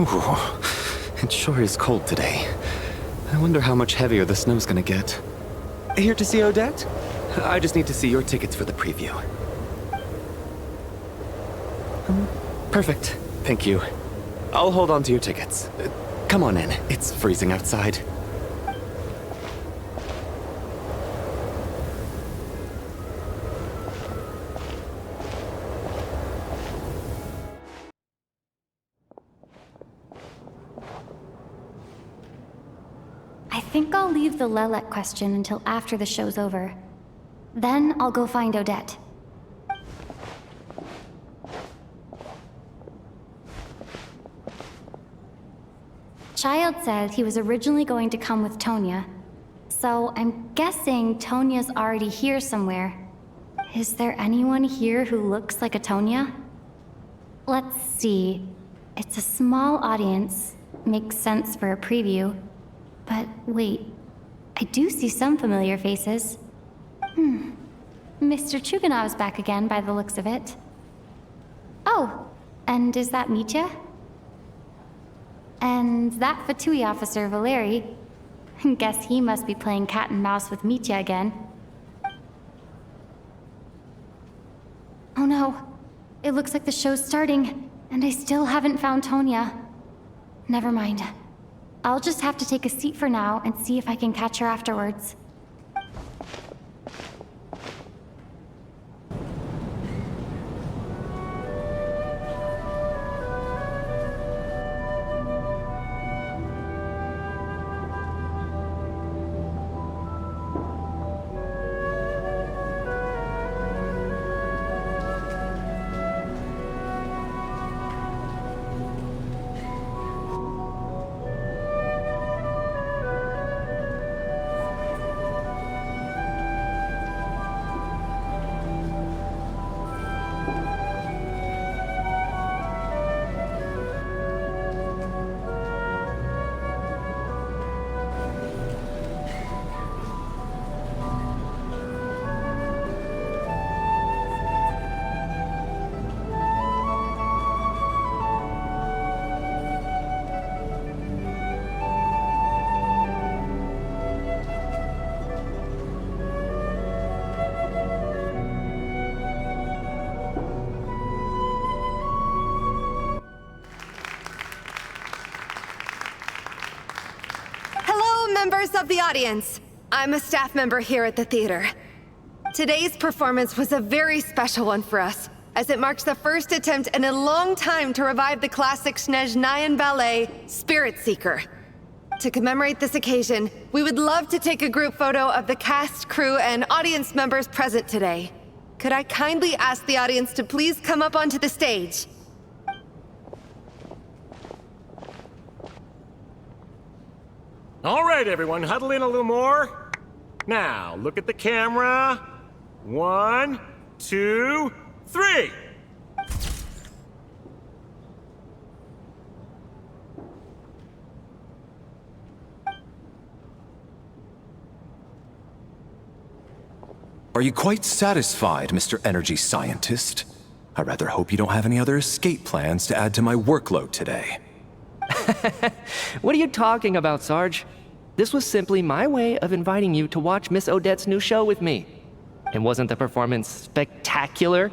Ooh, it sure is cold today. I wonder how much heavier the snow's gonna get. Here to see Odette? I just need to see your tickets for the preview. Perfect. Thank you. I'll hold on to your tickets. Come on in. It's freezing outside. I think I'll leave the Lilac question until after the show's over. Then I'll go find Odette. Child said he was originally going to come with Tonya, so I'm guessing Tonya's already here somewhere. Is there anyone here who looks like a Tonya? Let's see. It's a small audience. Makes sense for a preview. But wait, I do see some familiar faces. Mr. Chuganov's back again by the looks of it. Oh, and is that Mitya? And that Fatui officer, Valeri. Guess he must be playing cat and mouse with Mitya again. Oh no, it looks like the show's starting, and I still haven't found Tonya. Never mind. I'll just have to take a seat for now and see if I can catch her afterwards. Members of the audience, I'm a staff member here at the theater. Today's performance was a very special one for us, as it marks the first attempt in a long time to revive the classic Snezhnayan ballet, Spirit Seeker. To commemorate this occasion, we would love to take a group photo of the cast, crew, and audience members present today. Could I kindly ask the audience to please come up onto the stage? All right, everyone, huddle in a little more. Now, look at the camera. 1, 2, 3. Are you quite satisfied, Mr. Energy Scientist? I rather hope you don't have any other escape plans to add to my workload today. What are you talking about, Sarge? This was simply my way of inviting you to watch Miss Odette's new show with me. And wasn't the performance spectacular?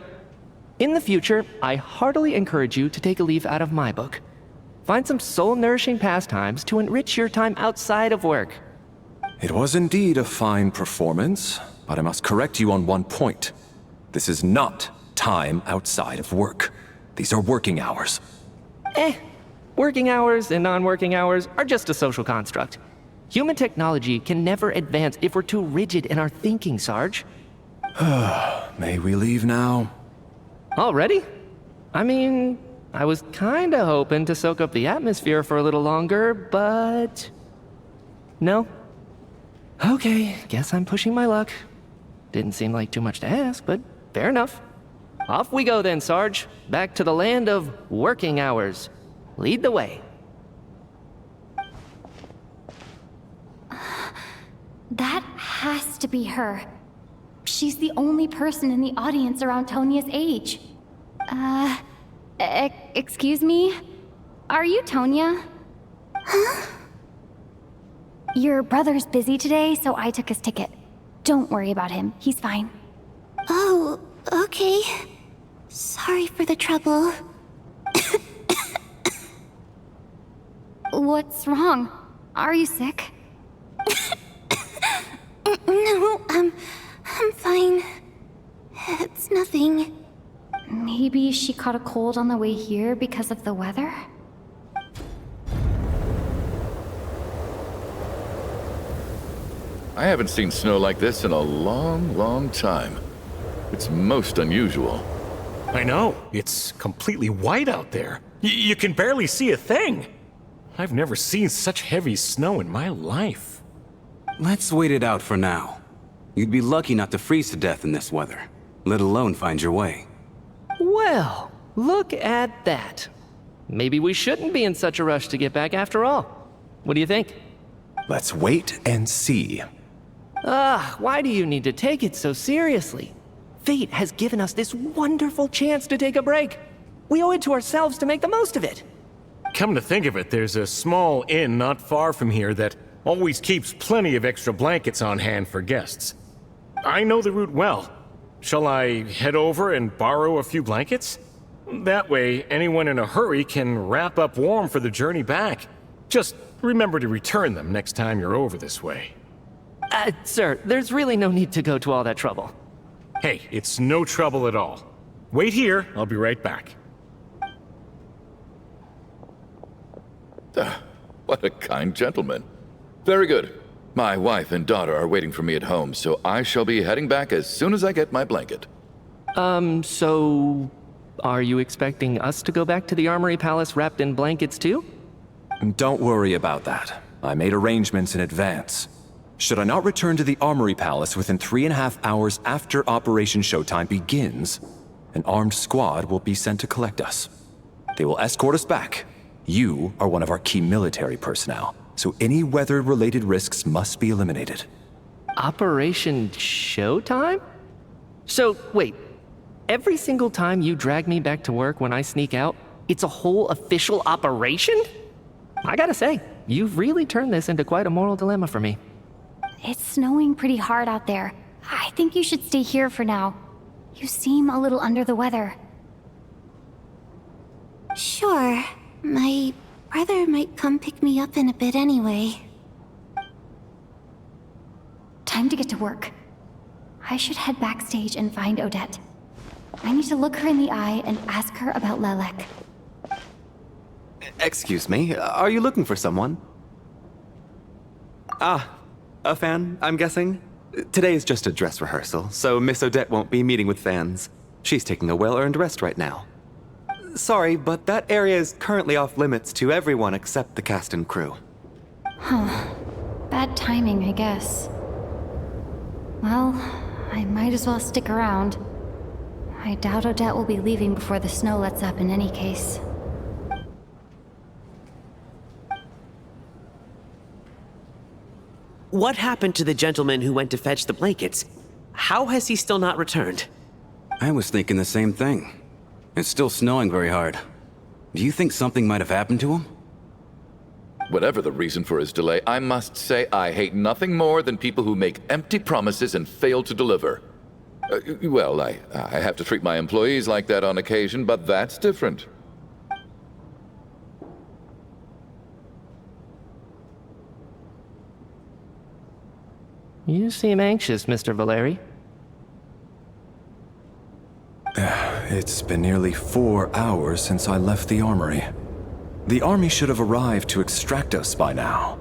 In the future, I heartily encourage you to take a leaf out of my book. Find some soul-nourishing pastimes to enrich your time outside of work. It was indeed a fine performance, but I must correct you on one point. This is not time outside of work. These are working hours. Working hours and non-working hours are just a social construct. Human technology can never advance if we're too rigid in our thinking, Sarge. May we leave now? Already? I mean, I was kinda hoping to soak up the atmosphere for a little longer, but... No? Okay, guess I'm pushing my luck. Didn't seem like too much to ask, but fair enough. Off we go then, Sarge. Back to the land of working hours. Lead the way. That has to be her. She's the only person in the audience around Tonya's age. Excuse me? Are you Tonya? Huh? Your brother's busy today, so I took his ticket. Don't worry about him. He's fine. Oh, okay. Sorry for the trouble. What's wrong? Are you sick? No, I'm fine. It's nothing. Maybe she caught a cold on the way here because of the weather? I haven't seen snow like this in a long, long time. It's most unusual. I know. It's completely white out there. You can barely see a thing. I've never seen such heavy snow in my life. Let's wait it out for now. You'd be lucky not to freeze to death in this weather, let alone find your way. Well, look at that. Maybe we shouldn't be in such a rush to get back after all. What do you think? Let's wait and see. Why do you need to take it so seriously? Fate has given us this wonderful chance to take a break. We owe it to ourselves to make the most of it. Come to think of it, there's a small inn not far from here that always keeps plenty of extra blankets on hand for guests. I know the route well. Shall I head over and borrow a few blankets? That way, anyone in a hurry can wrap up warm for the journey back. Just remember to return them next time you're over this way. Sir, there's really no need to go to all that trouble. Hey, it's no trouble at all. Wait here, I'll be right back. What a kind gentleman. Very good. My wife and daughter are waiting for me at home, so I shall be heading back as soon as I get my blanket. So... are you expecting us to go back to the Armory Palace wrapped in blankets too? Don't worry about that. I made arrangements in advance. Should I not return to the Armory Palace within 3.5 hours after Operation Showtime begins, an armed squad will be sent to collect us. They will escort us back. You are one of our key military personnel, so any weather-related risks must be eliminated. Operation Showtime? So, wait. Every single time you drag me back to work when I sneak out, it's a whole official operation? I gotta say, you've really turned this into quite a moral dilemma for me. It's snowing pretty hard out there. I think you should stay here for now. You seem a little under the weather. Sure. My brother might come pick me up in a bit anyway. Time to get to work. I should head backstage and find Odette. I need to look her in the eye and ask her about Lelek. Excuse me, are you looking for someone? Ah, a fan, I'm guessing? Today is just a dress rehearsal, so Miss Odette won't be meeting with fans. She's taking a well-earned rest right now. Sorry, but that area is currently off limits to everyone except the cast and crew. Huh. Bad timing, I guess. Well, I might as well stick around. I doubt Odette will be leaving before the snow lets up in any case. What happened to the gentleman who went to fetch the blankets? How has he still not returned? I was thinking the same thing. It's still snowing very hard. Do you think something might have happened to him? Whatever the reason for his delay, I must say I hate nothing more than people who make empty promises and fail to deliver. Well, I have to treat my employees like that on occasion, but that's different. You seem anxious, Mr. Valeri. It's been nearly 4 hours since I left the armory. The army should have arrived to extract us by now.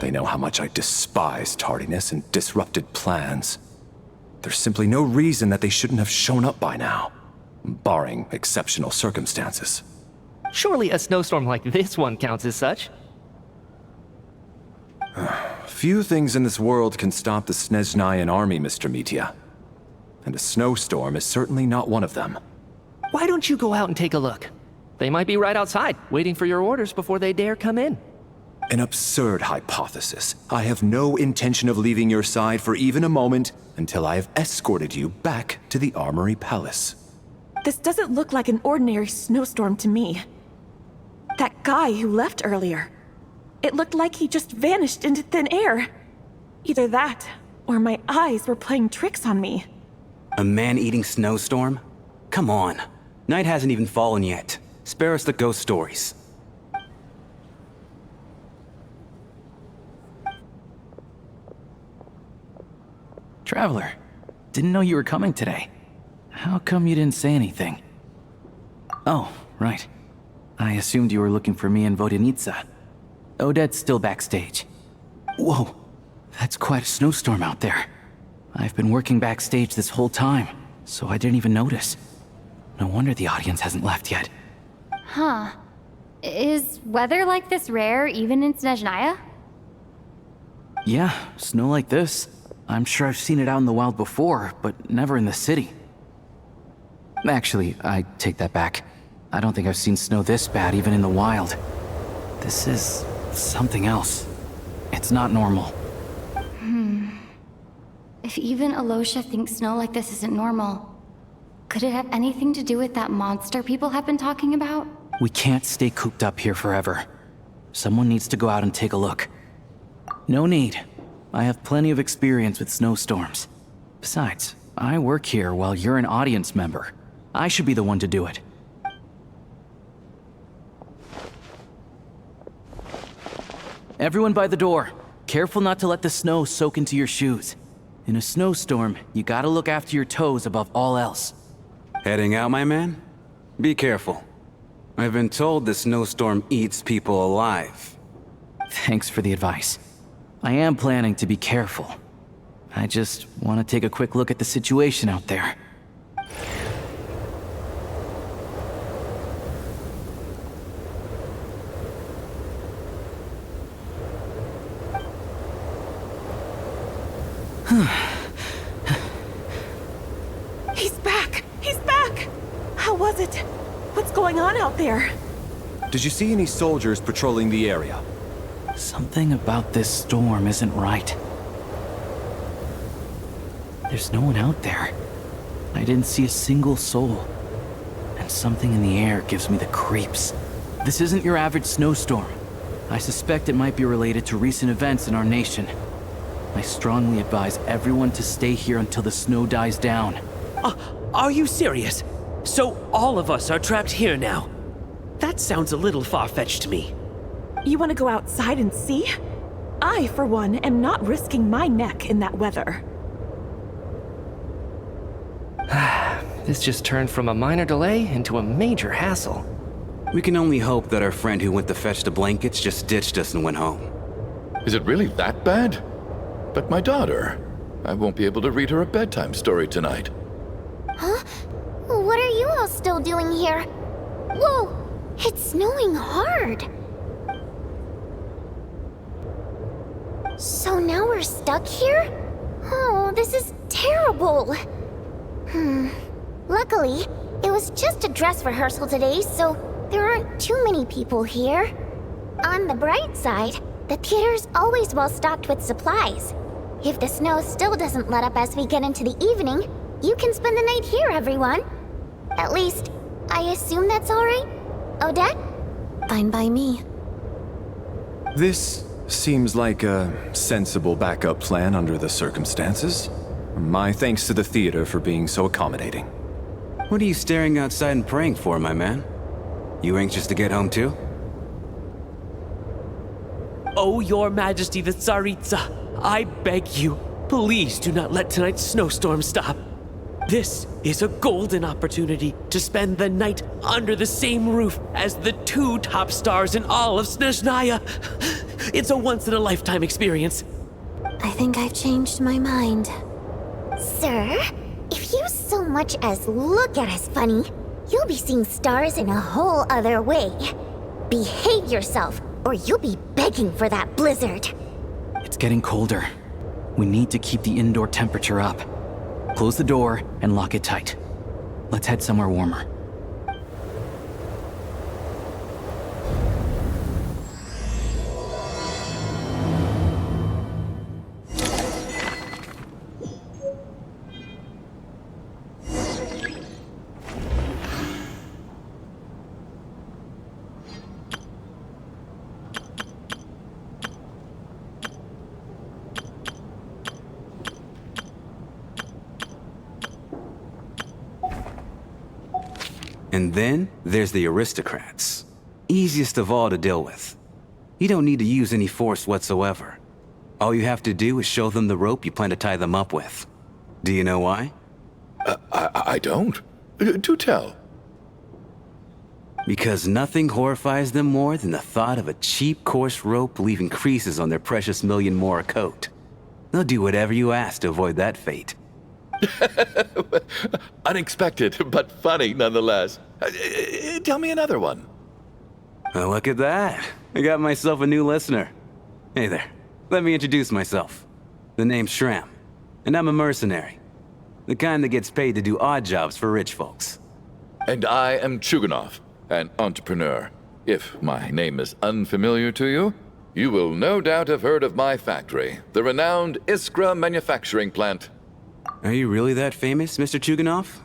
They know how much I despise tardiness and disrupted plans. There's simply no reason that they shouldn't have shown up by now, barring exceptional circumstances. Surely a snowstorm like this one counts as such. Few things in this world can stop the Snezhnayan army, Mr. Mitya. And a snowstorm is certainly not one of them. Why don't you go out and take a look? They might be right outside, waiting for your orders before they dare come in. An absurd hypothesis. I have no intention of leaving your side for even a moment until I have escorted you back to the Armory Palace. This doesn't look like an ordinary snowstorm to me. That guy who left earlier. It looked like he just vanished into thin air. Either that, or my eyes were playing tricks on me. A man-eating snowstorm? Come on. Night hasn't even fallen yet. Spare us the ghost stories. Traveler, didn't know you were coming today. How come you didn't say anything? Oh, right. I assumed you were looking for me and Vodinitsa. Odette's still backstage. Whoa, that's quite a snowstorm out there. I've been working backstage this whole time, so I didn't even notice. No wonder the audience hasn't left yet. Huh. Is weather like this rare even in Snezhnaya? Yeah, snow like this. I'm sure I've seen it out in the wild before, but never in the city. Actually, I take that back. I don't think I've seen snow this bad even in the wild. This is something else. It's not normal. If even Alosha thinks snow like this isn't normal, could it have anything to do with that monster people have been talking about? We can't stay cooped up here forever. Someone needs to go out and take a look. No need. I have plenty of experience with snowstorms. Besides, I work here while you're an audience member. I should be the one to do it. Everyone by the door. Careful not to let the snow soak into your shoes. In a snowstorm, you gotta look after your toes above all else. Heading out, my man? Be careful. I've been told the snowstorm eats people alive. Thanks for the advice. I am planning to be careful. I just want to take a quick look at the situation out there. He's back! He's back! How was it? What's going on out there? Did you see any soldiers patrolling the area? Something about this storm isn't right. There's no one out there. I didn't see a single soul. And something in the air gives me the creeps. This isn't your average snowstorm. I suspect it might be related to recent events in our nation. I strongly advise everyone to stay here until the snow dies down. Are you serious? So all of us are trapped here now? That sounds a little far-fetched to me. You want to go outside and see? I, for one, am not risking my neck in that weather. This just turned from a minor delay into a major hassle. We can only hope that our friend who went to fetch the blankets just ditched us and went home. Is it really that bad? But my daughter, I won't be able to read her a bedtime story tonight. Huh? What are you all still doing here? Whoa! It's snowing hard! So now we're stuck here? Oh, this is terrible! Luckily, it was just a dress rehearsal today, so there aren't too many people here. On the bright side, the theater's always well stocked with supplies. If the snow still doesn't let up as we get into the evening, you can spend the night here, everyone. At least, I assume that's alright? Odette? Fine by me. This seems like a sensible backup plan under the circumstances. My thanks to the theater for being so accommodating. What are you staring outside and praying for, my man? You anxious to get home too? Oh, your majesty the Tsarita, I beg you, please do not let tonight's snowstorm stop. This is a golden opportunity to spend the night under the same roof as the two top stars in all of Snezhnaya. It's a once-in-a-lifetime experience. I think I've changed my mind. Sir, if you so much as look at us funny, you'll be seeing stars in a whole other way. Behave yourself, or you'll be begging for that blizzard. It's getting colder. We need to keep the indoor temperature up. Close the door and lock it tight. Let's head somewhere warmer. And then there's the aristocrats. Easiest of all to deal with. You don't need to use any force whatsoever. All you have to do is show them the rope you plan to tie them up with. Do you know why? I don't. Do tell. Because nothing horrifies them more than the thought of a cheap, coarse rope leaving creases on their precious million Mora coat. They'll do whatever you ask to avoid that fate. Unexpected, but funny nonetheless. Tell me another one. Well, look at that. I got myself a new listener. Hey there. Let me introduce myself. The name's Shram, and I'm a mercenary. The kind that gets paid to do odd jobs for rich folks. And I am Chuganov, an entrepreneur. If my name is unfamiliar to you, you will no doubt have heard of my factory, the renowned Iskra manufacturing plant. Are you really that famous, Mr. Chuganov?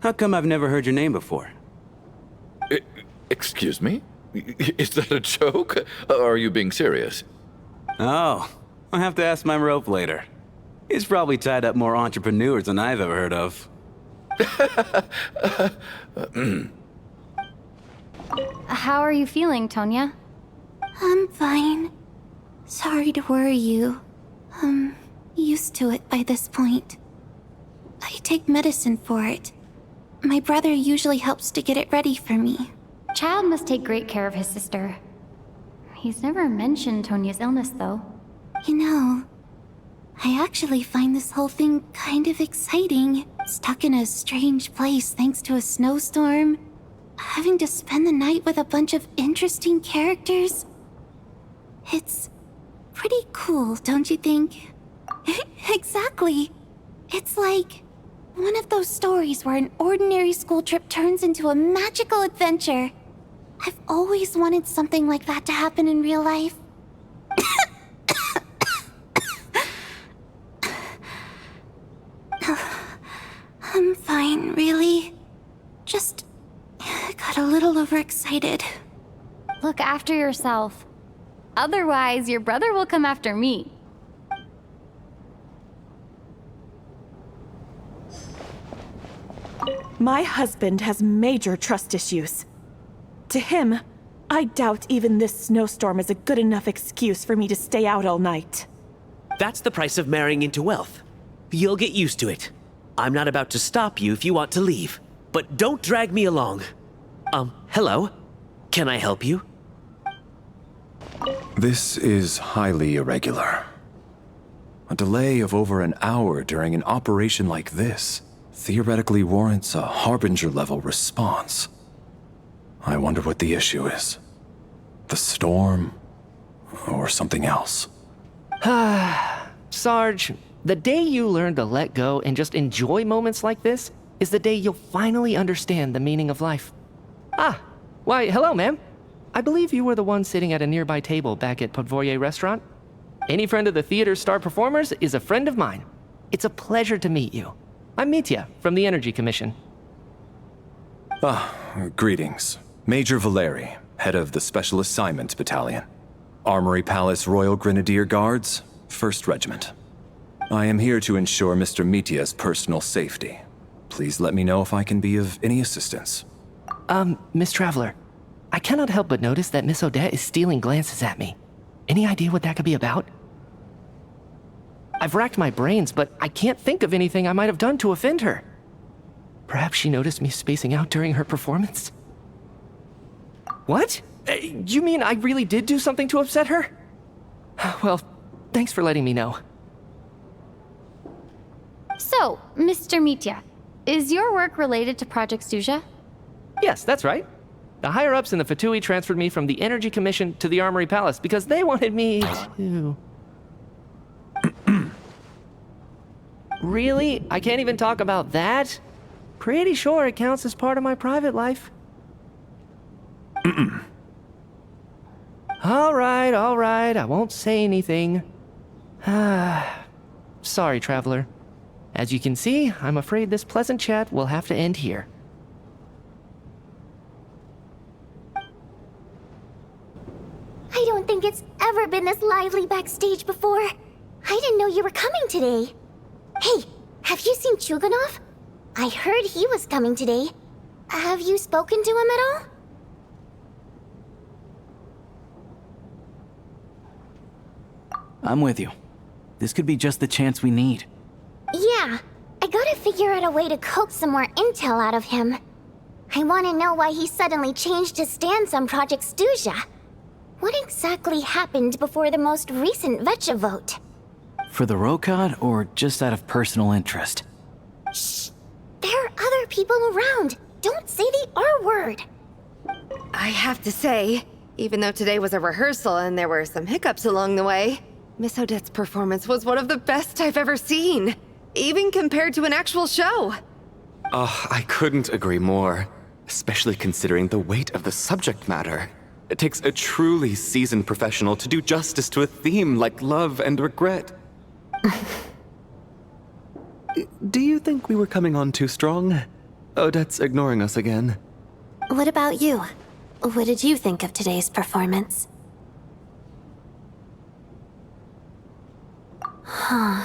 How come I've never heard your name before? Excuse me? Is that a joke? Or are you being serious? Oh, I'll have to ask my rope later. He's probably tied up more entrepreneurs than I've ever heard of. How are you feeling, Tonya? I'm fine. Sorry to worry you. I'm used to it by this point. I take medicine for it. My brother usually helps to get it ready for me. Child must take great care of his sister. He's never mentioned Tonya's illness, though. You know, I actually find this whole thing kind of exciting. Stuck in a strange place thanks to a snowstorm. Having to spend the night with a bunch of interesting characters. It's pretty cool, don't you think? Exactly. It's like one of those stories where an ordinary school trip turns into a magical adventure. I've always wanted something like that to happen in real life. I'm fine, really. Just got a little overexcited. Look after yourself. Otherwise, your brother will come after me. My husband has major trust issues. To him, I doubt even this snowstorm is a good enough excuse for me to stay out all night. That's the price of marrying into wealth. You'll get used to it. I'm not about to stop you if you want to leave, but don't drag me along. Hello? Can I help you? This is highly irregular. A delay of over an hour during an operation like this theoretically warrants a Harbinger-level response. I wonder what the issue is. The storm, or something else. Sarge, the day you learn to let go and just enjoy moments like this is the day you'll finally understand the meaning of life. Why, hello, ma'am. I believe you were the one sitting at a nearby table back at Podvorye Restaurant. Any friend of the theater's star performers is a friend of mine. It's a pleasure to meet you. I'm Mitya from the Energy Commission. Greetings. Major Valeri, head of the Special Assignment Battalion. Armory Palace Royal Grenadier Guards, 1st Regiment. I am here to ensure Mr. Mitya's personal safety. Please let me know if I can be of any assistance. Miss Traveler, I cannot help but notice that Miss Odette is stealing glances at me. Any idea what that could be about? I've racked my brains, but I can't think of anything I might have done to offend her. Perhaps she noticed me spacing out during her performance? What? You mean I really did do something to upset her? Well, thanks for letting me know. So, Mr. Mitya, is your work related to Project Suja? Yes, that's right. The higher-ups in the Fatui transferred me from the Energy Commission to the Armory Palace because they wanted me to... Really? I can't even talk about that? Pretty sure it counts as part of my private life. All right, I won't say anything. Sorry, Traveler. As you can see, I'm afraid this pleasant chat will have to end here. I don't think it's ever been this lively backstage before. I didn't know you were coming today. Hey, have you seen Chuganov? I heard he was coming today. Have you spoken to him at all? I'm with you. This could be just the chance we need. Yeah, I gotta figure out a way to coax some more intel out of him. I want to know why he suddenly changed his stance on Project Stuja. What exactly happened before the most recent VII vote? For the Rokad, or just out of personal interest? Shh! There are other people around. Don't say the R word. I have to say, even though today was a rehearsal and there were some hiccups along the way, Miss Odette's performance was one of the best I've ever seen, even compared to an actual show. Oh, I couldn't agree more, especially considering the weight of the subject matter. It takes a truly seasoned professional to do justice to a theme like love and regret. Do you think we were coming on too strong? Odette's ignoring us again. What about you? What did you think of today's performance? Huh.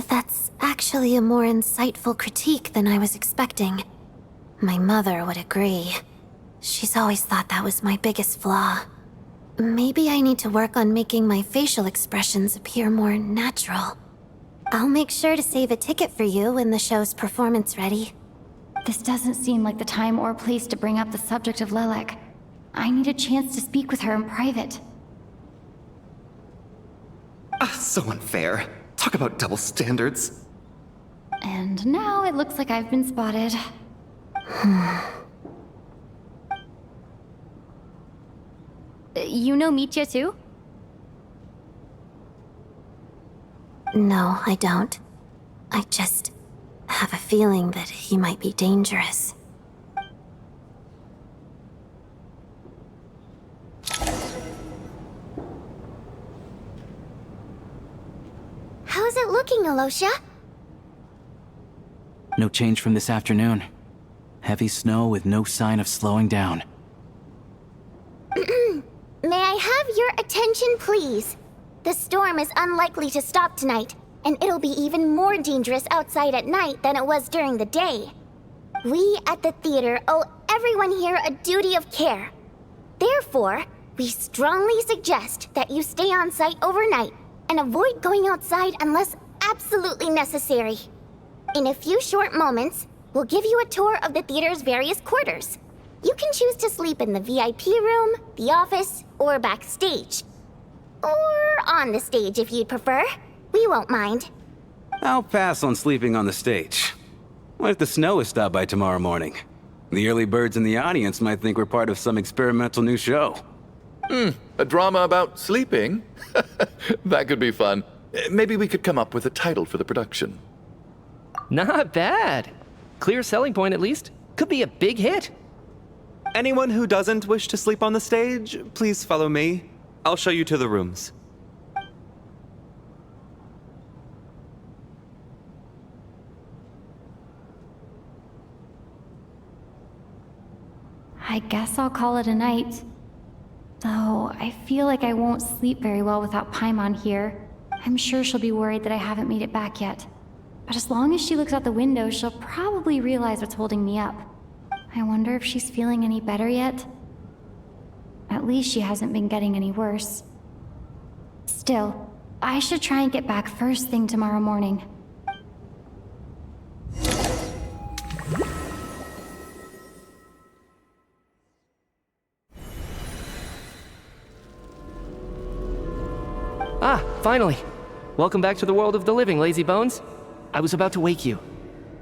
That's actually a more insightful critique than I was expecting. My mother would agree. She's always thought that was my biggest flaw. Maybe I need to work on making my facial expressions appear more natural. I'll make sure to save a ticket for you when the show's performance ready. This doesn't seem like the time or place to bring up the subject of Lelek. I need a chance to speak with her in private. So unfair. Talk about double standards. And now it looks like I've been spotted. You know Mitya too? No, I don't. I just have a feeling that he might be dangerous. How's it looking, Alosha? No change from this afternoon. Heavy snow with no sign of slowing down. May I have your attention, please? The storm is unlikely to stop tonight, and it'll be even more dangerous outside at night than it was during the day. We at the theater owe everyone here a duty of care. Therefore, we strongly suggest that you stay on site overnight and avoid going outside unless absolutely necessary. In a few short moments, we'll give you a tour of the theater's various quarters. You can choose to sleep in the VIP room, the office, or backstage. Or on the stage if you'd prefer. We won't mind. I'll pass on sleeping on the stage. What if the snow is stopped by tomorrow morning? The early birds in the audience might think we're part of some experimental new show. A drama about sleeping? That could be fun. Maybe we could come up with a title for the production. Not bad. Clear selling point at least. Could be a big hit. Anyone who doesn't wish to sleep on the stage, please follow me. I'll show you to the rooms. I guess I'll call it a night. Though, I feel like I won't sleep very well without Paimon here. I'm sure she'll be worried that I haven't made it back yet. But as long as she looks out the window, she'll probably realize what's holding me up. I wonder if she's feeling any better yet? At least she hasn't been getting any worse. Still, I should try and get back first thing tomorrow morning. Ah, finally. Welcome back to the world of the living, lazy bones. I was about to wake you.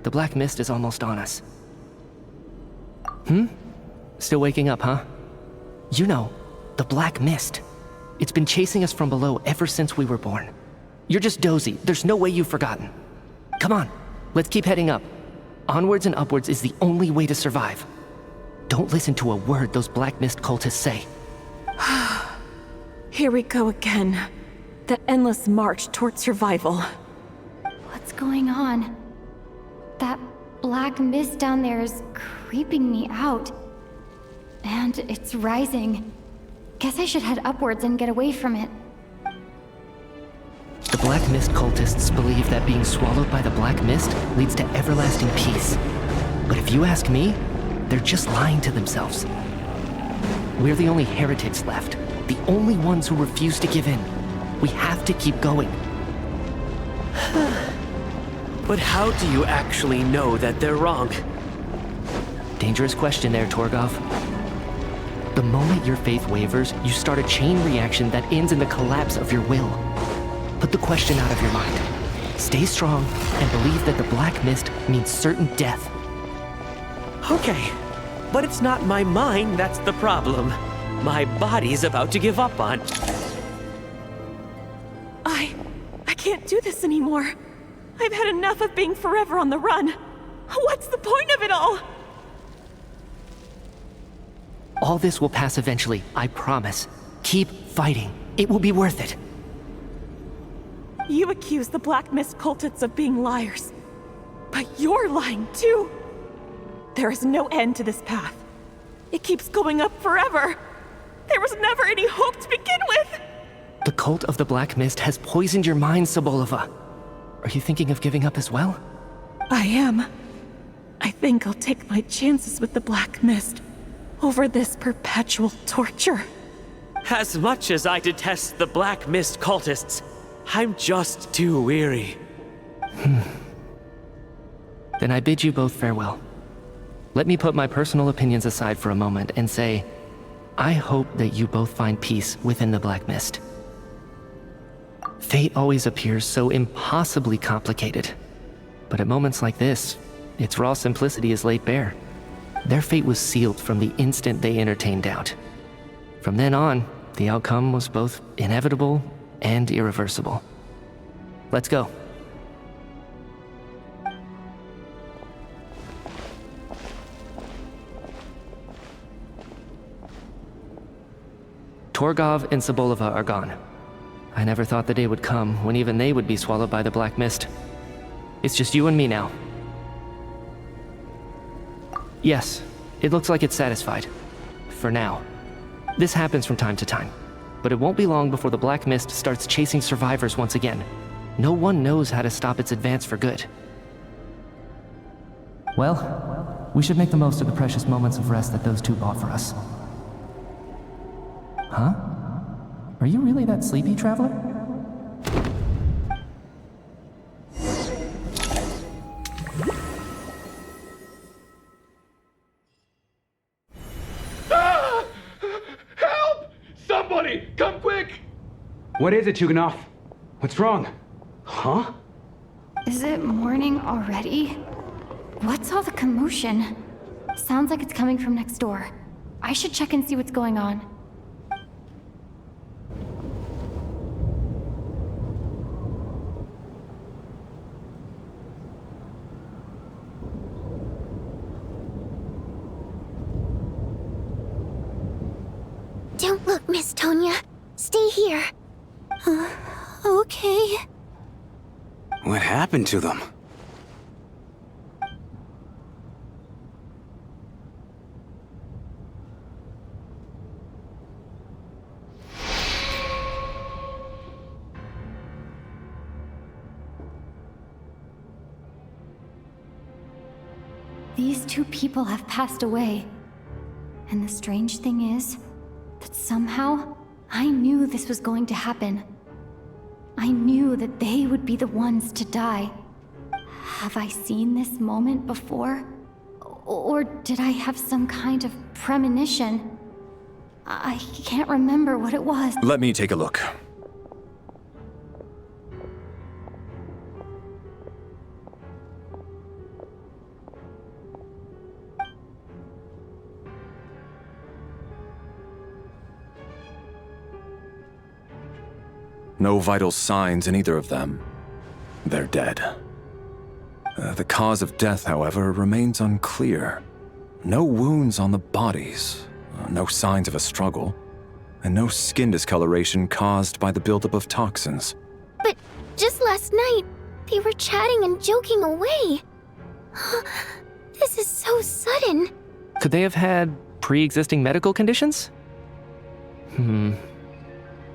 The black mist is almost on us. Still waking up, huh? You know, the black mist. It's been chasing us from below ever since we were born. You're just dozy. There's no way you've forgotten. Come on, let's keep heading up. Onwards and upwards is the only way to survive. Don't listen to a word those black mist cultists say. Here we go again. The endless march toward survival. What's going on? That black mist down there is creeping me out. And it's rising. Guess I should head upwards and get away from it. The black mist cultists believe that being swallowed by the black mist leads to everlasting peace. But if you ask me, They're just lying to themselves. We're the only heretics left. The only ones who refuse to give in. We have to keep going. But how do you actually know that they're wrong? Dangerous question there, Torgov. The moment your faith wavers, you start a chain reaction that ends in the collapse of your will. Put the question out of your mind. Stay strong and believe that the black mist means certain death. Okay, but it's not my mind that's the problem. My body's about to give up on. I can't do this anymore. I've had enough of being forever on the run. What's the point of it all? All this will pass eventually, I promise. Keep fighting. It will be worth it. You accuse the Black Mist cultists of being liars. But you're lying too. There is no end to this path. It keeps going up forever. There was never any hope to begin with. The cult of the Black Mist has poisoned your mind, Sobolova. Are you thinking of giving up as well? I am. I think I'll take my chances with the Black Mist over this perpetual torture. As much as I detest the Black Mist cultists, I'm just too weary. Then I bid you both farewell. Let me put my personal opinions aside for a moment and say, I hope that you both find peace within the Black Mist. Fate always appears so impossibly complicated. But at moments like this, its raw simplicity is laid bare. Their fate was sealed from the instant they entertained doubt. From then on, the outcome was both inevitable and irreversible. Let's go. Torgov and Sobolova are gone. I never thought the day would come when even they would be swallowed by the Black Mist. It's just you and me now. Yes, it looks like it's satisfied. For now. This happens from time to time. But it won't be long before the Black Mist starts chasing survivors once again. No one knows how to stop its advance for good. Well, we should make the most of the precious moments of rest that those two bought for us. Huh? Are you really that sleepy, traveler? Help! Somebody, come quick! What is it, Tuganov? What's wrong? Huh? Is it morning already? What's all the commotion? Sounds like it's coming from next door. I should check and see what's going on. Don't look, Miss Tonya. Stay here. Okay. What happened to them? These two people have passed away. And the strange thing is that somehow I knew this was going to happen. I knew that they would be the ones to die. Have I seen this moment before? Or did I have some kind of premonition? I can't remember what it was. Let me take a look. No vital signs in either of them. They're dead. The cause of death, however, remains unclear. No wounds on the bodies, no signs of a struggle, and no skin discoloration caused by the buildup of toxins. But just last night, they were chatting and joking away. This is so sudden. Could they have had pre-existing medical conditions?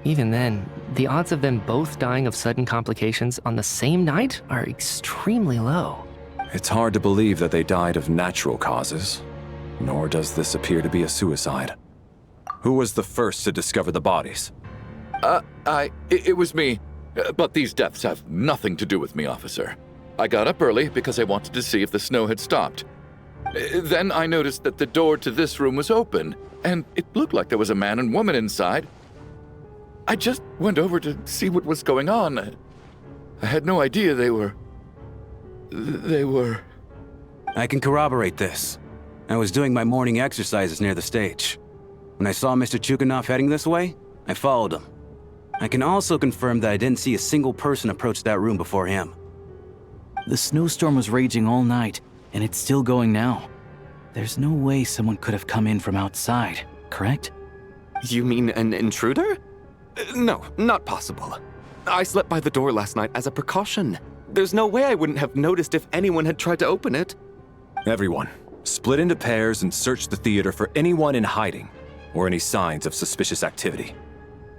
Even then, the odds of them both dying of sudden complications on the same night are extremely low. It's hard to believe that they died of natural causes. Nor does this appear to be a suicide. Who was the first to discover the bodies? It was me. But these deaths have nothing to do with me, officer. I got up early because I wanted to see if the snow had stopped. Then I noticed that the door to this room was open, and it looked like there was a man and woman inside. I just went over to see what was going on. I had no idea they were... I can corroborate this. I was doing my morning exercises near the stage. When I saw Mr. Chuganov heading this way, I followed him. I can also confirm that I didn't see a single person approach that room before him. The snowstorm was raging all night, and it's still going now. There's no way someone could have come in from outside, correct? You mean an intruder? No, not possible. I slept by the door last night as a precaution. There's no way I wouldn't have noticed if anyone had tried to open it. Everyone, split into pairs and search the theater for anyone in hiding or any signs of suspicious activity.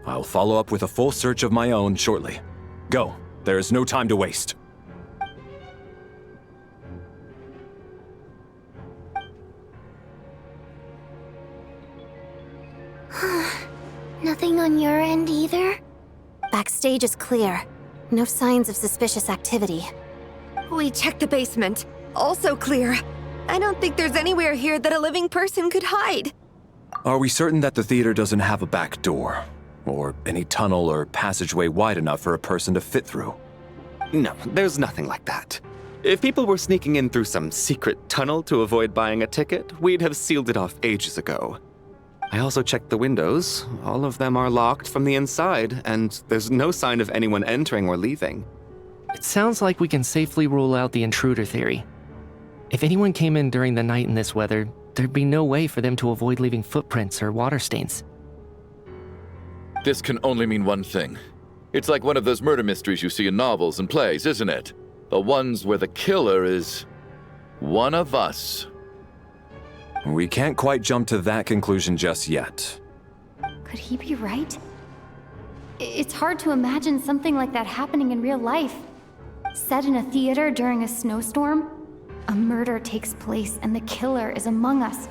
I'll follow up with a full search of my own shortly. Go. There is no time to waste. Nothing on your end either? Backstage is clear. No signs of suspicious activity. We checked the basement. Also clear. I don't think there's anywhere here that a living person could hide. Are we certain that the theater doesn't have a back door? Or any tunnel or passageway wide enough for a person to fit through? No, there's nothing like that. If people were sneaking in through some secret tunnel to avoid buying a ticket, we'd have sealed it off ages ago. I also checked the windows. All of them are locked from the inside, and there's no sign of anyone entering or leaving. It sounds like we can safely rule out the intruder theory. If anyone came in during the night in this weather, there'd be no way for them to avoid leaving footprints or water stains. This can only mean one thing. It's like one of those murder mysteries you see in novels and plays, isn't it? The ones where the killer is one of us. We can't quite jump to that conclusion just yet. Could he be right? It's hard to imagine something like that happening in real life. Set in a theater during a snowstorm, a murder takes place and the killer is among us.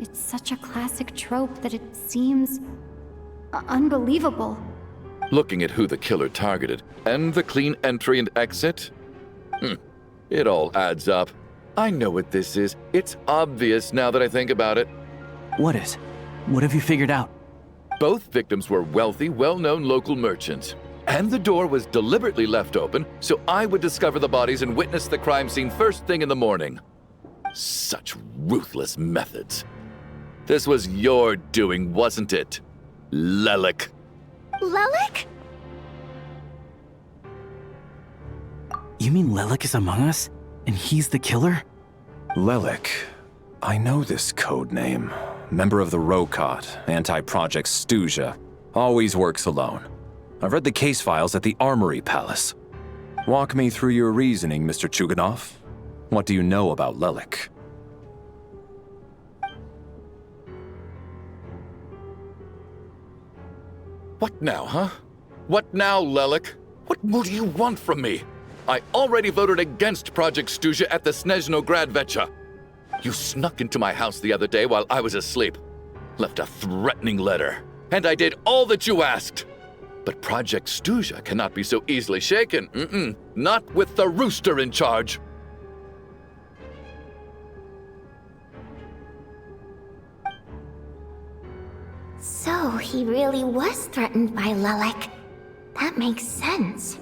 It's such a classic trope that it seems unbelievable. Looking at who the killer targeted and the clean entry and exit, it all adds up. I know what this is. It's obvious now that I think about it. What is? What have you figured out? Both victims were wealthy, well-known local merchants. And the door was deliberately left open so I would discover the bodies and witness the crime scene first thing in the morning. Such ruthless methods. This was your doing, wasn't it, Lelik? Lelik? You mean Lelik is among us? And he's the killer? Lelik. I know this code name. Member of the Rokot, anti-Project Stuja. Always works alone. I've read the case files at the Armory Palace. Walk me through your reasoning, Mr. Chuganov. What do you know about Lelik? What now, huh? What now, Lelik? What more do you want from me? I already voted against Project Stuja at the Snezhno Gradvecha. You snuck into my house the other day while I was asleep. Left a threatening letter. And I did all that you asked. But Project Stuja cannot be so easily shaken. Not with the rooster in charge. So he really was threatened by Lelik. That makes sense.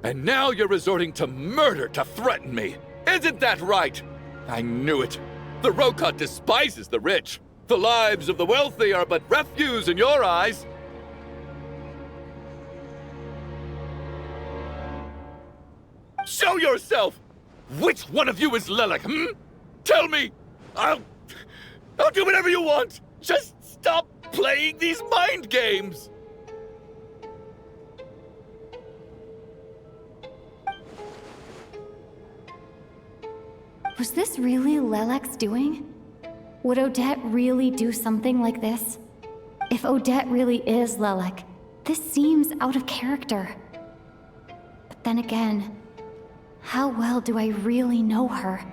And now you're resorting to murder to threaten me. Isn't that right? I knew it. The Rokot despises the rich. The lives of the wealthy are but refuse in your eyes. Show yourself! Which one of you is Lelik, Tell me! I'll do whatever you want! Just stop playing these mind games! Was this really Lelek's doing? Would Odette really do something like this? If Odette really is Lelek, this seems out of character. But then again, how well do I really know her?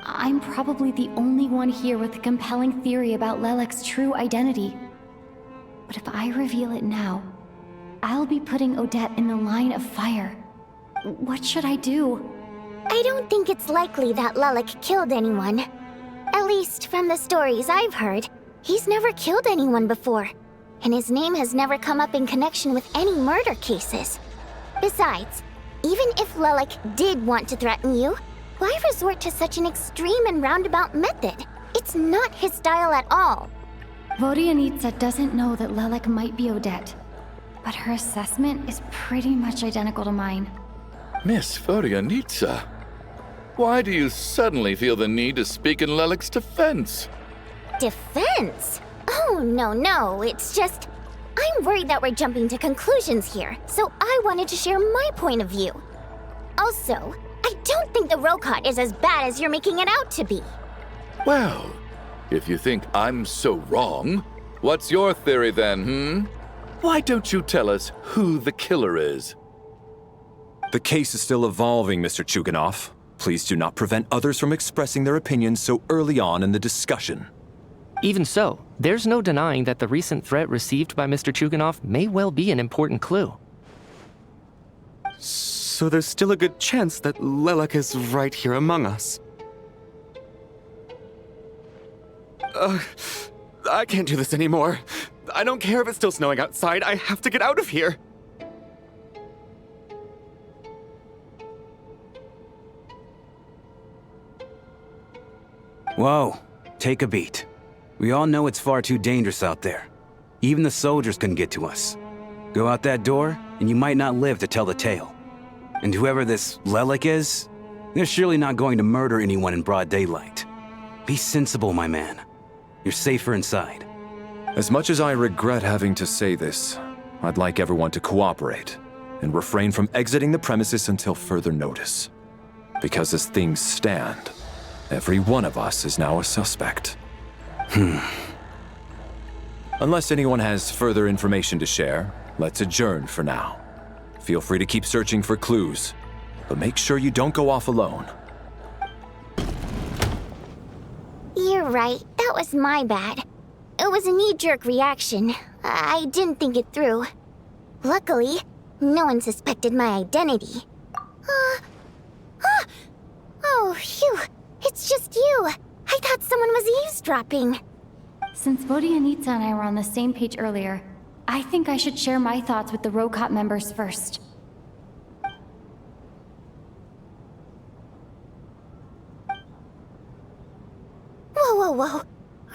I'm probably the only one here with a compelling theory about Lelek's true identity. But if I reveal it now, I'll be putting Odette in the line of fire. What should I do? I don't think it's likely that Lelek killed anyone. At least from the stories I've heard, he's never killed anyone before. And his name has never come up in connection with any murder cases. Besides, even if Lelek did want to threaten you, why resort to such an extreme and roundabout method? It's not his style at all. Vodianitsa doesn't know that Lelek might be Odette, but her assessment is pretty much identical to mine. Miss Vodianitsa, why do you suddenly feel the need to speak in Lelek's defense? Defense? Oh, no, it's just... I'm worried that we're jumping to conclusions here, so I wanted to share my point of view. Also, I don't think the Rokot is as bad as you're making it out to be. Well, if you think I'm so wrong, what's your theory then, Why don't you tell us who the killer is? The case is still evolving, Mr. Chuganov. Please do not prevent others from expressing their opinions so early on in the discussion. Even so, there's no denying that the recent threat received by Mr. Chuganov may well be an important clue. So there's still a good chance that Lelek is right here among us. I can't do this anymore. I don't care if it's still snowing outside. I have to get out of here. Whoa, take a beat. We all know it's far too dangerous out there. Even the soldiers couldn't get to us. Go out that door, and you might not live to tell the tale. And whoever this Lelek is, they're surely not going to murder anyone in broad daylight. Be sensible, my man. You're safer inside. As much as I regret having to say this, I'd like everyone to cooperate and refrain from exiting the premises until further notice. Because as things stand, every one of us is now a suspect. Unless anyone has further information to share, let's adjourn for now. Feel free to keep searching for clues, but make sure you don't go off alone. You're right, that was my bad. It was a knee-jerk reaction. I didn't think it through. Luckily, no one suspected my identity. Oh, phew. It's just you. I thought someone was eavesdropping. Since Vodianitsa and I were on the same page earlier, I think I should share my thoughts with the Rokot members first. Whoa.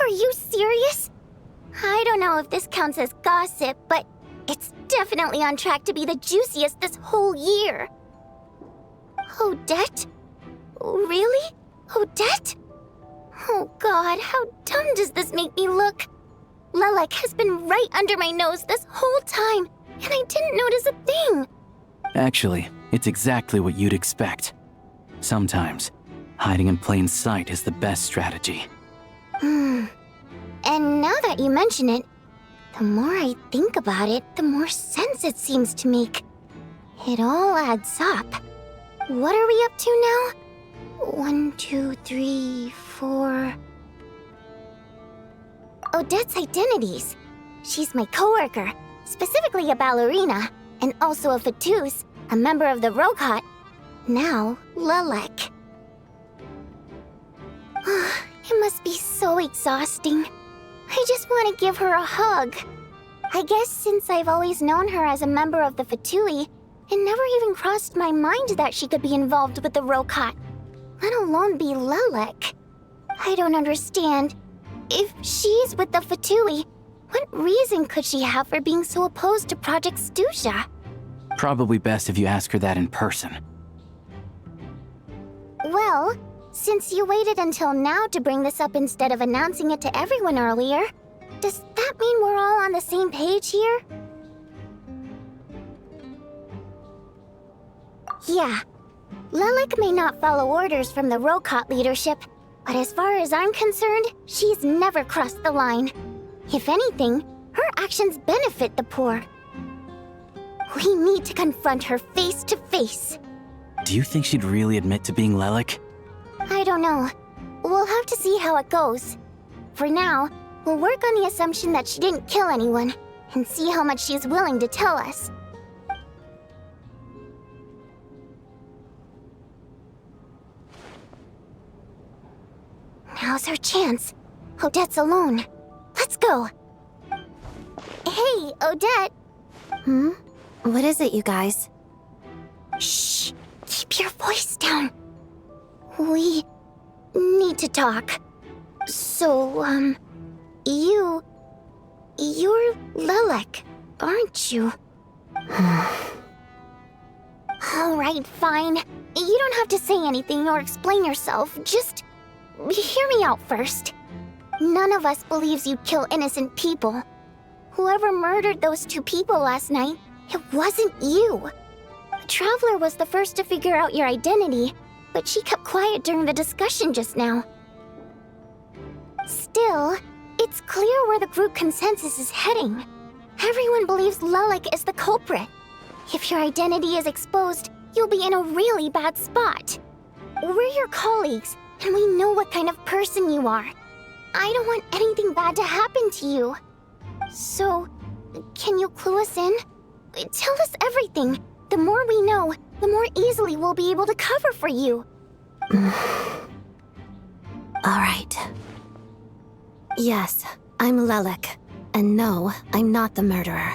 Are you serious? I don't know if this counts as gossip, but it's definitely on track to be the juiciest this whole year. Odette? Really? Odette? Oh god, how dumb does this make me look? Lelek has been right under my nose this whole time, and I didn't notice a thing. Actually, it's exactly what you'd expect. Sometimes, hiding in plain sight is the best strategy. And now that you mention it, the more I think about it, the more sense it seems to make. It all adds up. What are we up to now? 1, 2, 3, 4... Odette's identities. She's my coworker, specifically a ballerina, and also a Fatous, a member of the Rokot. Now, Lelek. It must be so exhausting. I just want to give her a hug. I guess since I've always known her as a member of the Fatui, it never even crossed my mind that she could be involved with the Rokot, let alone be Lelek. I don't understand. If she's with the Fatui, what reason could she have for being so opposed to Project Stusha? Probably best if you ask her that in person. Well, since you waited until now to bring this up instead of announcing it to everyone earlier, does that mean we're all on the same page here? Yeah. Lelek may not follow orders from the Rokot leadership, but as far as I'm concerned, she's never crossed the line. If anything, her actions benefit the poor. We need to confront her face to face. Do you think she'd really admit to being Lelek? I don't know. we'll have to see how it goes. For now, we'll work on the assumption that she didn't kill anyone, and see how much she's willing to tell us. Now's our chance. Odette's alone. Let's go. Hey, Odette. What is it, you guys? Shh. Keep your voice down. We need to talk. So, you're Lilac, aren't you? Alright, fine. You don't have to say anything or explain yourself. Just hear me out first. None of us believes you'd kill innocent people. Whoever murdered those 2 people last night, it wasn't you. The Traveler was the first to figure out your identity, but she kept quiet during the discussion just now. Still, it's clear where the group consensus is heading. Everyone believes Lilac is the culprit. If your identity is exposed, you'll be in a really bad spot. We're your colleagues, and we know what kind of person you are. I don't want anything bad to happen to you. So, can you clue us in? Tell us everything. The more we know, the more easily we'll be able to cover for you. Alright. Yes, I'm Lilac. And no, I'm not the murderer.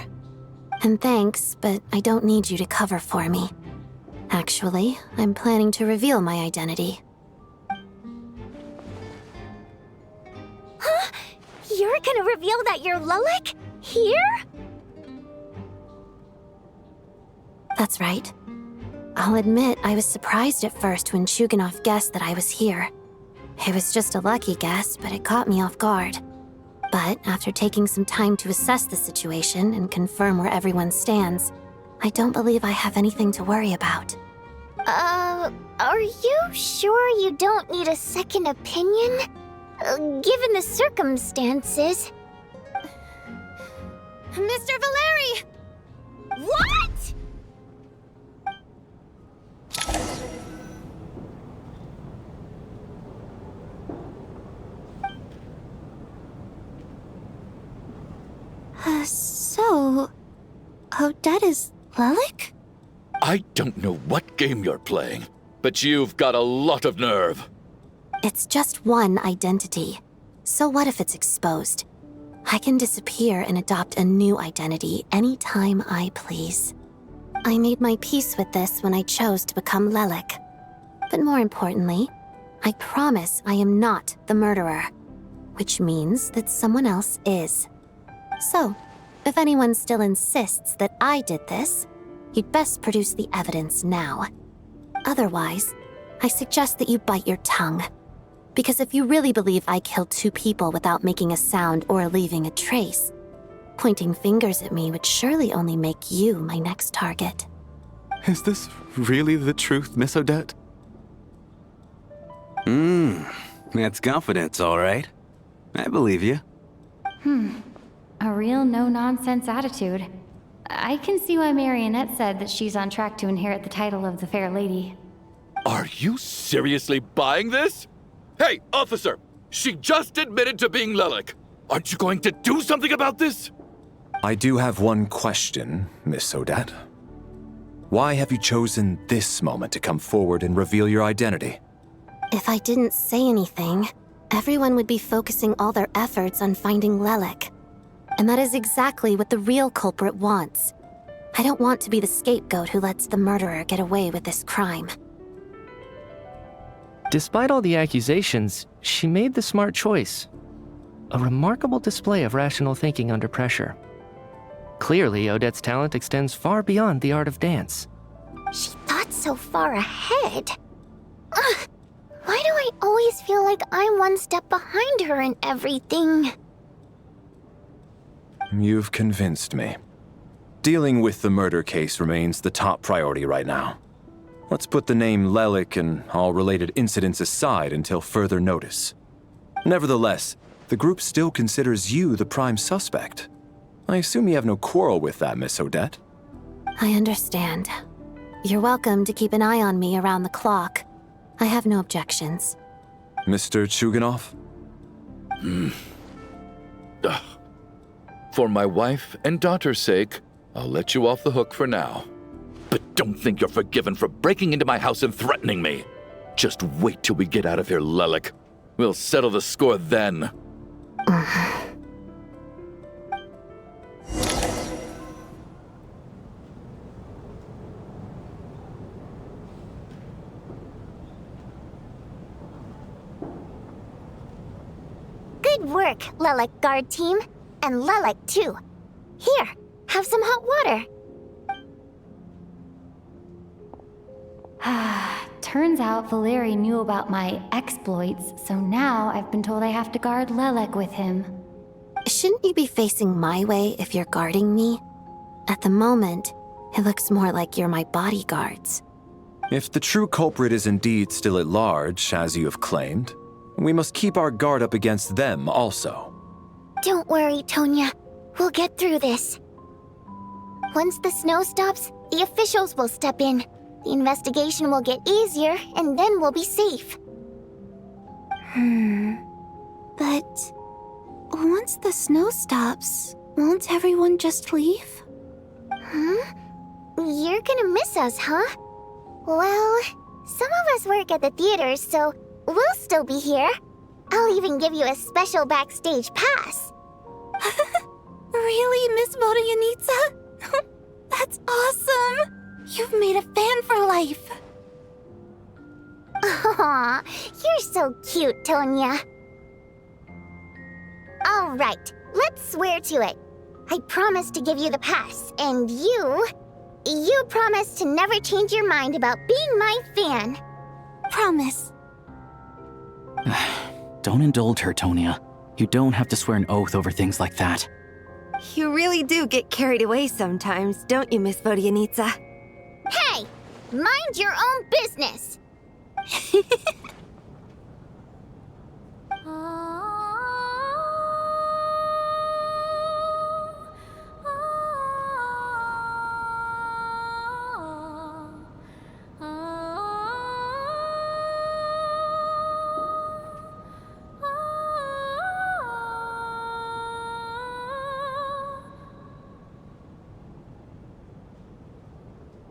And thanks, but I don't need you to cover for me. Actually, I'm planning to reveal my identity. Huh? You're gonna reveal that you're Lilac? Here? That's right. I'll admit I was surprised at first when Chuganov guessed that I was here. It was just a lucky guess, but it caught me off guard. But after taking some time to assess the situation and confirm where everyone stands, I don't believe I have anything to worry about. Are you sure you don't need a second opinion? Given the circumstances. Mr. Valeri! What?! So... Odette is Lilac? I don't know what game you're playing, but you've got a lot of nerve. It's just one identity. So what if it's exposed? I can disappear and adopt a new identity anytime I please. I made my peace with this when I chose to become Lilac. But more importantly, I promise I am not the murderer, which means that someone else is. So, if anyone still insists that I did this, you'd best produce the evidence now. Otherwise, I suggest that you bite your tongue. Because if you really believe I killed 2 people without making a sound or leaving a trace, pointing fingers at me would surely only make you my next target. Is this really the truth, Miss Odette? That's confidence, all right. I believe you. A real no-nonsense attitude. I can see why Marionette said that she's on track to inherit the title of the Fair Lady. Are you seriously buying this? Hey, officer! She just admitted to being Lilac. Aren't you going to do something about this? I do have one question, Miss Odette. Why have you chosen this moment to come forward and reveal your identity? If I didn't say anything, everyone would be focusing all their efforts on finding Lilac. And that is exactly what the real culprit wants. I don't want to be the scapegoat who lets the murderer get away with this crime. Despite all the accusations, she made the smart choice. A remarkable display of rational thinking under pressure. Clearly, Odette's talent extends far beyond the art of dance. She thought so far ahead. Ugh, why do I always feel like I'm one step behind her in everything? You've convinced me. Dealing with the murder case remains the top priority right now. Let's put the name Lilac and all related incidents aside until further notice. Nevertheless, the group still considers you the prime suspect. I assume you have no quarrel with that, Miss Odette? I understand. You're welcome to keep an eye on me around the clock. I have no objections. Mr. Chuganov? For my wife and daughter's sake, I'll let you off the hook for now. But don't think you're forgiven for breaking into my house and threatening me. Just wait till we get out of here, Lelik. We'll settle the score then. Good work, Lelik guard team. And Lelik too. Here, have some hot water. Turns out Valeri knew about my exploits, so now I've been told I have to guard Lelek with him. Shouldn't you be facing my way if you're guarding me? At the moment, it looks more like you're my bodyguards. If the true culprit is indeed still at large, as you have claimed, we must keep our guard up against them also. Don't worry, Tonya. We'll get through this. Once the snow stops, the officials will step in. The investigation will get easier, and then we'll be safe. But once the snow stops, won't everyone just leave? You're gonna miss us, huh? Well, some of us work at the theaters, so we'll still be here. I'll even give you a special backstage pass. Really, Miss Vodyanitsa? That's awesome! You've made a fan for life. Aw, you're so cute, Tonya. All right, let's swear to it. I promise to give you the pass, and you promise to never change your mind about being my fan. Promise. Don't indulge her, Tonya. You don't have to swear an oath over things like that. You really do get carried away sometimes, don't you, Miss Vodyanitsa? Hey, mind your own business.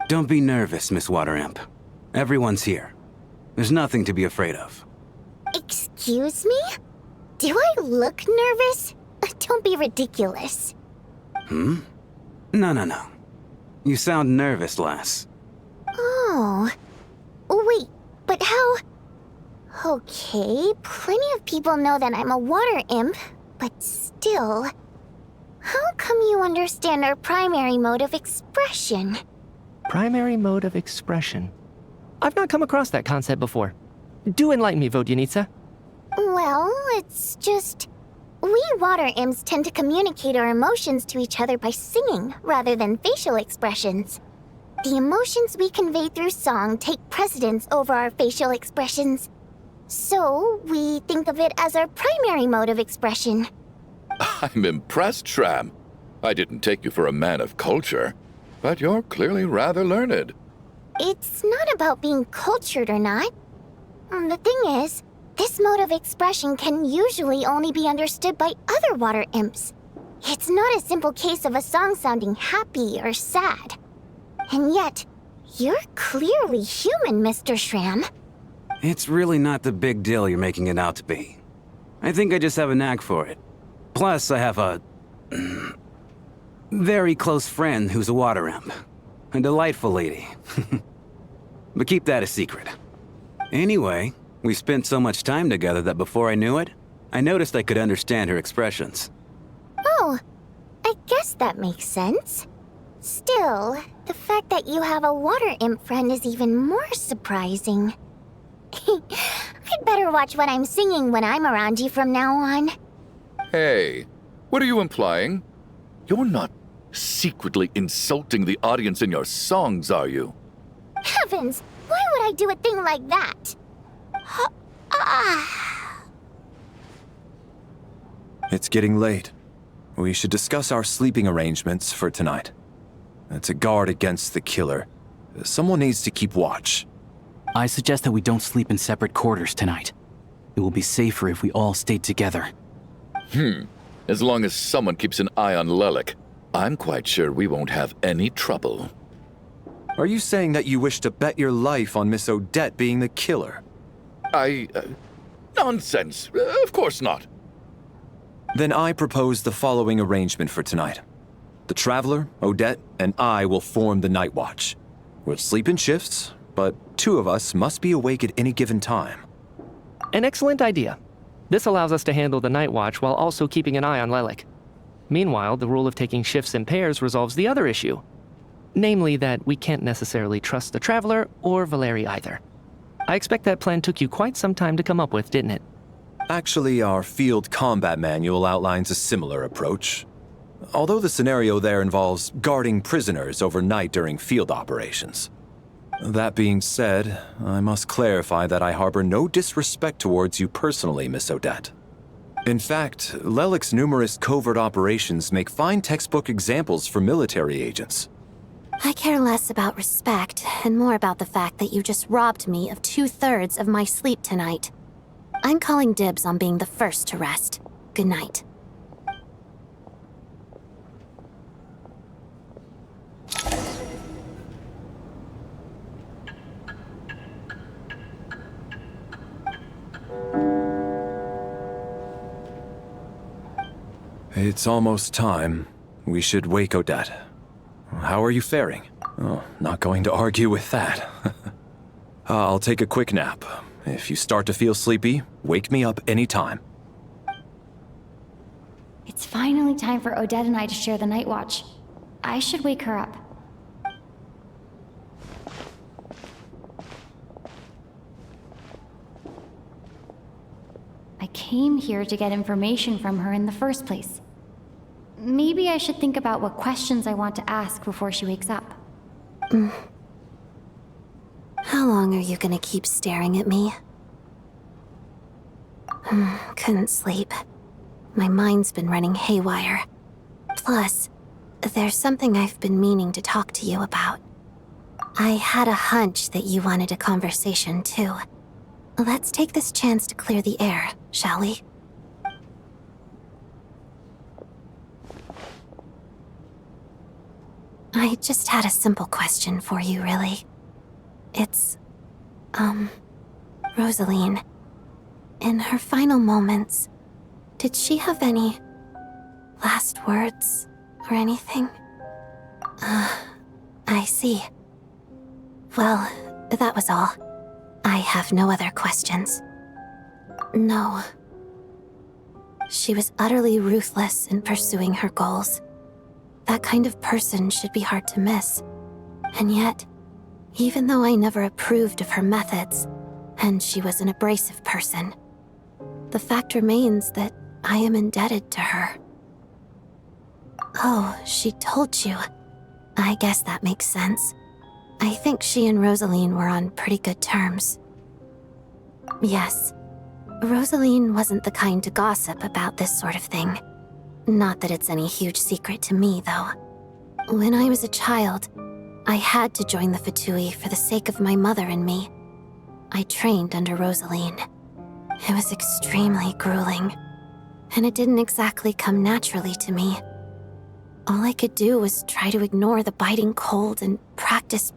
Don't be nervous, Miss Water Imp. Everyone's here. There's nothing to be afraid of. Excuse me? Do I look nervous? Don't be ridiculous. No. You sound nervous, lass. Oh. Wait, but how... Okay, plenty of people know that I'm a water imp, but still... How come you understand our primary mode of expression? Primary mode of expression. I've not come across that concept before. Do enlighten me, Vodyanitsa. Well, it's just... We water imps tend to communicate our emotions to each other by singing, rather than facial expressions. The emotions we convey through song take precedence over our facial expressions. So, we think of it as our primary mode of expression. I'm impressed, Shram. I didn't take you for a man of culture, but you're clearly rather learned. It's not about being cultured or not. The thing is, this mode of expression can usually only be understood by other water imps. It's not a simple case of a song sounding happy or sad. And yet, you're clearly human, Mr. Shram. It's really not the big deal you're making it out to be. I think I just have a knack for it. Plus, I have a... very close friend who's a water imp. A delightful lady. But keep that a secret. Anyway, we spent so much time together that before I knew it, I noticed I could understand her expressions. Oh, I guess that makes sense. Still, the fact that you have a water imp friend is even more surprising. I'd better watch what I'm singing when I'm around you from now on. Hey, what are you implying? You're not secretly insulting the audience in your songs, are you? Heavens, why would I do a thing like that? It's getting late. We should discuss our sleeping arrangements for tonight. To guard against the killer, someone needs to keep watch. I suggest that we don't sleep in separate quarters tonight. It will be safer if we all stay together. As long as someone keeps an eye on Lelik, I'm quite sure we won't have any trouble. Are you saying that you wish to bet your life on Miss Odette being the killer? Nonsense. Of course not. Then I propose the following arrangement for tonight. The Traveler, Odette, and I will form the Night Watch. We'll sleep in shifts, but 2 of us must be awake at any given time. An excellent idea. This allows us to handle the Night Watch while also keeping an eye on Lelik. Meanwhile, the rule of taking shifts in pairs resolves the other issue. Namely that we can't necessarily trust the Traveler or Valeri either. I expect that plan took you quite some time to come up with, didn't it? Actually, our field combat manual outlines a similar approach. Although the scenario there involves guarding prisoners overnight during field operations. That being said, I must clarify that I harbor no disrespect towards you personally, Miss Odette. In fact, Lelik's numerous covert operations make fine textbook examples for military agents. I care less about respect and more about the fact that you just robbed me of 2/3 of my sleep tonight. I'm calling dibs on being the first to rest. Good night. It's almost time. We should wake Odette. How are you faring? Oh, not going to argue with that. I'll take a quick nap. If you start to feel sleepy, wake me up anytime. It's finally time for Odette and I to share the Night Watch. I should wake her up. I came here to get information from her in the first place. Maybe I should think about what questions I want to ask before she wakes up. How long are you gonna keep staring at me? Couldn't sleep. My mind's been running haywire. Plus, there's something I've been meaning to talk to you about. I had a hunch that you wanted a conversation too. Let's take this chance to clear the air, shall we? I just had a simple question for you, really. It's, Rosaline. In her final moments, did she have any last words or anything? I see. Well, that was all. I have no other questions. No. She was utterly ruthless in pursuing her goals. That kind of person should be hard to miss. And yet, even though I never approved of her methods, and she was an abrasive person, the fact remains that I am indebted to her. Oh, she told you. I guess that makes sense. I think she and Rosaline were on pretty good terms. Yes. Rosaline wasn't the kind to gossip about this sort of thing. Not that it's any huge secret to me, though. When I was a child, I had to join the Fatui for the sake of my mother and me. I trained under Rosaline. It was extremely grueling, and it didn't exactly come naturally to me. All I could do was try to ignore the biting cold and practice.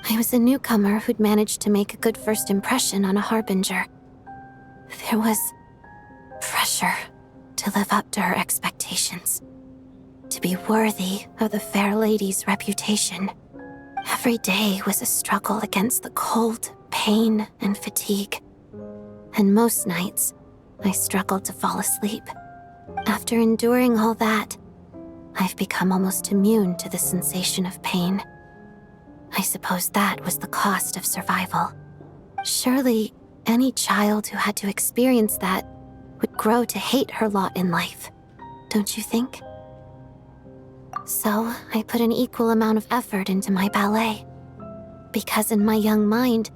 I was a newcomer who'd managed to make a good first impression on a harbinger. There was pressure to live up to her expectations, to be worthy of the fair lady's reputation. Every day was a struggle against the cold, pain, and fatigue. And most nights, I struggled to fall asleep. After enduring all that, I've become almost immune to the sensation of pain. I suppose that was the cost of survival. Surely, any child who had to experience that would grow to hate her lot in life, don't you think? So, I put an equal amount of effort into my ballet. Because in my young mind,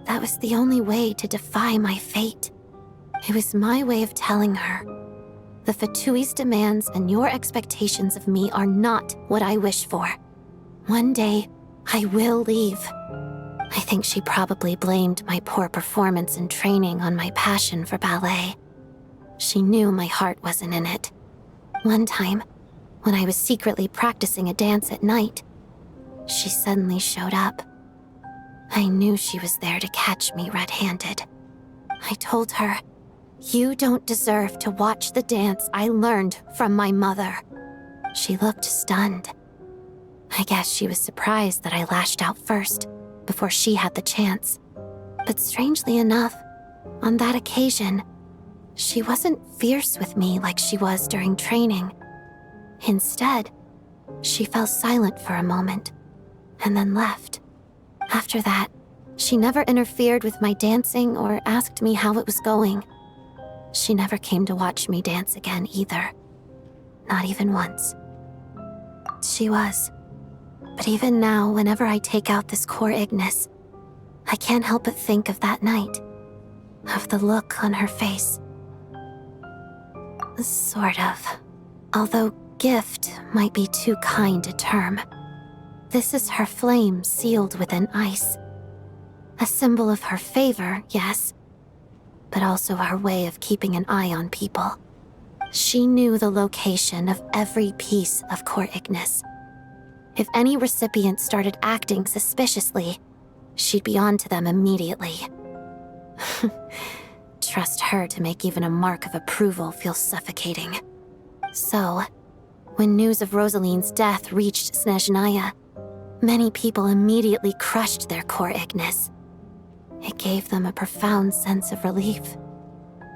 that was the only way to defy my fate. It was my way of telling her, the Fatui's demands and your expectations of me are not what I wish for. One day, I will leave. I think she probably blamed my poor performance in training on my passion for ballet. She knew my heart wasn't in it. One time, when I was secretly practicing a dance at night, she suddenly showed up. I knew she was there to catch me red-handed. I told her, "You don't deserve to watch the dance I learned from my mother." She looked stunned. I guess she was surprised that I lashed out first, before she had the chance. But strangely enough, on that occasion, she wasn't fierce with me like she was during training. Instead, she fell silent for a moment, and then left. After that, she never interfered with my dancing or asked me how it was going. She never came to watch me dance again either. Not even once. She was. But even now, whenever I take out this core Ignis, I can't help but think of that night. Of the look on her face. Sort of. Although gift might be too kind a term. This is her flame sealed within ice. A symbol of her favor, yes, but also her way of keeping an eye on people. She knew the location of every piece of core Ignis. If any recipient started acting suspiciously, she'd be on to them immediately. Trust her to make even a mark of approval feel suffocating. So, when news of Rosaline's death reached Snezhnaya, many people immediately crushed their core Ignis. It gave them a profound sense of relief,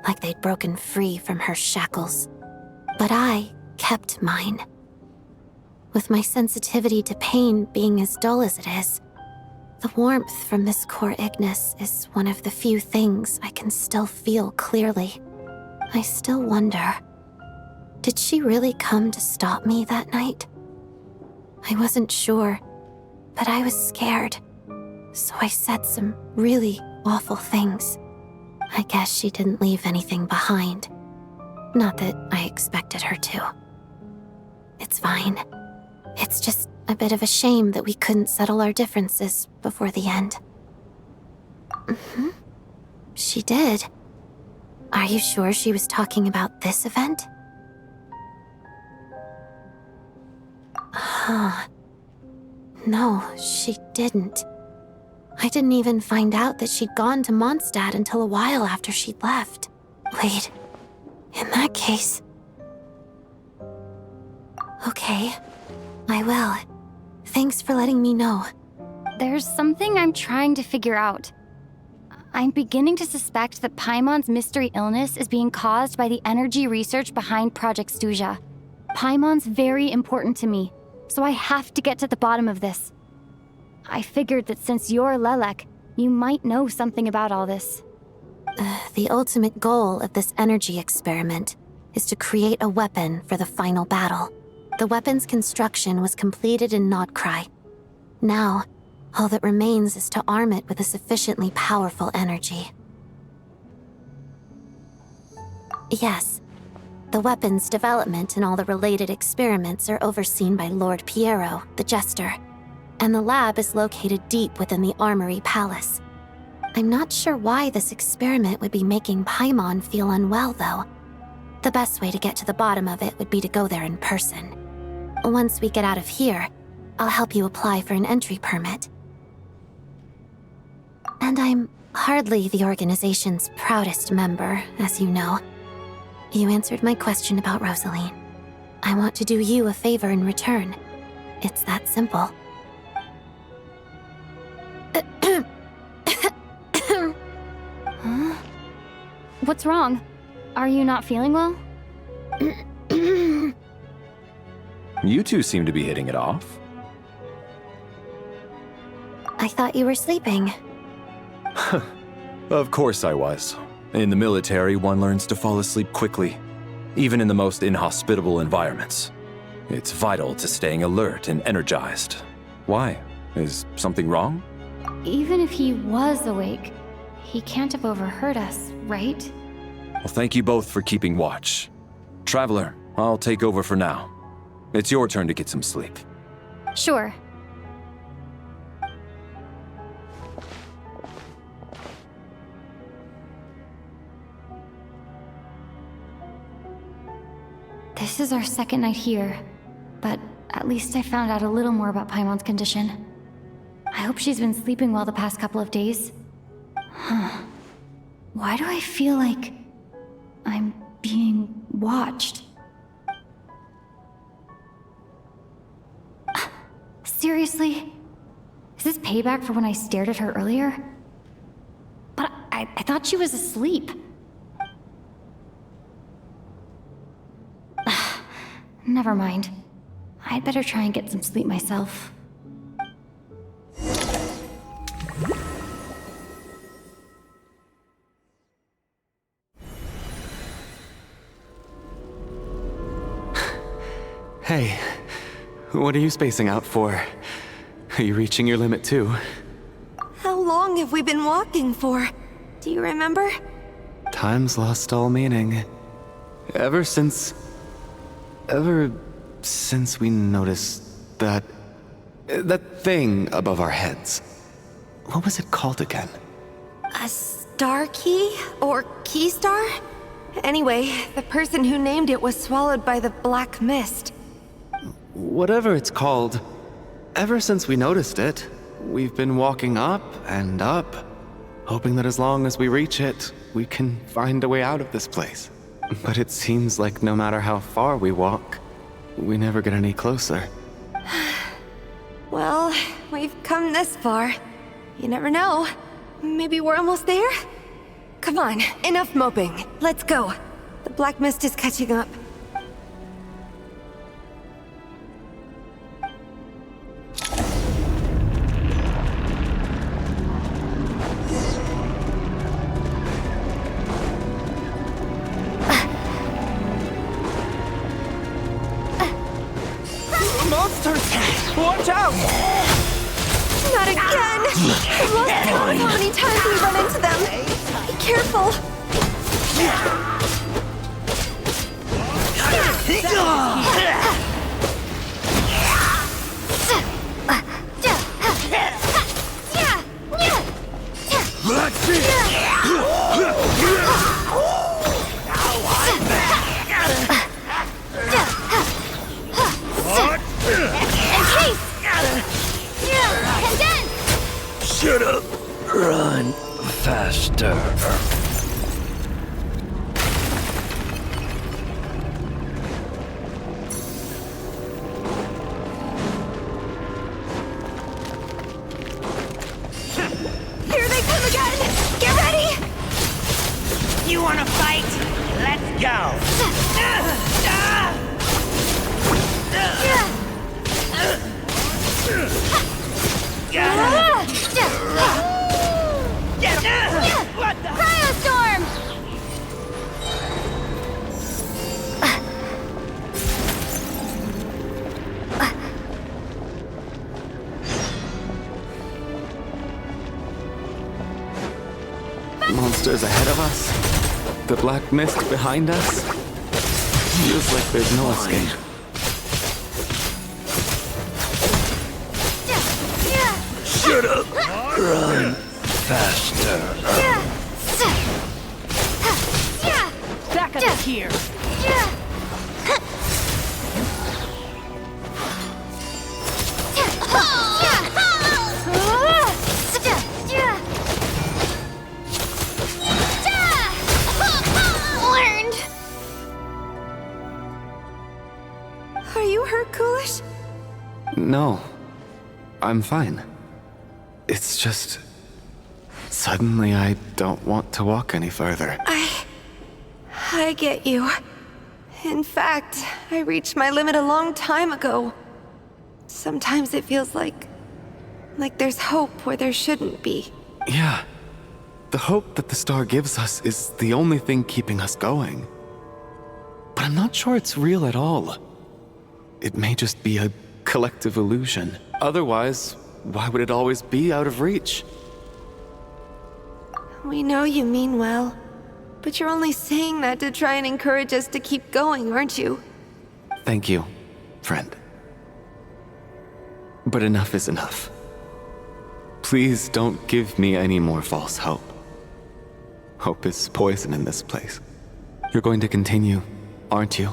like they'd broken free from her shackles. But I kept mine. With my sensitivity to pain being as dull as it is, the warmth from this core Ignis is one of the few things I can still feel clearly. I still wonder, did she really come to stop me that night? I wasn't sure, but I was scared, so I said some really awful things. I guess she didn't leave anything behind. Not that I expected her to. It's fine. It's just a bit of a shame that we couldn't settle our differences before the end. She did. Are you sure she was talking about this event? No, she didn't. I didn't even find out that she'd gone to Mondstadt until a while after she'd left. Wait, in that case... Okay, I will. Thanks for letting me know. There's something I'm trying to figure out. I'm beginning to suspect that Paimon's mystery illness is being caused by the energy research behind Project Stuja. Paimon's very important to me, so I have to get to the bottom of this. I figured that since you're Lelek, you might know something about all this. The ultimate goal of this energy experiment is to create a weapon for the final battle. The weapon's construction was completed in Nodkrai. Now, all that remains is to arm it with a sufficiently powerful energy. Yes, the weapon's development and all the related experiments are overseen by Lord Piero, the Jester, and the lab is located deep within the Armory Palace. I'm not sure why this experiment would be making Paimon feel unwell, though. The best way to get to the bottom of it would be to go there in person. Once we get out of here, I'll help you apply for an entry permit. And I'm hardly the organization's proudest member, as you know. You answered my question about Rosaline. I want to do you a favor in return. It's that simple. Huh? What's wrong? Are you not feeling well? You two seem to be hitting it off. I thought you were sleeping. Of course I was. In the military, one learns to fall asleep quickly, even in the most inhospitable environments. It's vital to staying alert and energized. Why? Is something wrong? Even if he was awake, he can't have overheard us, right? Well, thank you both for keeping watch. Traveler, I'll take over for now. It's your turn to get some sleep. Sure. This is our second night here, but at least I found out a little more about Paimon's condition. I hope she's been sleeping well the past couple of days. Huh. Why do I feel like I'm being watched? Seriously? Is this payback for when I stared at her earlier? But I thought she was asleep. Never mind. I'd better try and get some sleep myself. Hey, what are you spacing out for? Are you reaching your limit too? How long have we been walking for? Do you remember? Time's lost all meaning. Ever since we noticed that thing above our heads. What was it called again? A star key? Or key star? Anyway, the person who named it was swallowed by the black mist. Whatever it's called, ever since we noticed it, we've been walking up and up, hoping that as long as we reach it, we can find a way out of this place. But it seems like no matter how far we walk, we never get any closer. Well, we've come this far. You never know. Maybe we're almost there? Come on, enough moping. Let's go. The black mist is catching up. Watch out! Not again! I've lost count of how many times we run into them. Be careful! Shut up! Run faster. Here they come again! Get ready! You wanna fight? Let's go! Cryostorm! Monsters ahead of us, the black mist behind us. Feels like there's no escape. Shut up! Run faster. Back up here! Learned! Are you hurt, Coolish? No, I'm fine. It's just... suddenly I don't want to walk any further. I get you. In fact, I reached my limit a long time ago. Sometimes it feels like there's hope where there shouldn't be. Yeah. The hope that the star gives us is the only thing keeping us going. But I'm not sure it's real at all. It may just be a collective illusion. Otherwise, why would it always be out of reach? We know you mean well, but you're only saying that to try and encourage us to keep going, aren't you? Thank you, friend. But enough is enough. Please don't give me any more false hope. Hope is poison in this place. You're going to continue, aren't you?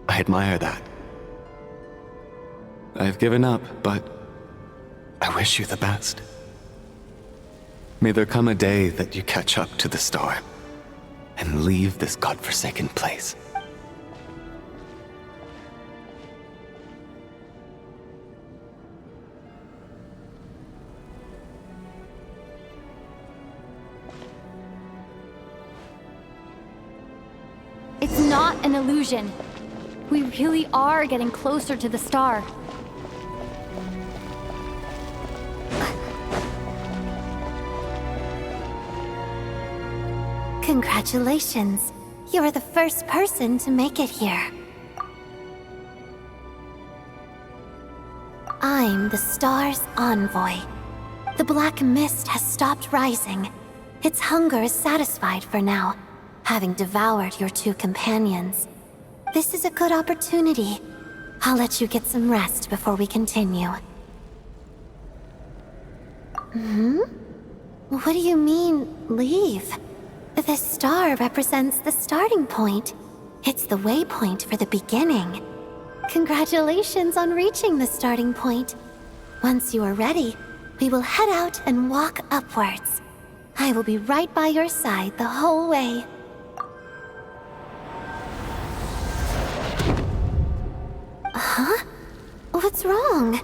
I admire that. I've given up, but I wish you the best. May there come a day that you catch up to the star and leave this godforsaken place. It's not an illusion. We really are getting closer to the star. Congratulations. You're the first person to make it here. I'm the star's envoy. The black mist has stopped rising. Its hunger is satisfied for now, having devoured your two companions. This is a good opportunity. I'll let you get some rest before we continue. What do you mean, leave? The star represents the starting point. It's the waypoint for the beginning. Congratulations on reaching the starting point. Once you are ready, we will head out and walk upwards. I will be right by your side the whole way. Huh? What's wrong?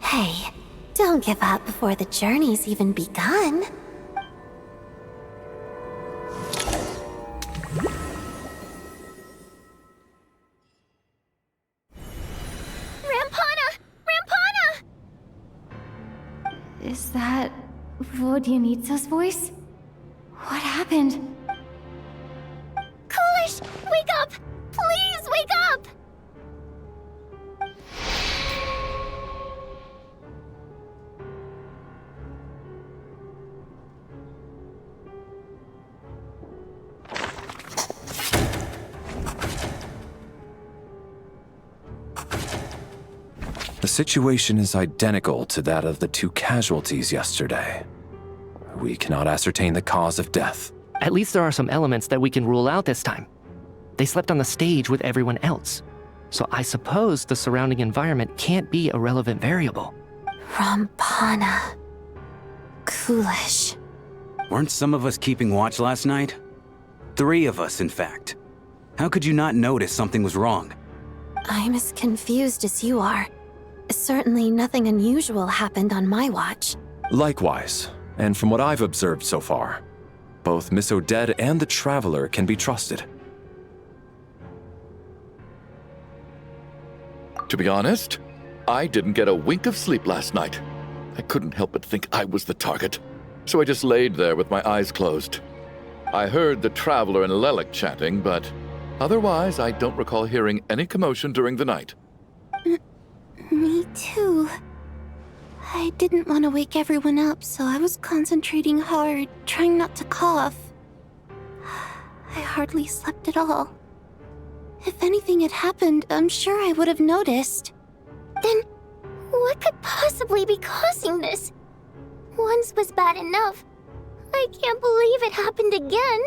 Hey, don't give up before the journey's even begun. Is that Vodyanitsa's voice? What happened? Coolish, wake up! Please wake up! The situation is identical to that of the two casualties yesterday. We cannot ascertain the cause of death. At least there are some elements that we can rule out this time. They slept on the stage with everyone else. So I suppose the surrounding environment can't be a relevant variable. Rampana. Coolish. Weren't some of us keeping watch last night? 3 of us, in fact. How could you not notice something was wrong? I'm as confused as you are. Certainly nothing unusual happened on my watch. Likewise, and from what I've observed so far, both Miss Odette and the Traveler can be trusted. To be honest, I didn't get a wink of sleep last night. I couldn't help but think I was the target, so I just laid there with my eyes closed. I heard the Traveler and Lelik chatting, but otherwise I don't recall hearing any commotion during the night. Me too. I didn't want to wake everyone up, so I was concentrating hard, trying not to cough. I hardly slept at all. If anything had happened, I'm sure I would have noticed. Then, what could possibly be causing this? Once was bad enough. I can't believe it happened again.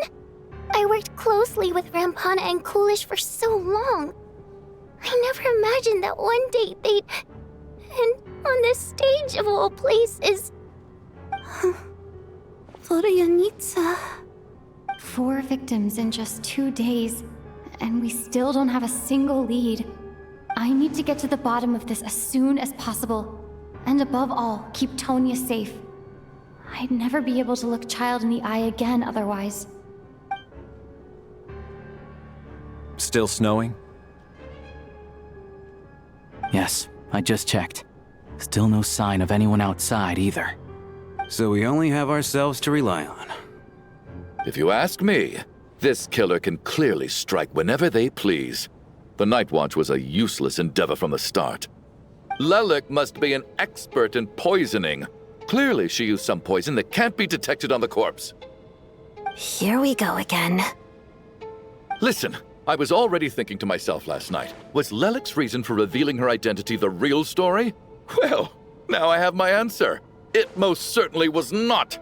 I worked closely with Rampana and Coolish for so long. I never imagined that one day they'd... And on the stage of all places... Vodyanitsa. 4 victims in just 2 days, and we still don't have a single lead. I need to get to the bottom of this as soon as possible. And above all, keep Tonya safe. I'd never be able to look Child in the eye again otherwise. Still snowing? Yes, I just checked. Still no sign of anyone outside either. So we only have ourselves to rely on. If you ask me, this killer can clearly strike whenever they please. The Night Watch was a useless endeavor from the start. Lelik must be an expert in poisoning. Clearly she used some poison that can't be detected on the corpse. Here we go again. Listen, I was already thinking to myself last night, was Lelik's reason for revealing her identity the real story? Well, now I have my answer. It most certainly was not.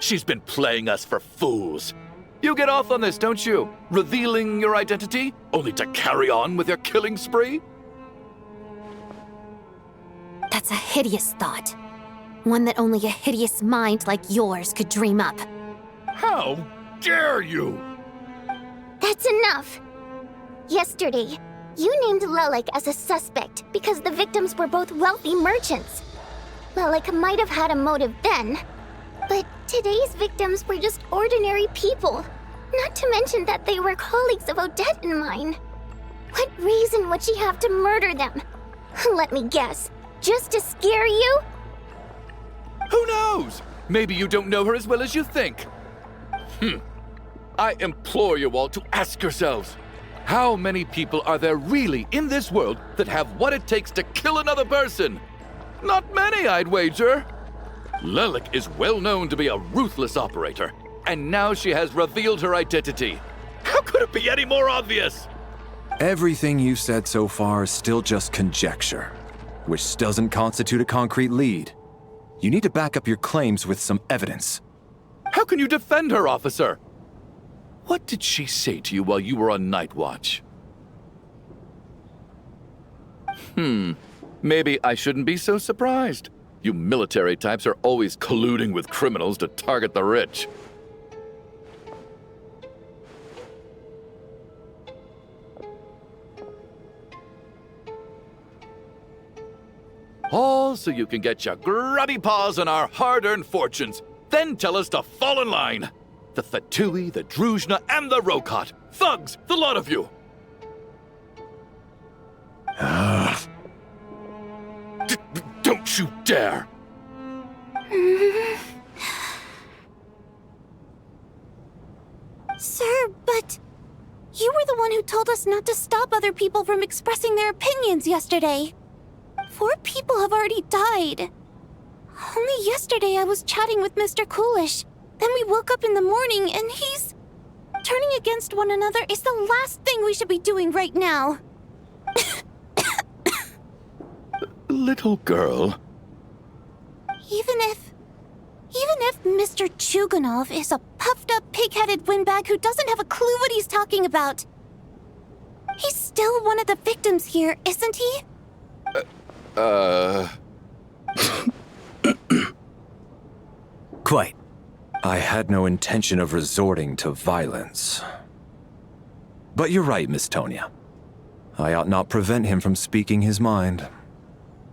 She's been playing us for fools. You get off on this, don't you? Revealing your identity, only to carry on with your killing spree? That's a hideous thought. One that only a hideous mind like yours could dream up. How dare you! That's enough! Yesterday, you named Lelik as a suspect because the victims were both wealthy merchants. Lelik might have had a motive then, but today's victims were just ordinary people. Not to mention that they were colleagues of Odette and mine. What reason would she have to murder them? Let me guess. Just to scare you? Who knows? Maybe you don't know her as well as you think. I implore you all to ask yourselves, how many people are there really in this world that have what it takes to kill another person? Not many, I'd wager. Lelik is well known to be a ruthless operator, and now she has revealed her identity. How could it be any more obvious? Everything you've said so far is still just conjecture, which doesn't constitute a concrete lead. You need to back up your claims with some evidence. How can you defend her, officer? What did she say to you while you were on night watch? Maybe I shouldn't be so surprised. You military types are always colluding with criminals to target the rich. All so you can get your grubby paws on our hard-earned fortunes, then tell us to fall in line. The Fatui, the Druzhna, and the Rokot. Thugs, the lot of you! Don't you dare! Sir, but you were the one who told us not to stop other people from expressing their opinions yesterday. 4 people have already died. Only yesterday I was chatting with Mr. Coolish. Then we woke up in the morning and he's... Turning against one another is the last thing we should be doing right now. Little girl. Even if Mr. Chuganov is a puffed-up, pig-headed windbag who doesn't have a clue what he's talking about, he's still one of the victims here, isn't he? Quite. I had no intention of resorting to violence. But you're right, Miss Tonya. I ought not prevent him from speaking his mind.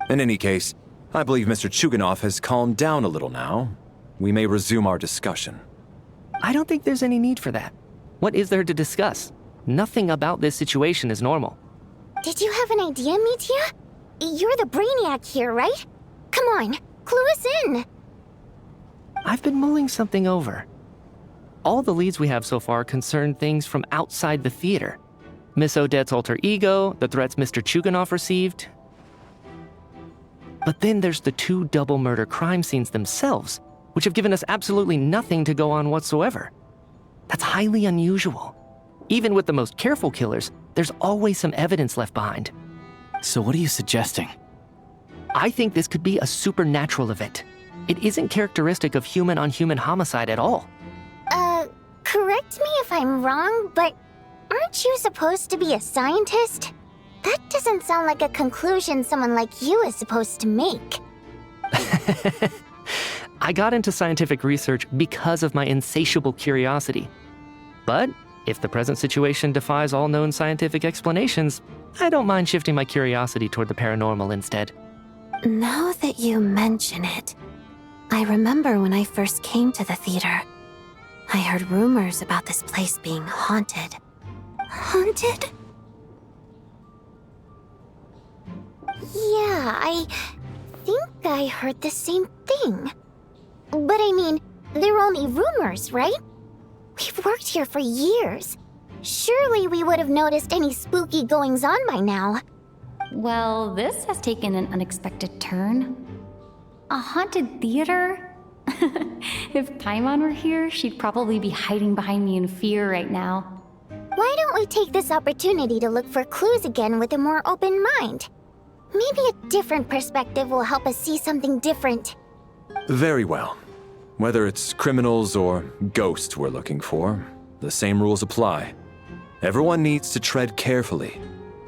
In any case, I believe Mr. Chuganov has calmed down a little now. We may resume our discussion. I don't think there's any need for that. What is there to discuss? Nothing about this situation is normal. Did you have an idea, Mitya? You're the brainiac here, right? Come on, clue us in. I've been mulling something over. All the leads we have so far concern things from outside the theater. Miss Odette's alter ego, the threats Mr. Chuganov received. But then there's the 2 double murder crime scenes themselves, which have given us absolutely nothing to go on whatsoever. That's highly unusual. Even with the most careful killers, there's always some evidence left behind. So what are you suggesting? I think this could be a supernatural event. It isn't characteristic of human-on-human homicide at all. Correct me if I'm wrong, but aren't you supposed to be a scientist? That doesn't sound like a conclusion someone like you is supposed to make. I got into scientific research because of my insatiable curiosity. But if the present situation defies all known scientific explanations, I don't mind shifting my curiosity toward the paranormal instead. Now that you mention it, I remember when I first came to the theater. I heard rumors about this place being haunted. Haunted? Yeah, I think I heard the same thing. But I mean, they're only rumors, right? We've worked here for years. Surely we would have noticed any spooky goings-on by now. Well, this has taken an unexpected turn. A haunted theater? If Paimon were here, she'd probably be hiding behind me in fear right now. Why don't we take this opportunity to look for clues again with a more open mind? Maybe a different perspective will help us see something different. Very well. Whether it's criminals or ghosts we're looking for, The same rules apply. Everyone needs to tread carefully.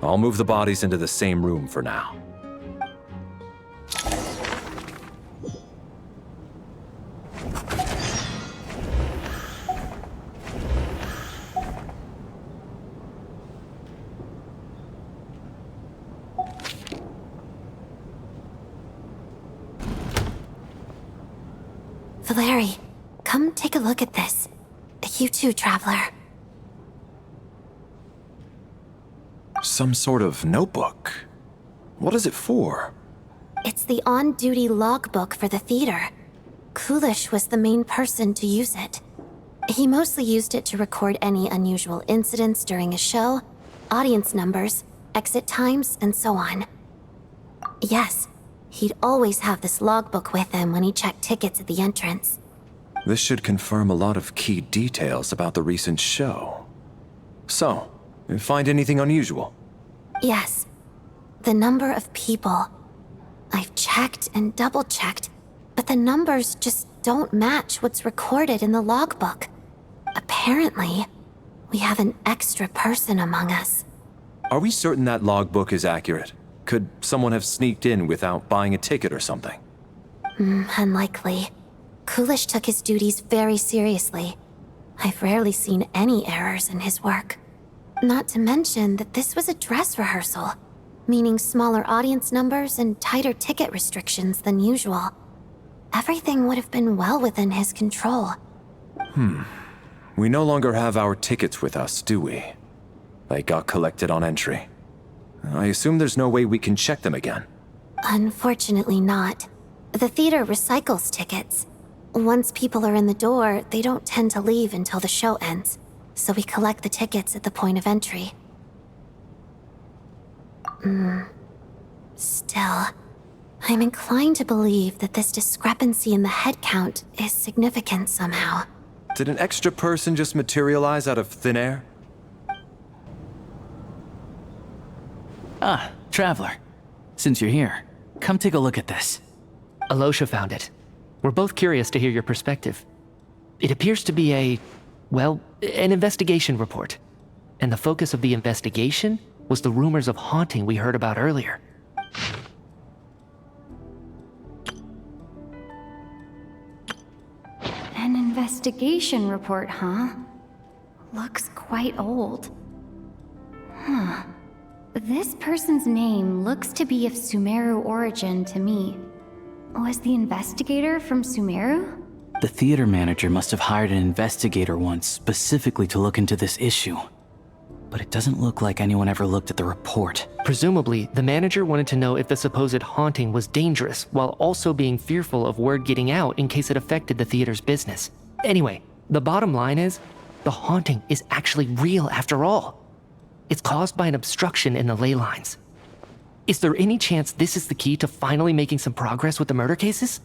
I'll move the bodies into the same room for now. Valeri, come take a look at this. You too, Traveler. Some sort of notebook. What is it for? It's the on-duty logbook for the theater. Kulish was the main person to use it. He mostly used it to record any unusual incidents during a show, audience numbers, exit times, and so on. Yes, he'd always have this logbook with him when he checked tickets at the entrance. This should confirm a lot of key details about the recent show. So, you find anything unusual? Yes. The number of people. I've checked and double-checked, but the numbers just don't match what's recorded in the logbook. Apparently, we have an extra person among us. Are we certain that logbook is accurate? Could someone have sneaked in without buying a ticket or something? Unlikely. Kulish took his duties very seriously. I've rarely seen any errors in his work. Not to mention that this was a dress rehearsal, meaning smaller audience numbers and tighter ticket restrictions than usual. Everything would have been well within his control. We no longer have our tickets with us, do we? They got collected on entry. I assume there's no way we can check them again. Unfortunately not. The theater recycles tickets. Once people are in the door, they don't tend to leave until the show ends, so we collect the tickets at the point of entry. Still, I'm inclined to believe that this discrepancy in the head count is significant somehow. Did an extra person just materialize out of thin air? Ah, Traveler. Since you're here, come take a look at this. Alosha found it. We're both curious to hear your perspective. It appears to be an investigation report. And the focus of the investigation was the rumors of haunting we heard about earlier. An investigation report, huh? Looks quite old. Huh. This person's name looks to be of Sumeru origin to me. Was the investigator from Sumeru? The theater manager must have hired an investigator once specifically to look into this issue. But it doesn't look like anyone ever looked at the report. Presumably, the manager wanted to know if the supposed haunting was dangerous, while also being fearful of word getting out in case it affected the theater's business. Anyway, the bottom line is, the haunting is actually real after all. It's caused by an obstruction in the ley lines. Is there any chance this is the key to finally making some progress with the murder cases?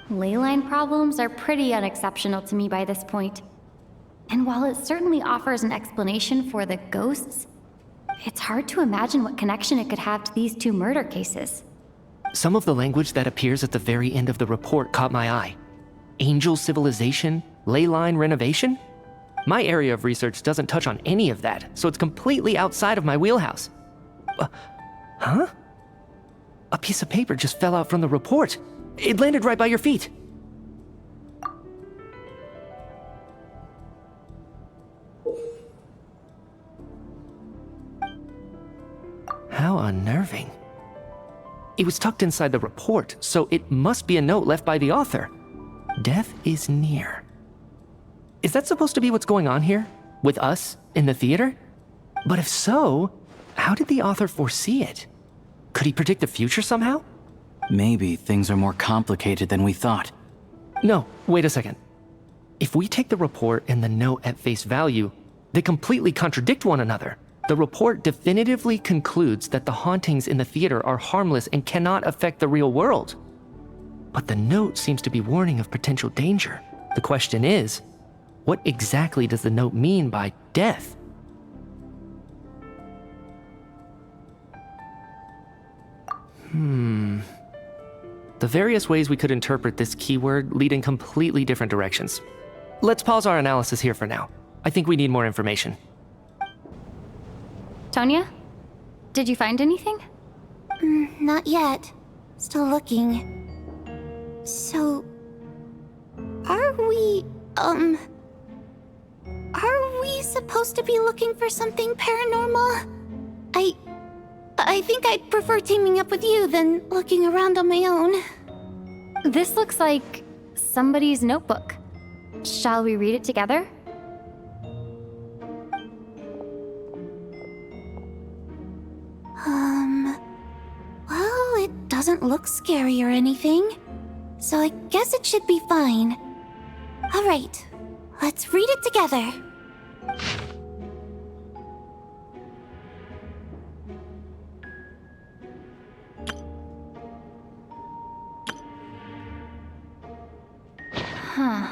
Leyline problems are pretty unexceptional to me by this point. And while it certainly offers an explanation for the ghosts, it's hard to imagine what connection it could have to these two murder cases. Some of the language that appears at the very end of the report caught my eye. Angel civilization, leyline renovation? My area of research doesn't touch on any of that, so it's completely outside of my wheelhouse. Huh? A piece of paper just fell out from the report. It landed right by your feet. How unnerving. It was tucked inside the report, so it must be a note left by the author. Death is near. Is that supposed to be what's going on here? With us in the theater? But if so, how did the author foresee it? Could he predict the future somehow? Maybe things are more complicated than we thought. No, wait a second. If we take the report and the note at face value, they completely contradict one another. The report definitively concludes that the hauntings in the theater are harmless and cannot affect the real world. But the note seems to be warning of potential danger. The question is, what exactly does the note mean by death? The various ways we could interpret this keyword lead in completely different directions. Let's pause our analysis here for now. I think we need more information. Tonya? Did you find anything? Not yet. Still looking. So... Are we supposed to be looking for something paranormal? I think I'd prefer teaming up with you than looking around on my own. This looks like somebody's notebook. Shall we read it together? Well, it doesn't look scary or anything. So I guess it should be fine. Alright, let's read it together. Huh.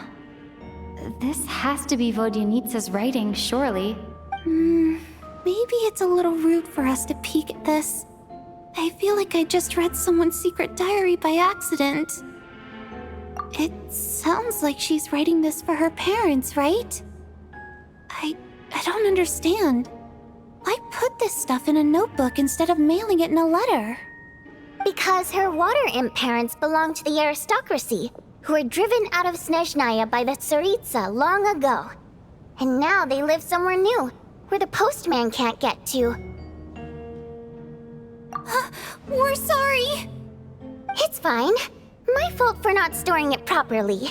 This has to be Vodyanitsa's writing, surely. Maybe it's a little rude for us to peek at this. I feel like I just read someone's secret diary by accident. It sounds like she's writing this for her parents, right? I don't understand. Why put this stuff in a notebook instead of mailing it in a letter? Because her water imp parents belong to the aristocracy, who were driven out of Snezhnaya by the Tsarita long ago. And now they live somewhere new, where the postman can't get to. We're sorry. It's fine. My fault for not storing it properly.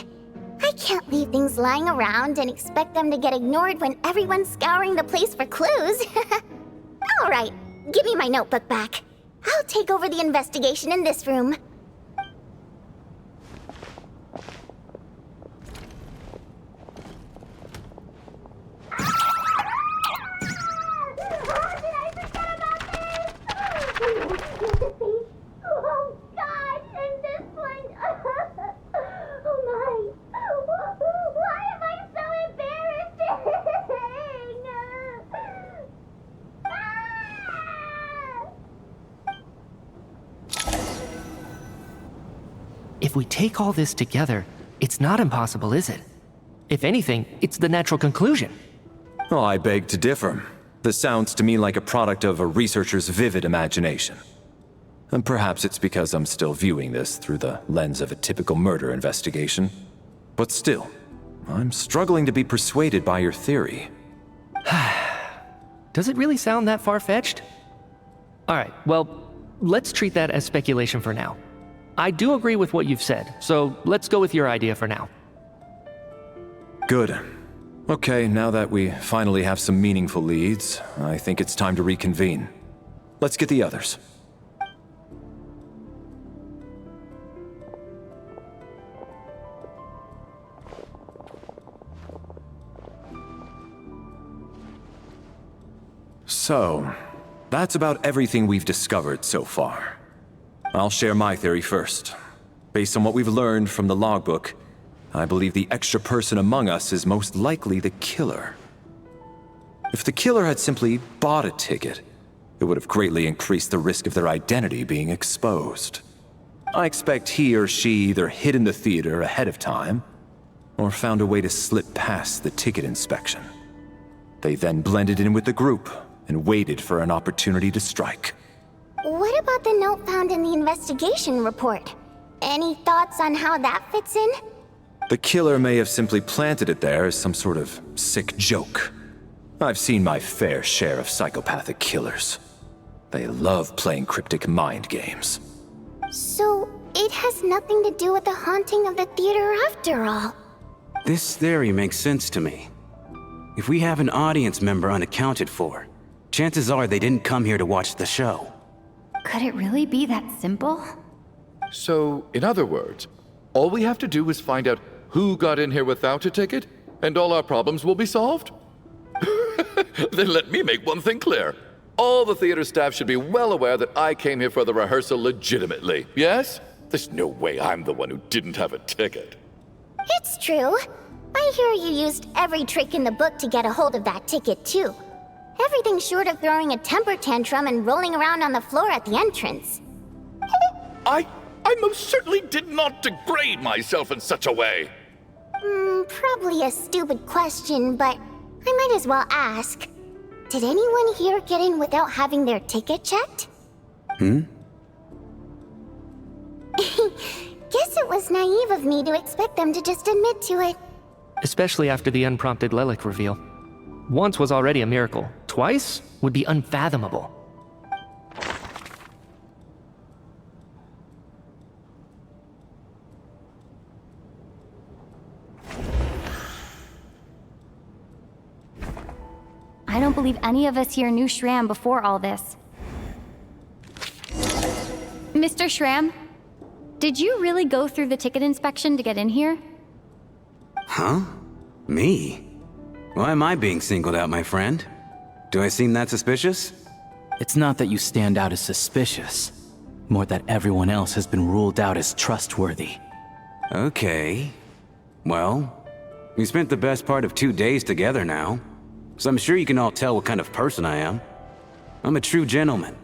I can't leave things lying around and expect them to get ignored when everyone's scouring the place for clues. Alright, give me my notebook back. I'll take over the investigation in this room. If we take all this together, it's not impossible, is it? If anything, it's the natural conclusion. Oh, I beg to differ. This sounds to me like a product of a researcher's vivid imagination. And perhaps it's because I'm still viewing this through the lens of a typical murder investigation. But still, I'm struggling to be persuaded by your theory. Does it really sound that far-fetched? Alright, well, let's treat that as speculation for now. I do agree with what you've said, so let's go with your idea for now. Good. Okay, now that we finally have some meaningful leads, I think it's time to reconvene. Let's get the others. So, that's about everything we've discovered so far. I'll share my theory first. Based on what we've learned from the logbook, I believe the extra person among us is most likely the killer. If the killer had simply bought a ticket, it would have greatly increased the risk of their identity being exposed. I expect he or she either hid in the theater ahead of time, or found a way to slip past the ticket inspection. They then blended in with the group and waited for an opportunity to strike. What about the note found in the investigation report? Any thoughts on how that fits in? The killer may have simply planted it there as some sort of sick joke. I've seen my fair share of psychopathic killers. They love playing cryptic mind games. So, it has nothing to do with the haunting of the theater after all. This theory makes sense to me. If we have an audience member unaccounted for, chances are they didn't come here to watch the show. Could it really be that simple? So, in other words, all we have to do is find out who got in here without a ticket, and all our problems will be solved? Then let me make one thing clear. All the theater staff should be well aware that I came here for the rehearsal legitimately, yes? There's no way I'm the one who didn't have a ticket. It's true. I hear you used every trick in the book to get a hold of that ticket, too. Everything short of throwing a temper tantrum and rolling around on the floor at the entrance. I most certainly did not degrade myself in such a way. Probably a stupid question, but I might as well ask. Did anyone here get in without having their ticket checked? Guess it was naive of me to expect them to just admit to it. Especially after the unprompted Lelic reveal. Once was already a miracle. Twice would be unfathomable. I don't believe any of us here knew Shram before all this. Mr. Shram, did you really go through the ticket inspection to get in here? Huh? Me? Why am I being singled out, my friend? Do I seem that suspicious? It's not that you stand out as suspicious, more that everyone else has been ruled out as trustworthy. Okay. Well, we spent the best part of 2 days together now, so I'm sure you can all tell what kind of person I am. I'm a true gentleman.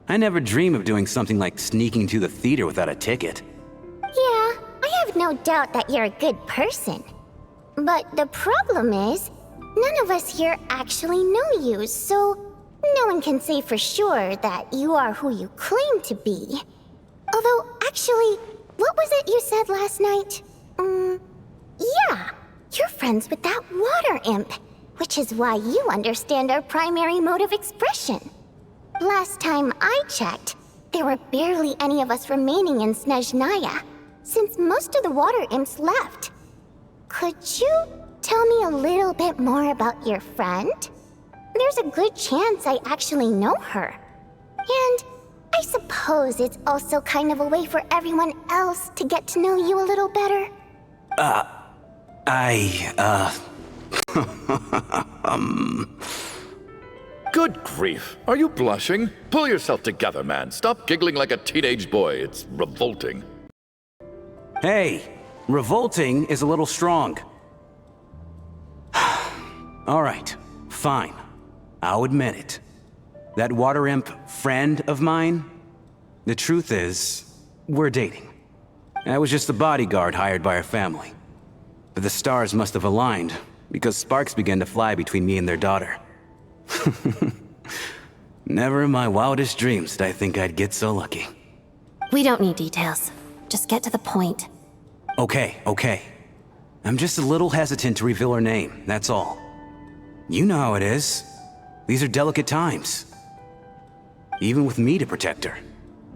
I never dream of doing something like sneaking to the theater without a ticket. Yeah, I have no doubt that you're a good person. But the problem is, none of us here actually know you, so no one can say for sure that you are who you claim to be. Although, actually, what was it you said last night? Yeah, you're friends with that water imp, which is why you understand our primary mode of expression. Last time I checked, there were barely any of us remaining in Snezhnaya, since most of the water imps left. Could you tell me a little bit more about your friend? There's a good chance I actually know her. And I suppose it's also kind of a way for everyone else to get to know you a little better. Good grief. Are you blushing? Pull yourself together, man. Stop giggling like a teenage boy. It's revolting. Hey, revolting is a little strong. All right, fine. I'll admit it. That water imp friend of mine, the truth is, we're dating. I was just a bodyguard hired by our family. But the stars must have aligned, because sparks began to fly between me and their daughter. Never in my wildest dreams did I think I'd get so lucky. We don't need details. Just get to the point. Okay. I'm just a little hesitant to reveal her name, that's all. You know how it is. These are delicate times. Even with me to protect her.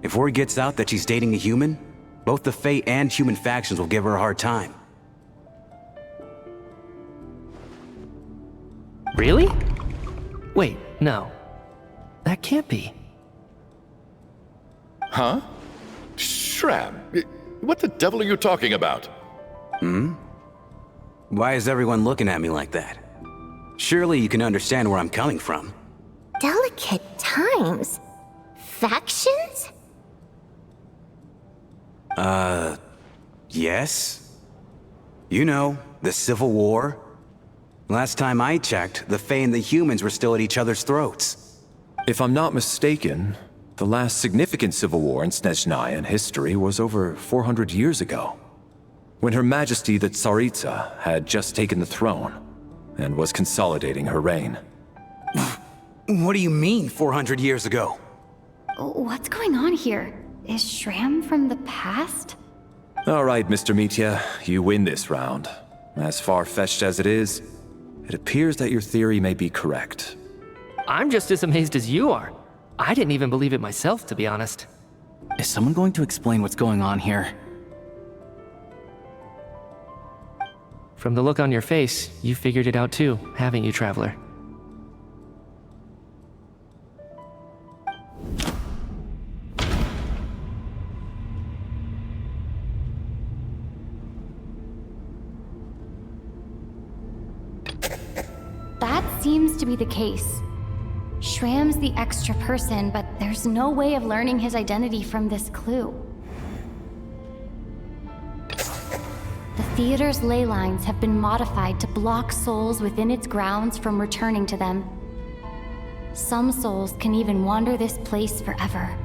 If word gets out that she's dating a human, both the Fae and human factions will give her a hard time. Really? Wait, no. That can't be. Huh? Shram, what the devil are you talking about? Why is everyone looking at me like that? Surely you can understand where I'm coming from. Delicate times? Factions? Yes? You know, the Civil War? Last time I checked, the Fae and the humans were still at each other's throats. If I'm not mistaken, the last significant civil war in Snezhnayan history was over 400 years ago, when Her Majesty the Tsarita had just taken the throne and was consolidating her reign. What do you mean, 400 years ago? What's going on here? Is Shram from the past? All right, Mr. Mitya, you win this round. As far-fetched as it is, it appears that your theory may be correct. I'm just as amazed as you are. I didn't even believe it myself, to be honest. Is someone going to explain what's going on here? From the look on your face, you figured it out too, haven't you, Traveler? That seems to be the case. Shram's the extra person, but there's no way of learning his identity from this clue. The theater's ley lines have been modified to block souls within its grounds from returning to them. Some souls can even wander this place forever.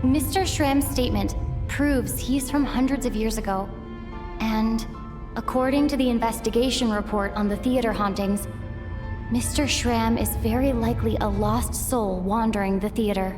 Mr. Shram's statement proves he's from hundreds of years ago. And according to the investigation report on the theater hauntings, Mr. Schramm is very likely a lost soul wandering the theater.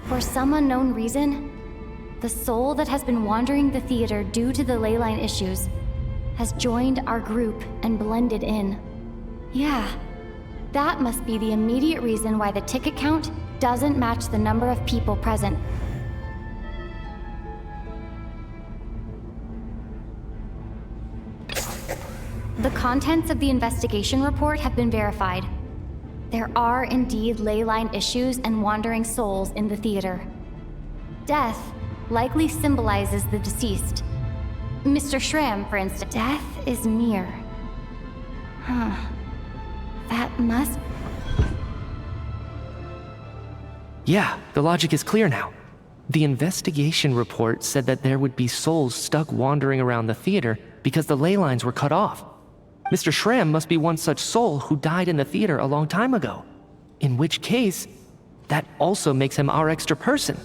For some unknown reason, the soul that has been wandering the theater due to the leyline issues has joined our group and blended in. Yeah, that must be the immediate reason why the ticket count doesn't match the number of people present. The contents of the investigation report have been verified. There are indeed leyline issues and wandering souls in the theater. Death likely symbolizes the deceased. Mr. Schramm, for instance. Death is near. Huh. That must... Yeah, the logic is clear now. The investigation report said that there would be souls stuck wandering around the theater because the ley lines were cut off. Mr. Schramm must be one such soul who died in the theater a long time ago. In which case, that also makes him our extra person.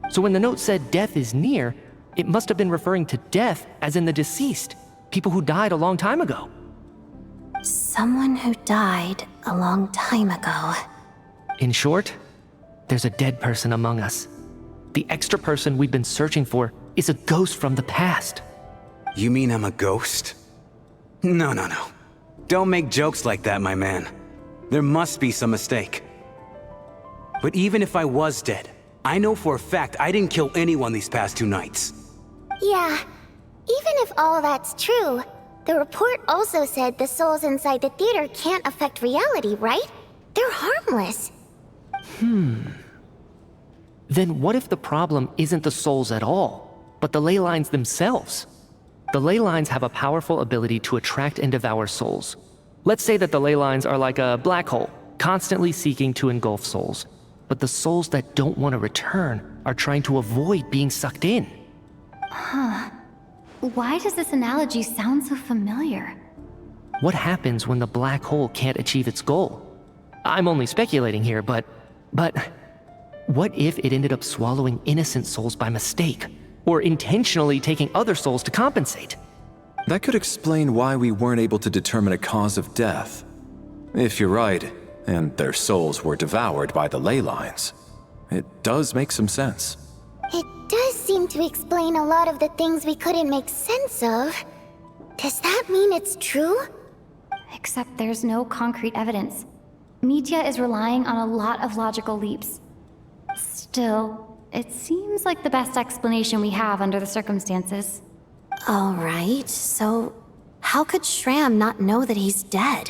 So when the note said death is near, it must have been referring to death as in the deceased, people who died a long time ago. Someone who died a long time ago. In short, there's a dead person among us. The extra person we've been searching for is a ghost from the past. You mean I'm a ghost? No. Don't make jokes like that, my man. There must be some mistake. But even if I was dead, I know for a fact I didn't kill anyone these past 2 nights. Yeah, even if all that's true, the report also said the souls inside the theater can't affect reality, right? They're harmless. Then what if the problem isn't the souls at all, but the ley lines themselves? The ley lines have a powerful ability to attract and devour souls. Let's say that the ley lines are like a black hole, constantly seeking to engulf souls. But the souls that don't want to return are trying to avoid being sucked in. Why does this analogy sound so familiar? What happens when the black hole can't achieve its goal? I'm only speculating here, but what if it ended up swallowing innocent souls by mistake? Or intentionally taking other souls to compensate? That could explain why we weren't able to determine a cause of death. If you're right, and their souls were devoured by the ley lines, it does make some sense. It does seem to explain a lot of the things we couldn't make sense of. Does that mean it's true? Except there's no concrete evidence. Mitya is relying on a lot of logical leaps. Still, it seems like the best explanation we have under the circumstances. All right, so how could Schramm not know that he's dead?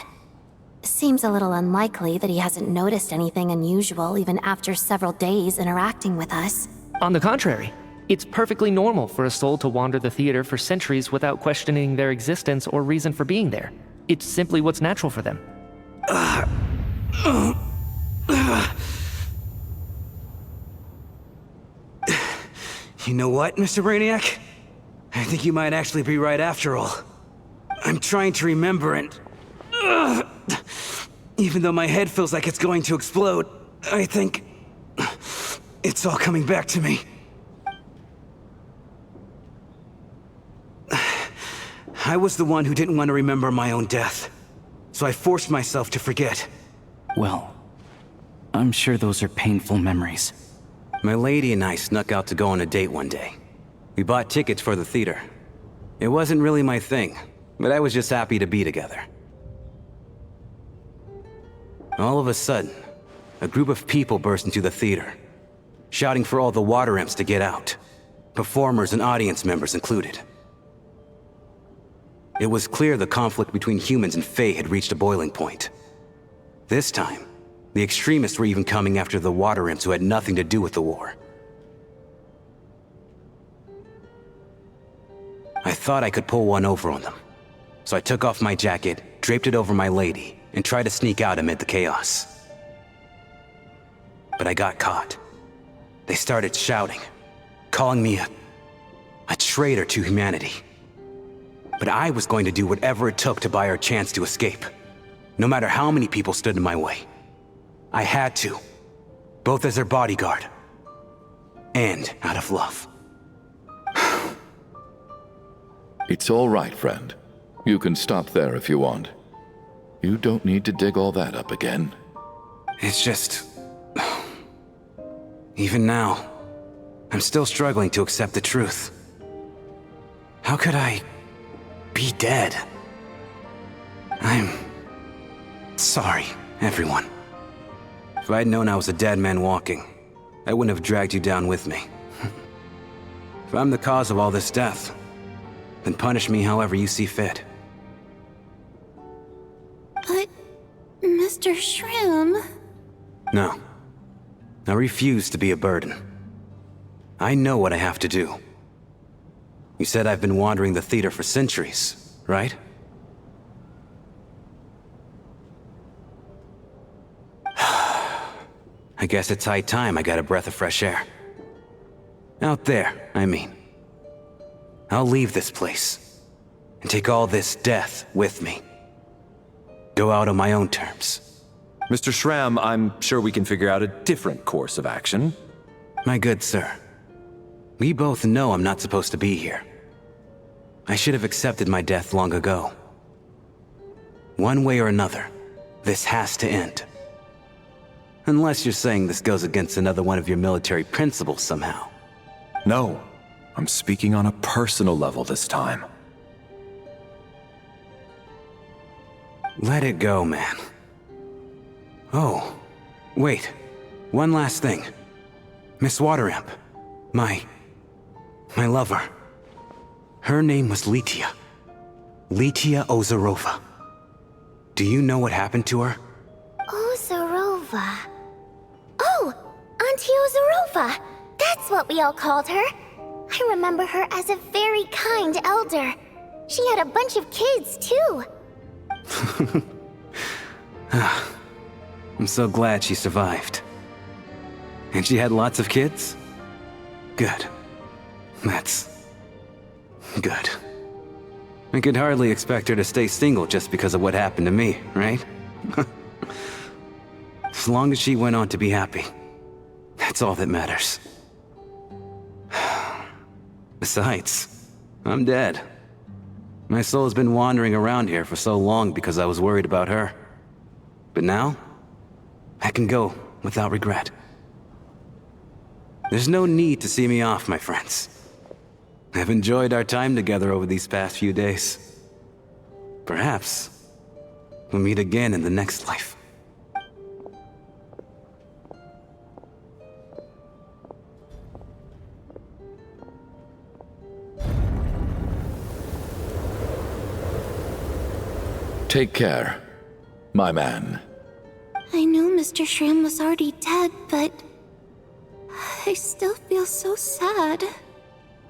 Seems a little unlikely that he hasn't noticed anything unusual even after several days interacting with us. On the contrary, it's perfectly normal for a soul to wander the theater for centuries without questioning their existence or reason for being there. It's simply what's natural for them. You know what, Mr. Brainiac? I think you might actually be right after all. I'm trying to remember and... even though my head feels like it's going to explode, I think... it's all coming back to me. I was the one who didn't want to remember my own death. so I forced myself to forget. Well, I'm sure those are painful memories. My lady and I snuck out to go on a date one day. We bought tickets for the theater. It wasn't really my thing, but I was just happy to be together. All of a sudden, a group of people burst into the theater, shouting for all the water imps to get out, performers and audience members included. It was clear the conflict between humans and Fae had reached a boiling point. This time, the extremists were even coming after the water imps who had nothing to do with the war. I thought I could pull one over on them, so I took off my jacket, draped it over my lady, and tried to sneak out amid the chaos. But I got caught. They started shouting, calling me a traitor to humanity. But I was going to do whatever it took to buy our chance to escape, no matter how many people stood in my way. I had to, both as their bodyguard and out of love. It's all right, friend. You can stop there if you want. You don't need to dig all that up again. It's just... Even now, I'm still struggling to accept the truth. How could I be dead? I'm sorry, everyone. If I'd known I was a dead man walking, I wouldn't have dragged you down with me. If I'm the cause of all this death, then punish me however you see fit. But, Mr. Shroom... No. I refuse to be a burden. I know what I have to do. You said I've been wandering the theater for centuries, right? I guess it's high time I got a breath of fresh air. Out there, I mean. I'll leave this place, and take all this death with me. Go out on my own terms. Mr. Shram, I'm sure we can figure out a different course of action. My good sir, we both know I'm not supposed to be here. I should have accepted my death long ago. One way or another, this has to end. Unless you're saying this goes against another one of your military principles somehow. No, I'm speaking on a personal level this time. Let it go, man. Oh, wait. One last thing. Miss Waterimp. My lover. Her name was Litia. Litia Ozarova. Do you know what happened to her? Ozarova. Oh, Auntie Ozarova. That's what we all called her. I remember her as a very kind elder. She had a bunch of kids, too. I'm so glad she survived. And she had lots of kids? Good. That's... good. I could hardly expect her to stay single just because of what happened to me, right? As long as she went on to be happy, that's all that matters. Besides, I'm dead. My soul has been wandering around here for so long because I was worried about her. But now, I can go without regret. There's no need to see me off, my friends. I've enjoyed our time together over these past few days. Perhaps we'll meet again in the next life. Take care, my man. I knew Mr. Shroom was already dead, but... I still feel so sad.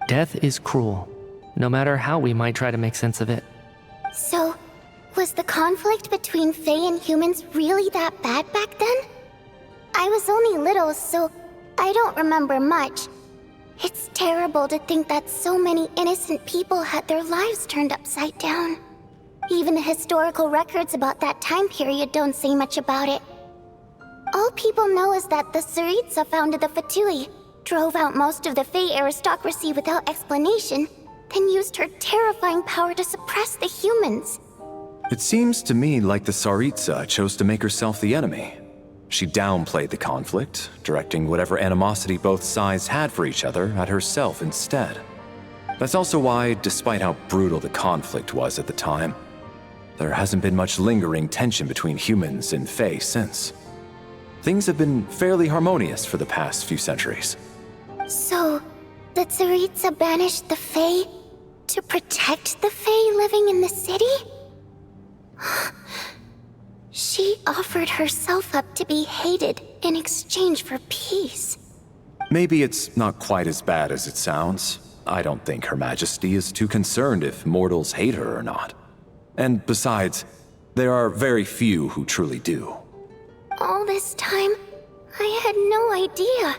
Death is cruel, no matter how we might try to make sense of it. So, was the conflict between Fae and humans really that bad back then? I was only little, so I don't remember much. It's terrible to think that so many innocent people had their lives turned upside down. Even the historical records about that time period don't say much about it. All people know is that the Tsarita founded the Fatui, drove out most of the Fae aristocracy without explanation, then used her terrifying power to suppress the humans. It seems to me like the Tsarita chose to make herself the enemy. She downplayed the conflict, directing whatever animosity both sides had for each other at herself instead. That's also why, despite how brutal the conflict was at the time, there hasn't been much lingering tension between humans and Fae since. Things have been fairly harmonious for the past few centuries. So, the Tsarita banished the Fae to protect the Fae living in the city? She offered herself up to be hated in exchange for peace. Maybe it's not quite as bad as it sounds. I don't think Her Majesty is too concerned if mortals hate her or not. And besides, there are very few who truly do. All this time, I had no idea.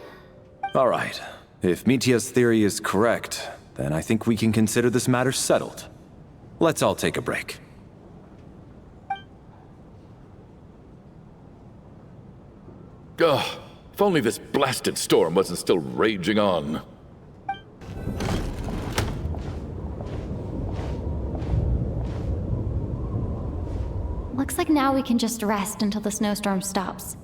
All right. If Mitia's theory is correct, then I think we can consider this matter settled. Let's all take a break. Ugh, if only this blasted storm wasn't still raging on. Looks like now we can just rest until the snowstorm stops.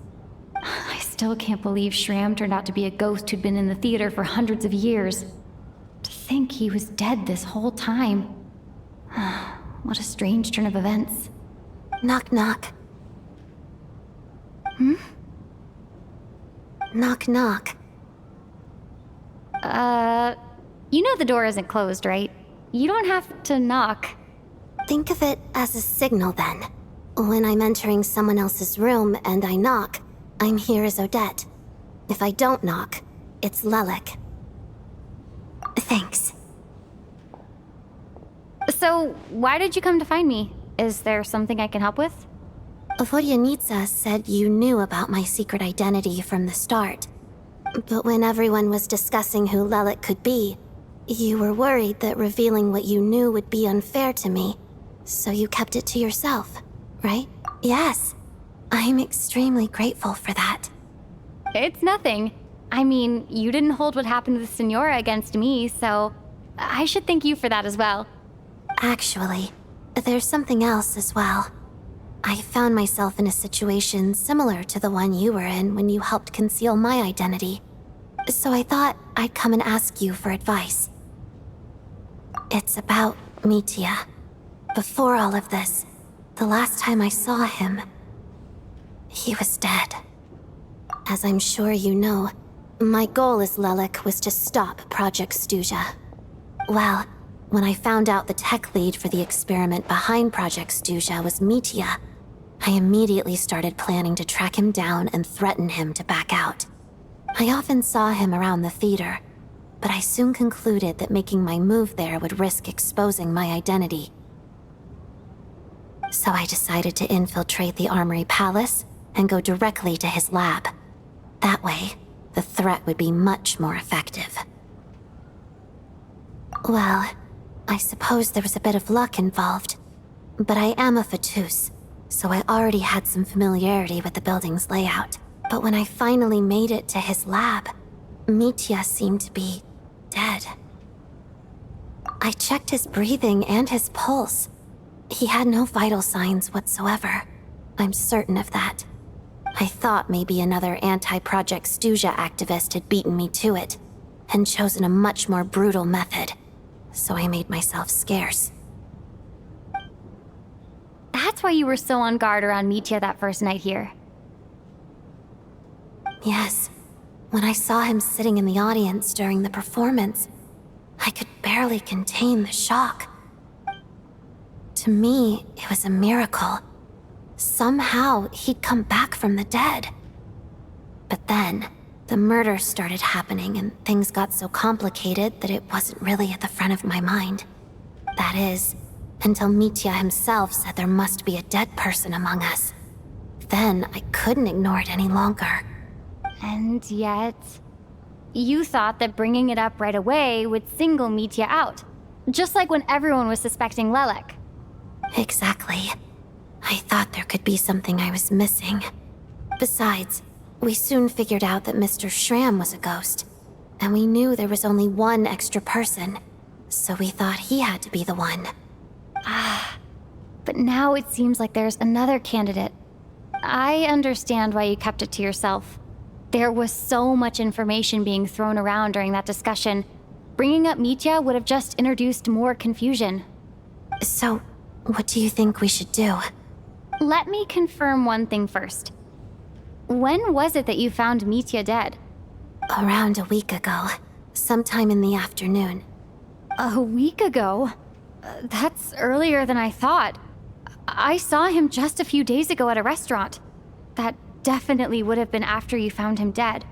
I still can't believe Shram turned out to be a ghost who'd been in the theater for hundreds of years. To think he was dead this whole time. What a strange turn of events. Knock, knock. Hmm? Knock, knock. You know the door isn't closed, right? You don't have to knock. Think of it as a signal then. When I'm entering someone else's room and I knock, I'm here as Odette. If I don't knock, it's Lelik. Thanks. So, why did you come to find me? Is there something I can help with? Vodyanitsa said you knew about my secret identity from the start. But when everyone was discussing who Lelik could be, you were worried that revealing what you knew would be unfair to me, so you kept it to yourself, right? Yes. I'm extremely grateful for that. It's nothing. I mean, you didn't hold what happened with Senora against me, so I should thank you for that as well. Actually, there's something else as well. I found myself in a situation similar to the one you were in when you helped conceal my identity. So I thought I'd come and ask you for advice. It's about Mitia. Before all of this, the last time I saw him, he was dead. As I'm sure you know, my goal as Lelik was to stop Project Stuja. Well, when I found out the tech lead for the experiment behind Project Stuja was Mitia, I immediately started planning to track him down and threaten him to back out. I often saw him around the theater, but I soon concluded that making my move there would risk exposing my identity. So I decided to infiltrate the Armory Palace and go directly to his lab. That way, the threat would be much more effective. Well, I suppose there was a bit of luck involved, but I am a Fatus, so I already had some familiarity with the building's layout. But when I finally made it to his lab, Mitia seemed to be dead. I checked his breathing and his pulse. He had no vital signs whatsoever. I'm certain of that. I thought maybe another anti-Project Stuja activist had beaten me to it, and chosen a much more brutal method, so I made myself scarce. That's why you were so on guard around Mitia that first night here. Yes. When I saw him sitting in the audience during the performance, I could barely contain the shock. To me, it was a miracle. Somehow, he'd come back from the dead. But then, the murders started happening and things got so complicated that it wasn't really at the front of my mind. That is, until Mitia himself said there must be a dead person among us. Then, I couldn't ignore it any longer. And yet, you thought that bringing it up right away would single Mitia out. Just like when everyone was suspecting Lelik. Exactly. I thought there could be something I was missing. Besides, we soon figured out that Mr. Shram was a ghost, and we knew there was only one extra person, so we thought he had to be the one. but now it seems like there's another candidate. I understand why you kept it to yourself. There was so much information being thrown around during that discussion. Bringing up Mitya would have just introduced more confusion. So, what do you think we should do? Let me confirm one thing first. When was it that you found Mitya dead? Around a week ago. Sometime in the afternoon. A week ago? That's earlier than I thought. I saw him just a few days ago at a restaurant. That definitely would have been after you found him dead.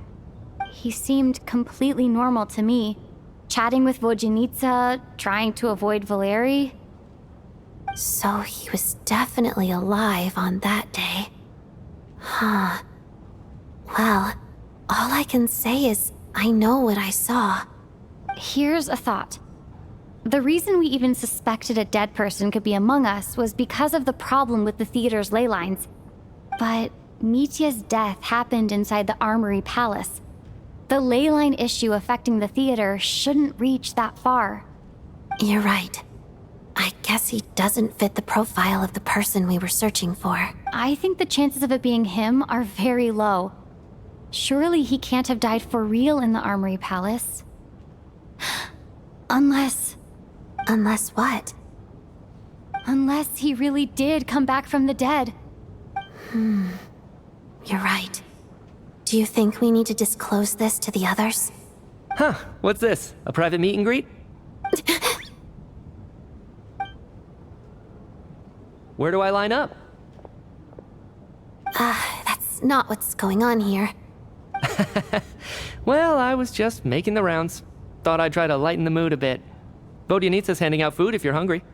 He seemed completely normal to me, chatting with Vodyanitsa, trying to avoid Valeri. So he was definitely alive on that day. Huh. Well, all I can say is I know what I saw. Here's a thought. The reason we even suspected a dead person could be among us was because of the problem with the theater's ley lines. But Mitya's death happened inside the Armory Palace. The ley line issue affecting the theater shouldn't reach that far. You're right. I guess he doesn't fit the profile of the person we were searching for. I think the chances of it being him are very low. Surely he can't have died for real in the Armory Palace. Unless what? Unless he really did come back from the dead. You're right. Do you think we need to disclose this to the others? Huh, what's this? A private meet and greet? Where do I line up? That's not what's going on here. Well, I was just making the rounds. Thought I'd try to lighten the mood a bit. Vodyanitsa's handing out food if you're hungry.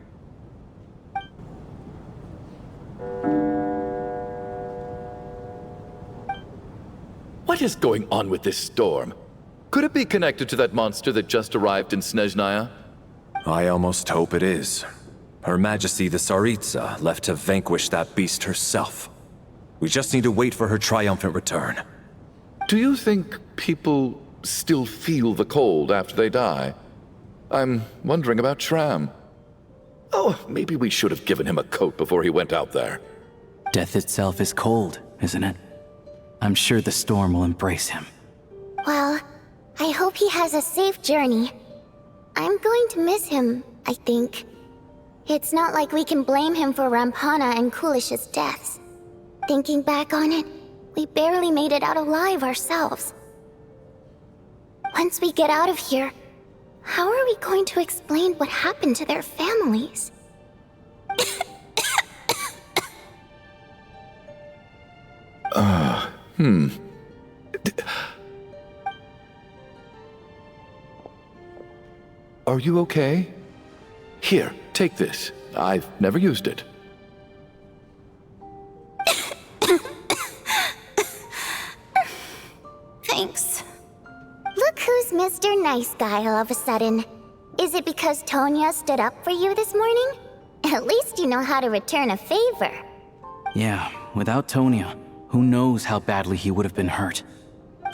What is going on with this storm? Could it be connected to that monster that just arrived in Snezhnaya? I almost hope it is. Her Majesty the Tsarita left to vanquish that beast herself. We just need to wait for her triumphant return. Do you think people still feel the cold after they die? I'm wondering about Shram. Oh, maybe we should have given him a coat before he went out there. Death itself is cold, isn't it? I'm sure the storm will embrace him. Well, I hope he has a safe journey. I'm going to miss him, I think. It's not like we can blame him for Rampana and Kulish's deaths. Thinking back on it, we barely made it out alive ourselves. Once we get out of here, how are we going to explain what happened to their families? Are you okay? Here, take this. I've never used it. Thanks. Look who's Mr. Nice Guy all of a sudden. Is it because Tonya stood up for you this morning? At least you know how to return a favor. Yeah, without Tonya, who knows how badly he would have been hurt.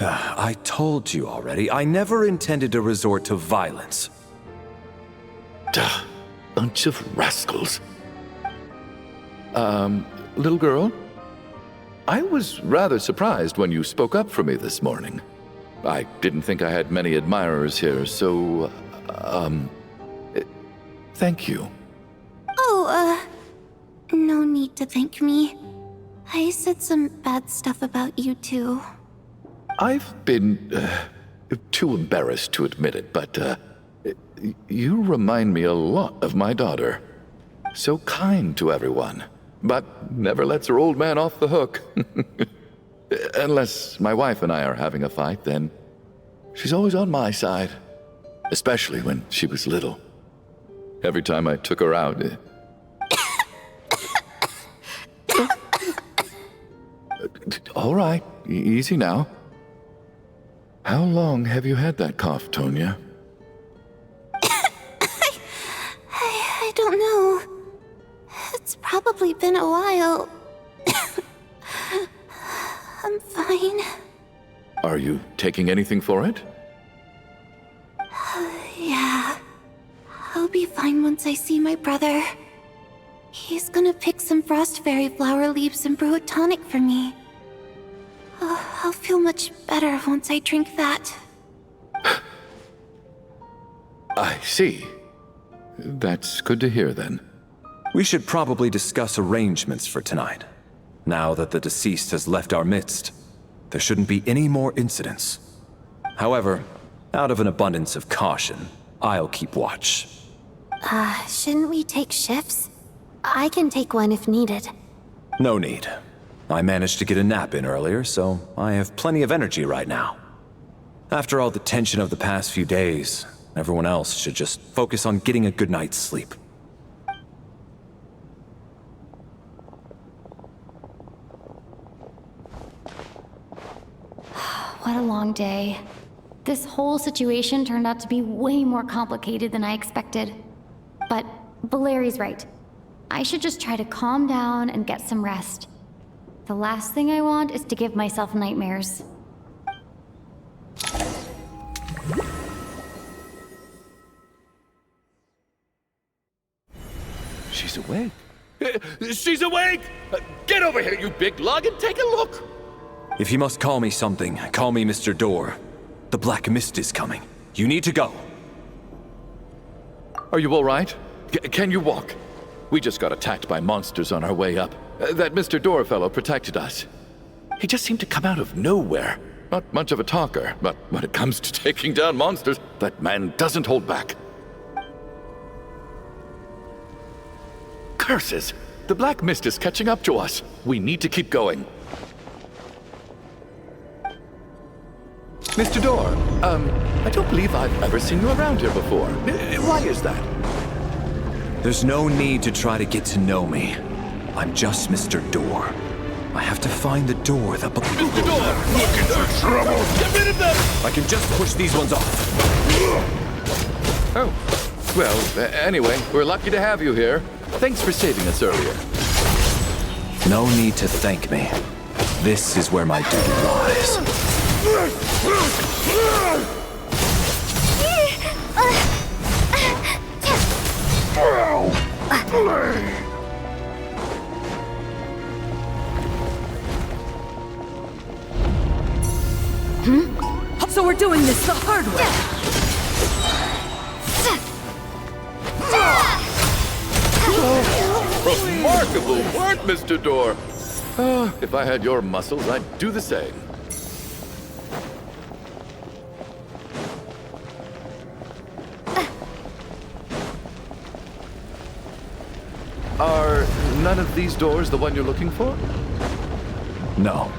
I told you already, I never intended to resort to violence. Duh, bunch of rascals. Little girl? I was rather surprised when you spoke up for me this morning. I didn't think I had many admirers here, so, thank you. Oh, no need to thank me. I said some bad stuff about you too. I've been, too embarrassed to admit it, but, you remind me a lot of my daughter. So kind to everyone, but never lets her old man off the hook. Unless my wife and I are having a fight, then she's always on my side. Especially when she was little. Every time I took her out... All right, easy now. How long have you had that cough, Tonya? I don't know. It's probably been a while. I'm fine. Are you taking anything for it? Yeah. I'll be fine once I see my brother. He's gonna pick some frost fairy flower leaves and brew a tonic for me. I'll feel much better once I drink that. I see. That's good to hear then. We should probably discuss arrangements for tonight. Now that the deceased has left our midst, there shouldn't be any more incidents. However, out of an abundance of caution, I'll keep watch. Shouldn't we take shifts? I can take one if needed. No need. I managed to get a nap in earlier, so I have plenty of energy right now. After all the tension of the past few days, everyone else should just focus on getting a good night's sleep. What a long day. This whole situation turned out to be way more complicated than I expected. But Valeri's right. I should just try to calm down and get some rest. The last thing I want is to give myself nightmares. She's awake. She's awake! Get over here, you big lug, and take a look! If you must call me something, call me Mr. Door. The Black Mist is coming. You need to go. Are you all right? Can you walk? We just got attacked by monsters on our way up. That Mr. Door fellow protected us. He just seemed to come out of nowhere. Not much of a talker, but when it comes to taking down monsters, that man doesn't hold back. Curses! The Black Mist is catching up to us. We need to keep going. Mr. Door, I don't believe I've ever seen you around here before. Why is that? There's no need to try to get to know me. I'm just Mr. Door. I have to find the door that... Mr. Door! Looking for trouble! Get rid of them! I can just push these ones off. Oh. Well, anyway, we're lucky to have you here. Thanks for saving us earlier. No need to thank me. This is where my duty lies. So we're doing this the hard way. Remarkable work, Mr. Door. If I had your muscles, I'd do the same. Are none of these doors the one you're looking for? No.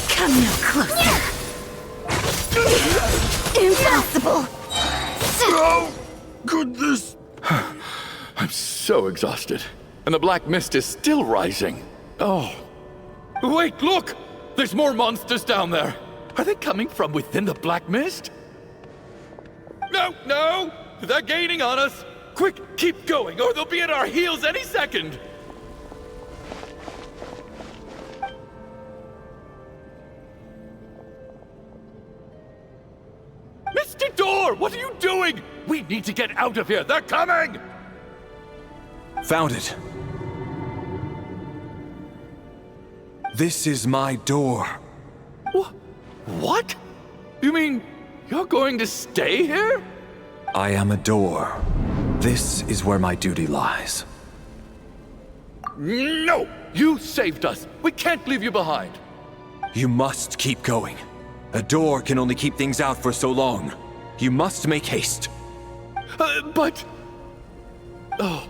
Come no closer. Impossible! Oh, goodness! I'm so exhausted. And the Black Mist is still rising. Oh. Wait, look! There's more monsters down there. Are they coming from within the Black Mist? No! They're gaining on us! Quick, keep going, or they'll be at our heels any second! Mr. Door, what are you doing? We need to get out of here. They're coming! Found it. This is my door. What? You mean you're going to stay here? I am a door. This is where my duty lies. No! You saved us. We can't leave you behind. You must keep going. A door can only keep things out for so long. You must make haste. But... Oh,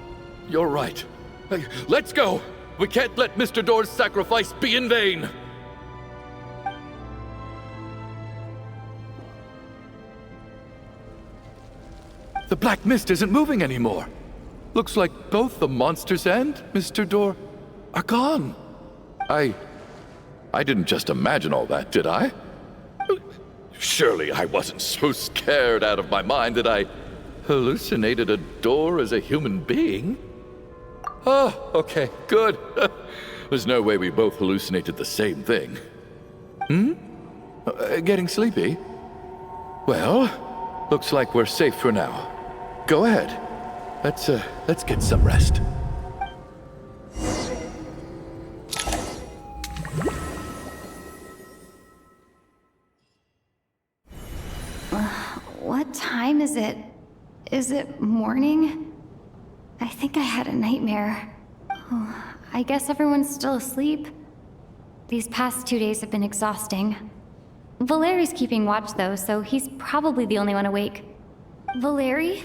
you're right. Let's go. We can't let Mr. Door's sacrifice be in vain. The Black Mist isn't moving anymore. Looks like both the monsters and Mr. Door are gone. I didn't just imagine all that, did I? Surely I wasn't so scared out of my mind that I hallucinated a door as a human being. Oh, okay, good. There's no way we both hallucinated the same thing. Getting sleepy? Well, looks like we're safe for now. Go ahead. Let's get some rest. What time is it? Is it morning? I think I had a nightmare. Oh, I guess everyone's still asleep. These past 2 days have been exhausting. Valeri's keeping watch though, so he's probably the only one awake. Valeri?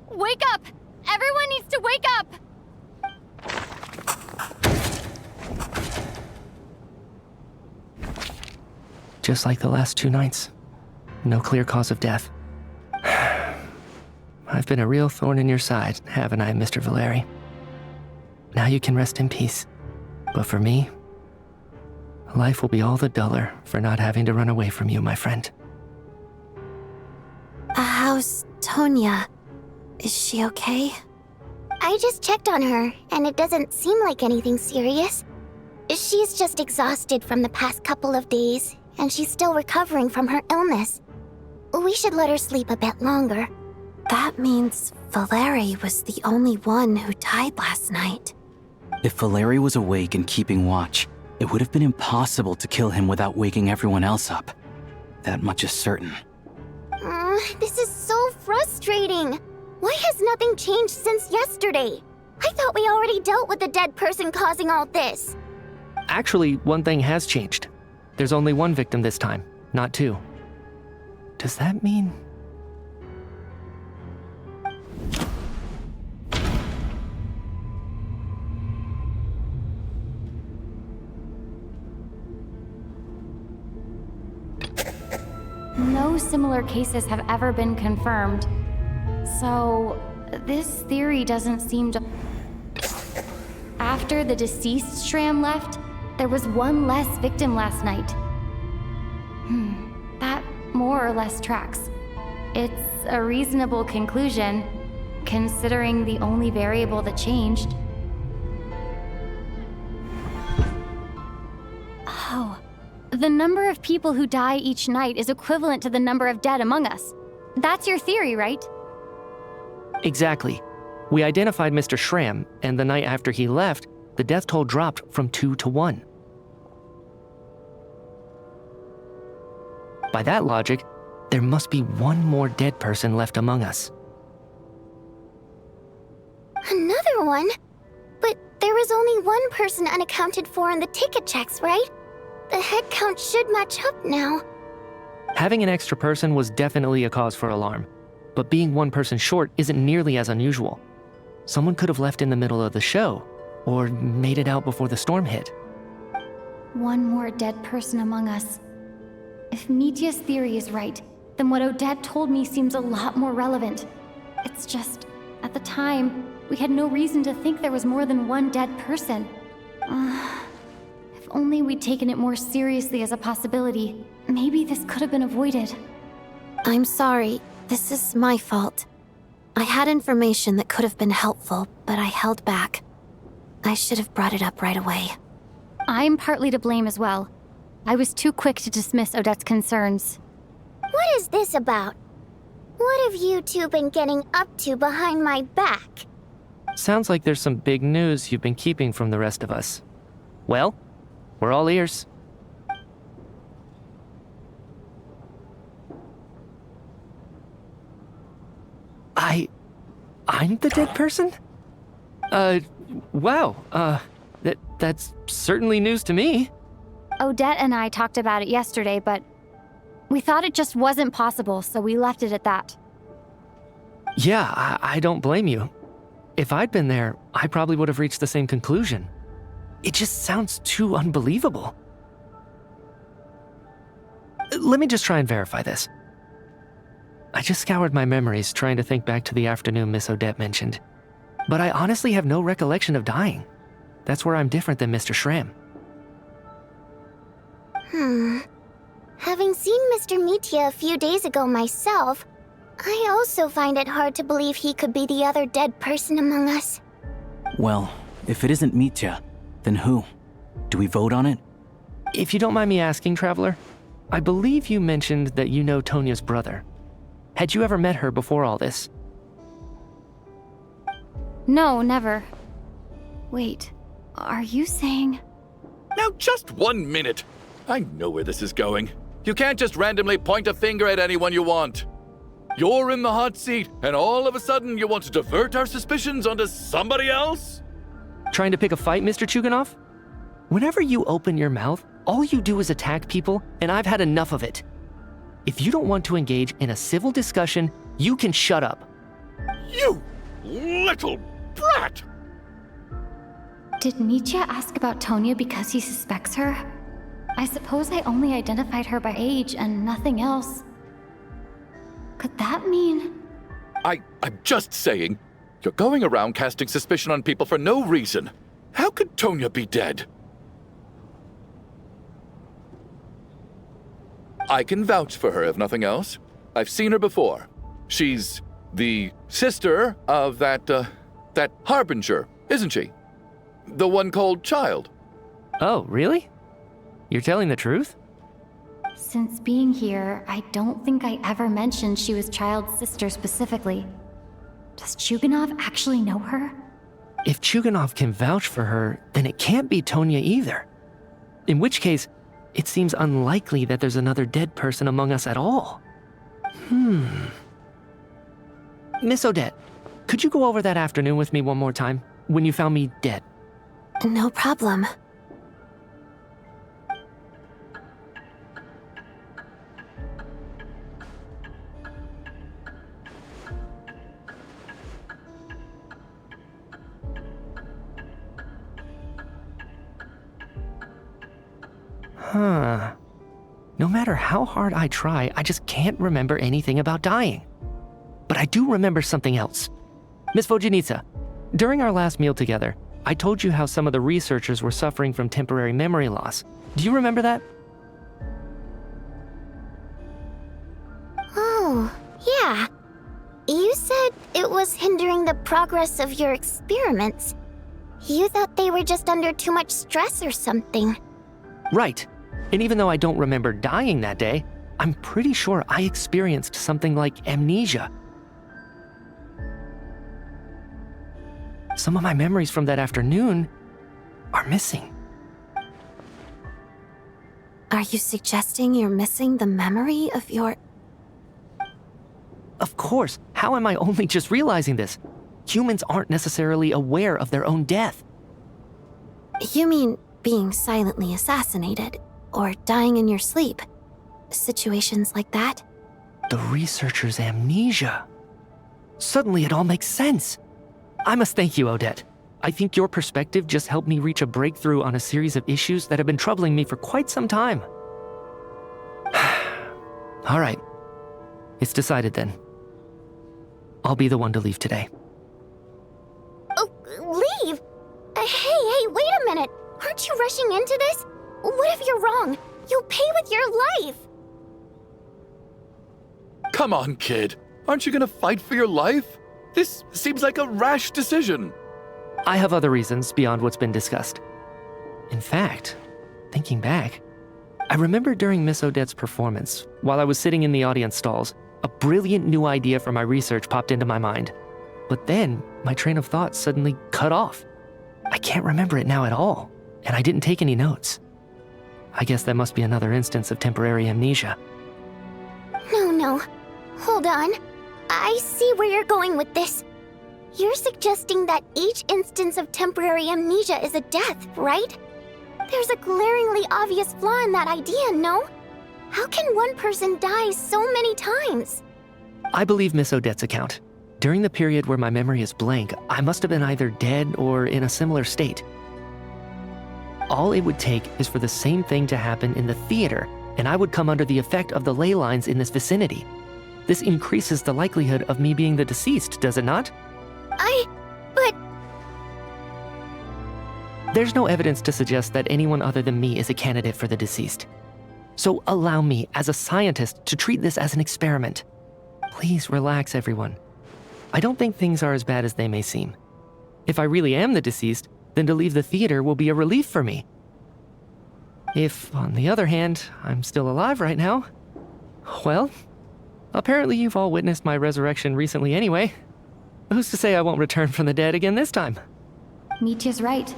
Wake up! Everyone needs to wake up! Just like the last 2 nights. No clear cause of death. I've been a real thorn in your side, haven't I, Mr. Valeri? Now you can rest in peace. But for me, life will be all the duller for not having to run away from you, my friend. How's Tonya? Is she okay? I just checked on her, and it doesn't seem like anything serious. She's just exhausted from the past couple of days, and she's still recovering from her illness. We should let her sleep a bit longer. That means Valeri was the only one who died last night. If Valeri was awake and keeping watch, it would have been impossible to kill him without waking everyone else up. That much is certain. This is so frustrating. Why has nothing changed since yesterday? I thought we already dealt with the dead person causing all this. Actually, one thing has changed. There's only one victim this time, not 2. Does that mean... No similar cases have ever been confirmed. So, this theory doesn't seem to... After the deceased Shram left, there was one less victim last night. That more or less tracks. It's a reasonable conclusion, considering the only variable that changed. Oh. The number of people who die each night is equivalent to the number of dead among us. That's your theory, right? Exactly. We identified Mr. Shram, and the night after he left, the death toll dropped from 2 to 1. By that logic, there must be one more dead person left among us. Another one? But there was only one person unaccounted for in the ticket checks, right? The head count should match up now. Having an extra person was definitely a cause for alarm, but being one person short isn't nearly as unusual. Someone could have left in the middle of the show, or made it out before the storm hit. One more dead person among us. If Mitya's theory is right, then what Odette told me seems a lot more relevant. It's just, at the time, we had no reason to think there was more than one dead person. If only we'd taken it more seriously as a possibility, maybe this could have been avoided. I'm sorry. This is my fault. I had information that could have been helpful, but I held back. I should have brought it up right away. I'm partly to blame as well. I was too quick to dismiss Odette's concerns. What is this about? What have you two been getting up to behind my back? Sounds like there's some big news you've been keeping from the rest of us. Well, we're all ears. I'm the dead person? Wow, that's certainly news to me. Odette and I talked about it yesterday, but we thought it just wasn't possible, so we left it at that. Yeah, I don't blame you. If I'd been there, I probably would have reached the same conclusion. It just sounds too unbelievable. Let me just try and verify this. I just scoured my memories trying to think back to the afternoon Miss Odette mentioned. But I honestly have no recollection of dying. That's where I'm different than Mr. Schramm. Having seen Mr. Mitya a few days ago myself, I also find it hard to believe he could be the other dead person among us. Well, if it isn't Mitya, then who? Do we vote on it? If you don't mind me asking, Traveler, I believe you mentioned that you know Tonya's brother. Had you ever met her before all this? No, never. Wait, are you saying... Now, just 1 minute. I know where this is going. You can't just randomly point a finger at anyone you want. You're in the hot seat, and all of a sudden you want to divert our suspicions onto somebody else? Trying to pick a fight, Mr. Chuganov? Whenever you open your mouth, all you do is attack people, and I've had enough of it. If you don't want to engage in a civil discussion, you can shut up. You little brat! Did Mitya ask about Tonya because he suspects her? I suppose I only identified her by age and nothing else. Could that mean... I'm just saying, you're going around casting suspicion on people for no reason. How could Tonya be dead? I can vouch for her, if nothing else. I've seen her before. She's the sister of that Harbinger, isn't she? The one called Child. Oh, really? You're telling the truth? Since being here, I don't think I ever mentioned she was Child's sister specifically. Does Chuganov actually know her? If Chuganov can vouch for her, then it can't be Tonya either. In which case, it seems unlikely that there's another dead person among us at all. Miss Odette, could you go over that afternoon with me one more time, when you found me dead? No problem. No matter how hard I try, I just can't remember anything about dying. But I do remember something else. Miss Vojanitsa, during our last meal together, I told you how some of the researchers were suffering from temporary memory loss. Do you remember that? Oh, yeah. You said it was hindering the progress of your experiments. You thought they were just under too much stress or something. Right. And even though I don't remember dying that day, I'm pretty sure I experienced something like amnesia. Some of my memories from that afternoon are missing. Are you suggesting you're missing the memory of your... Of course. How am I only just realizing this? Humans aren't necessarily aware of their own death. You mean being silently assassinated, or dying in your sleep? Situations like that? The researcher's amnesia. Suddenly it all makes sense. I must thank you, Odette. I think your perspective just helped me reach a breakthrough on a series of issues that have been troubling me for quite some time. All right. It's decided then. I'll be the one to leave today. Oh, leave? Hey, wait a minute. Aren't you rushing into this? What if you're wrong? You'll pay with your life. Come on, kid. Aren't you gonna fight for your life? This seems like a rash decision. I have other reasons beyond what's been discussed. In fact, thinking back, I remember during Miss Odette's performance, while I was sitting in the audience stalls, a brilliant new idea for my research popped into my mind. But then, my train of thought suddenly cut off. I can't remember it now at all, and I didn't take any notes. I guess that must be another instance of temporary amnesia. No. Hold on. I see where you're going with this. You're suggesting that each instance of temporary amnesia is a death, right? There's a glaringly obvious flaw in that idea, no? How can one person die so many times? I believe Miss Odette's account. During the period where my memory is blank, I must have been either dead or in a similar state. All it would take is for the same thing to happen in the theater, and I would come under the effect of the ley lines in this vicinity. This increases the likelihood of me being the deceased, does it not? But There's no evidence to suggest that anyone other than me is a candidate for the deceased. So allow me, as a scientist, to treat this as an experiment. Please relax, everyone. I don't think things are as bad as they may seem. If I really am the deceased, then to leave the theater will be a relief for me. If, on the other hand, I'm still alive right now, well, apparently you've all witnessed my resurrection recently anyway. Who's to say I won't return from the dead again this time? Mitya's right.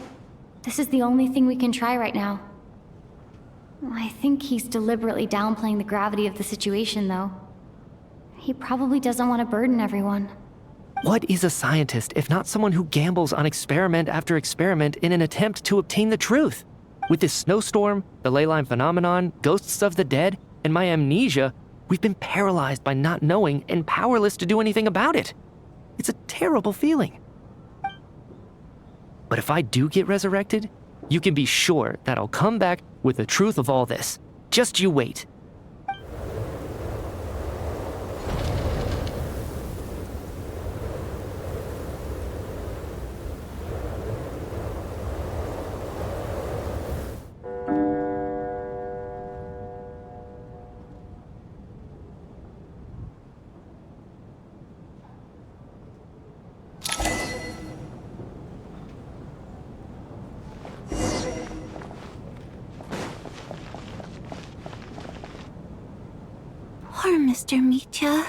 This is the only thing we can try right now. I think he's deliberately downplaying the gravity of the situation, though. He probably doesn't want to burden everyone. What is a scientist if not someone who gambles on experiment after experiment in an attempt to obtain the truth? With this snowstorm, the ley line phenomenon, ghosts of the dead, and my amnesia, we've been paralyzed by not knowing and powerless to do anything about it. It's a terrible feeling. But if I do get resurrected, you can be sure that I'll come back with the truth of all this. Just you wait. Poor Mr. Mitya.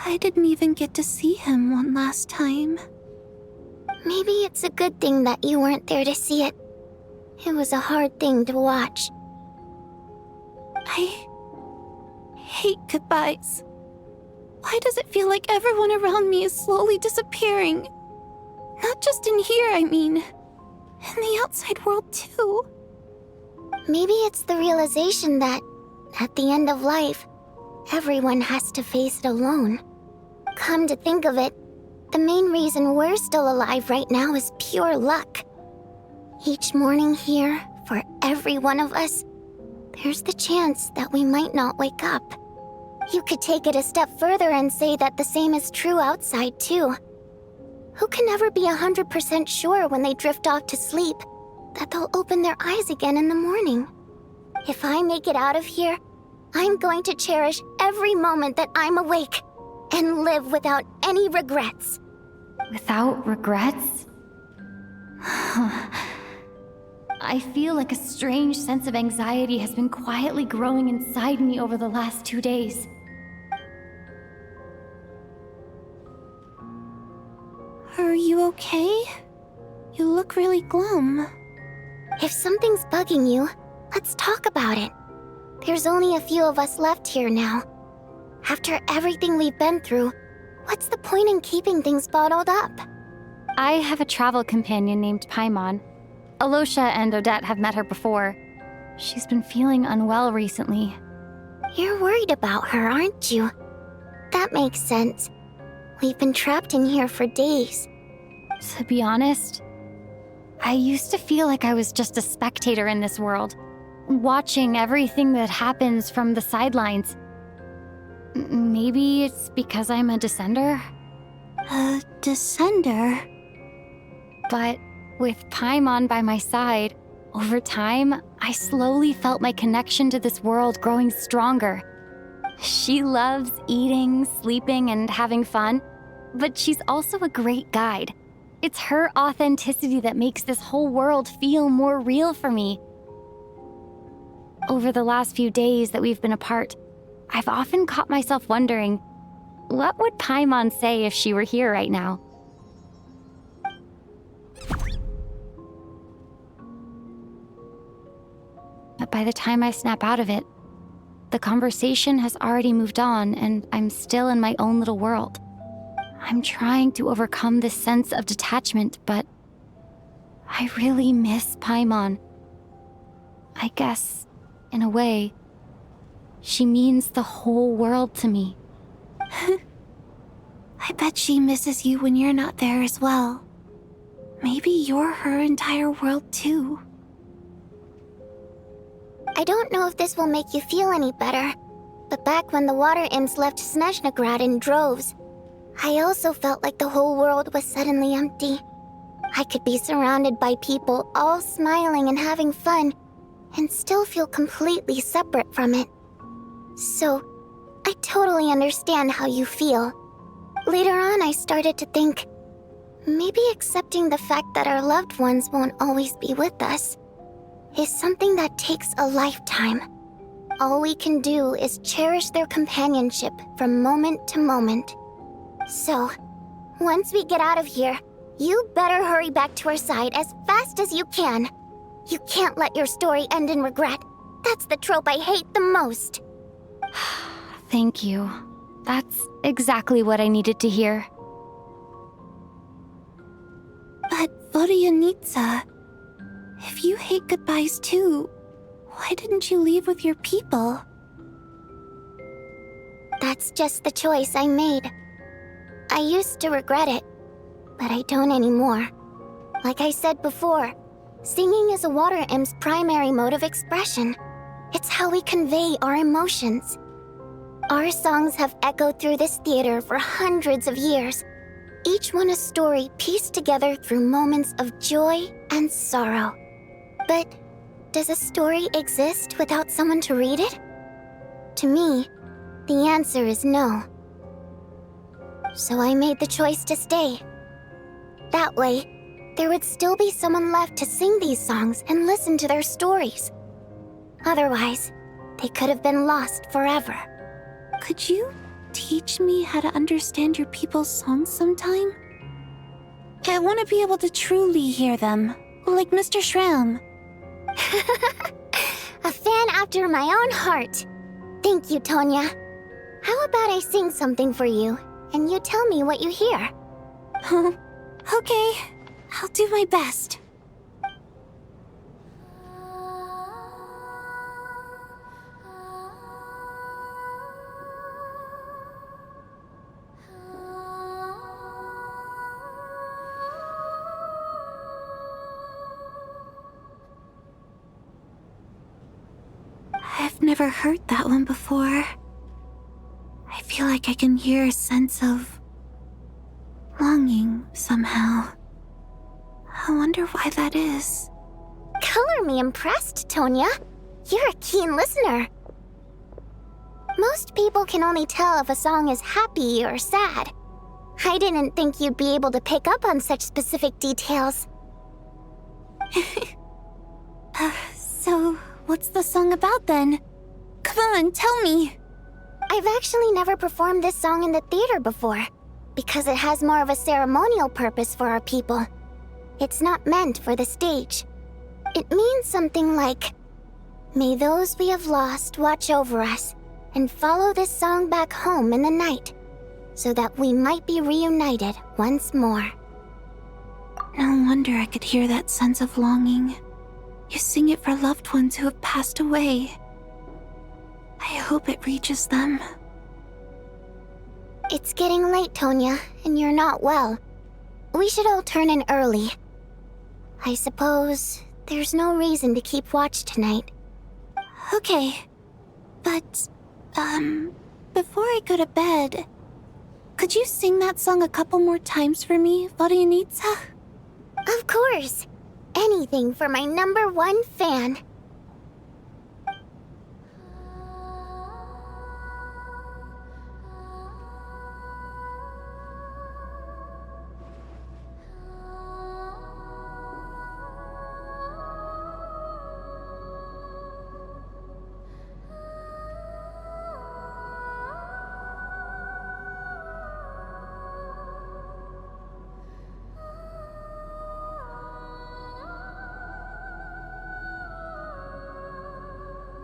I didn't even get to see him one last time. Maybe it's a good thing that you weren't there to see it. It was a hard thing to watch. I hate goodbyes. Why does it feel like everyone around me is slowly disappearing? Not just in here, I mean. In the outside world, too. Maybe it's the realization that, at the end of life, everyone has to face it alone. Come to think of it, the main reason we're still alive right now is pure luck. Each morning here, for every one of us, there's the chance that we might not wake up. You could take it a step further and say that the same is true outside, too. Who can ever be 100% sure when they drift off to sleep that they'll open their eyes again in the morning? If I make it out of here, I'm going to cherish every moment that I'm awake and live without any regrets. Without regrets? I feel like a strange sense of anxiety has been quietly growing inside me over the last 2 days. Are you okay? You look really glum. If something's bugging you, let's talk about it. There's only a few of us left here now. After everything we've been through, what's the point in keeping things bottled up? I have a travel companion named Paimon. Alosha and Odette have met her before. She's been feeling unwell recently. You're worried about her, aren't you? That makes sense. We've been trapped in here for days. To be honest, I used to feel like I was just a spectator in this world, watching everything that happens from the sidelines. Maybe it's because I'm a descender? A descender? But with Paimon by my side, over time, I slowly felt my connection to this world growing stronger. She loves eating, sleeping, and having fun, but she's also a great guide. It's her authenticity that makes this whole world feel more real for me. Over the last few days that we've been apart, I've often caught myself wondering, what would Paimon say if she were here right now? But by the time I snap out of it, the conversation has already moved on and I'm still in my own little world. I'm trying to overcome this sense of detachment, but I really miss Paimon. I guess, in a way, she means the whole world to me. I bet she misses you when you're not there as well. Maybe you're her entire world too. I don't know if this will make you feel any better, but back when the water imps left Snezhnograd in droves, I also felt like the whole world was suddenly empty. I could be surrounded by people all smiling and having fun, and still feel completely separate from it. So, I totally understand how you feel. Later on, I started to think, maybe accepting the fact that our loved ones won't always be with us is something that takes a lifetime. All we can do is cherish their companionship from moment to moment. So, once we get out of here, you better hurry back to our side as fast as you can. You can't let your story end in regret. That's the trope I hate the most. Thank you. That's exactly what I needed to hear. But Vodyanitsa, if you hate goodbyes too, why didn't you leave with your people? That's just the choice I made. I used to regret it, but I don't anymore. Like I said before, singing is a water imp's primary mode of expression. It's how we convey our emotions. Our songs have echoed through this theater for hundreds of years, each one a story pieced together through moments of joy and sorrow. But does a story exist without someone to read it? To me, the answer is no. So I made the choice to stay. That way, there would still be someone left to sing these songs and listen to their stories. Otherwise, they could have been lost forever. Could you teach me how to understand your people's songs sometime? I want to be able to truly hear them, like Mr. Shram. A fan after my own heart. Thank you, Tonya. How about I sing something for you, and you tell me what you hear? Okay, I'll do my best. I've never heard that one before. I feel like I can hear a sense of longing somehow. I wonder why that is. Color me impressed, Tonya. You're a keen listener. Most people can only tell if a song is happy or sad. I didn't think you'd be able to pick up on such specific details. So, what's the song about then? Come on, tell me! I've actually never performed this song in the theater before, because it has more of a ceremonial purpose for our people. It's not meant for the stage. It means something like, "May those we have lost watch over us, and follow this song back home in the night, so that we might be reunited once more." No wonder I could hear that sense of longing. You sing it for loved ones who have passed away. I hope it reaches them. It's getting late, Tonya, and you're not well. We should all turn in early. I suppose there's no reason to keep watch tonight. Okay, but, before I go to bed, could you sing that song a couple more times for me, Vodyanitsa? Of course. Anything for my #1 fan.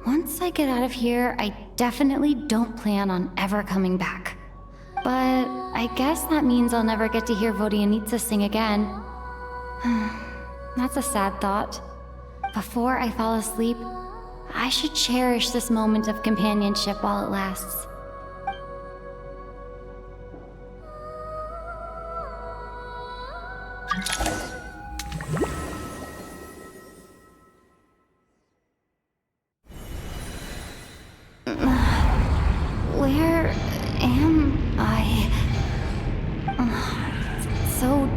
Once I get out of here, I definitely don't plan on ever coming back. But I guess that means I'll never get to hear Vodyanitsa sing again. That's a sad thought. Before I fall asleep, I should cherish this moment of companionship while it lasts. Where am I? It's so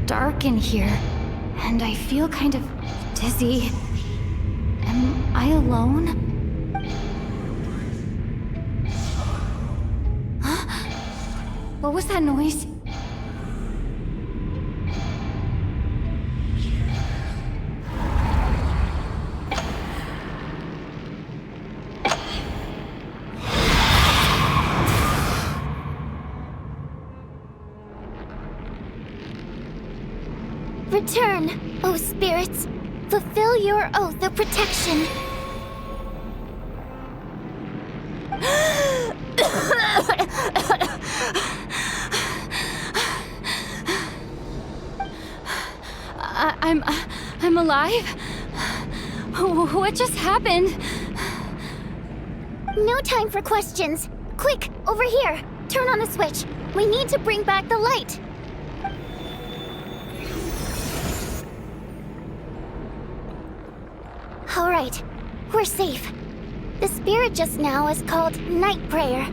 dark dark in here, and I feel kind of dizzy. Am I alone? Huh? What was that noise? Return, O spirits. Fulfill your oath of protection. I'm alive? What just happened? No time for questions. Quick, over here. Turn on the switch. We need to bring back the light. All right, we're safe. The spirit just now is called Night Prayer.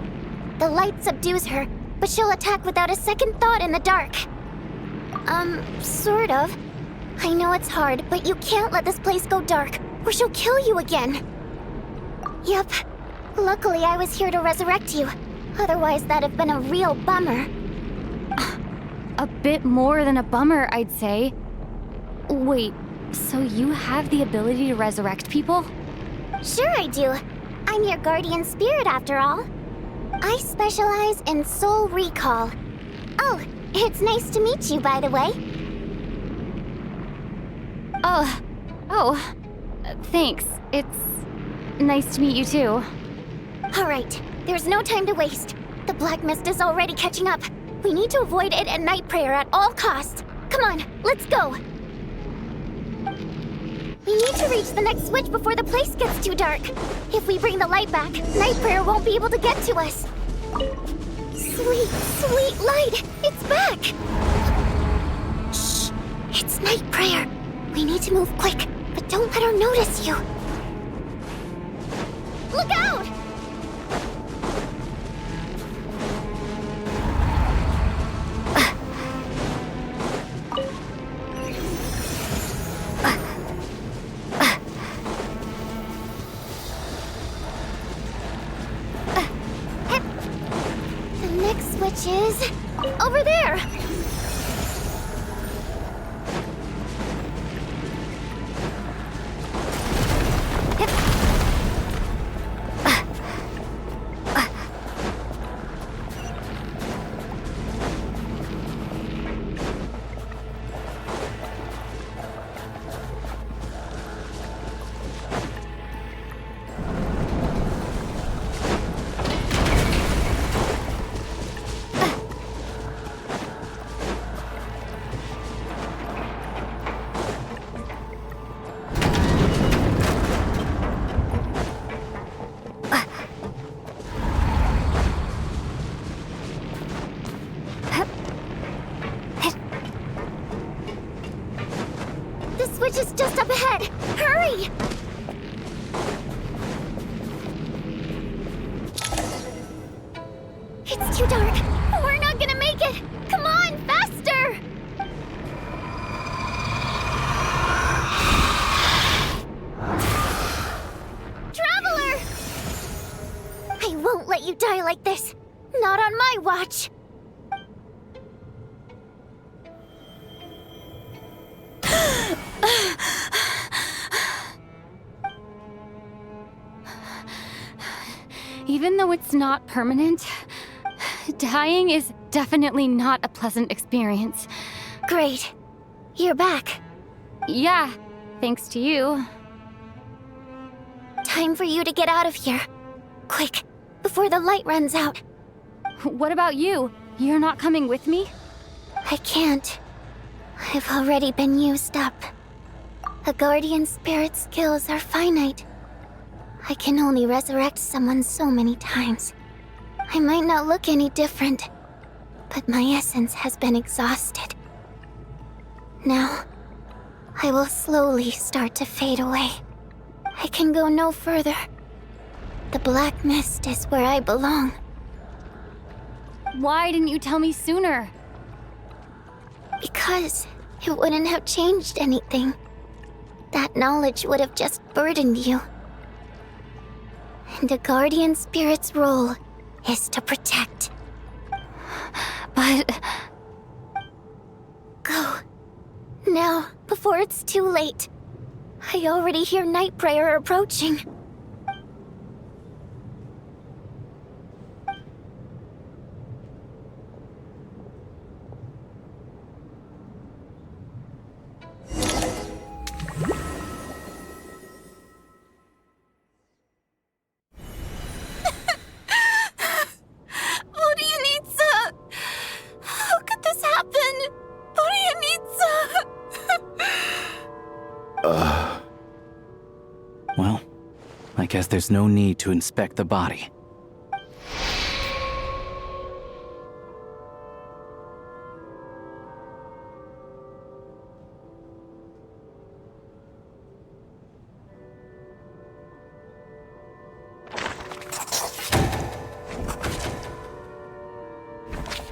The light subdues her, but she'll attack without a second thought in the dark. Sort of. I know it's hard, but you can't let this place go dark, or she'll kill you again. Yep. Luckily, I was here to resurrect you. Otherwise, that'd have been a real bummer. A bit more than a bummer, I'd say. Wait, so you have the ability to resurrect people? Sure I do. I'm your guardian spirit after all. I specialize in soul recall. Oh, it's nice to meet you, by the way. Thanks. It's nice to meet you too. All right, there's no time to waste. The black mist is already catching up. We need to avoid it and Night Prayer at all costs. Come on, let's go. We need to reach the next switch before the place gets too dark. If we bring the light back, Night Prayer won't be able to get to us. Sweet, sweet light! It's back! Shh! It's Night Prayer. We need to move quick, but don't let her notice you. Look out! Which is over there. Which is just up ahead. Hurry! It's too dark. We're not gonna make it. Come on, faster! Traveler! I won't let you die like this. Not on my watch. Even though it's not permanent, dying is definitely not a pleasant experience. Great. You're back. Yeah, thanks to you. Time for you to get out of here. Quick, before the light runs out. What about you? You're not coming with me? I can't. I've already been used up. A guardian spirit's skills are finite. I can only resurrect someone so many times. I might not look any different, but my essence has been exhausted. Now, I will slowly start to fade away. I can go no further. The black mist is where I belong. Why didn't you tell me sooner? Because it wouldn't have changed anything. That knowledge would have just burdened you. And a guardian spirit's role is to protect. But... Go. Now, before it's too late. I already hear Night Prayer approaching. How could this happen? Well, I guess there's no need to inspect the body.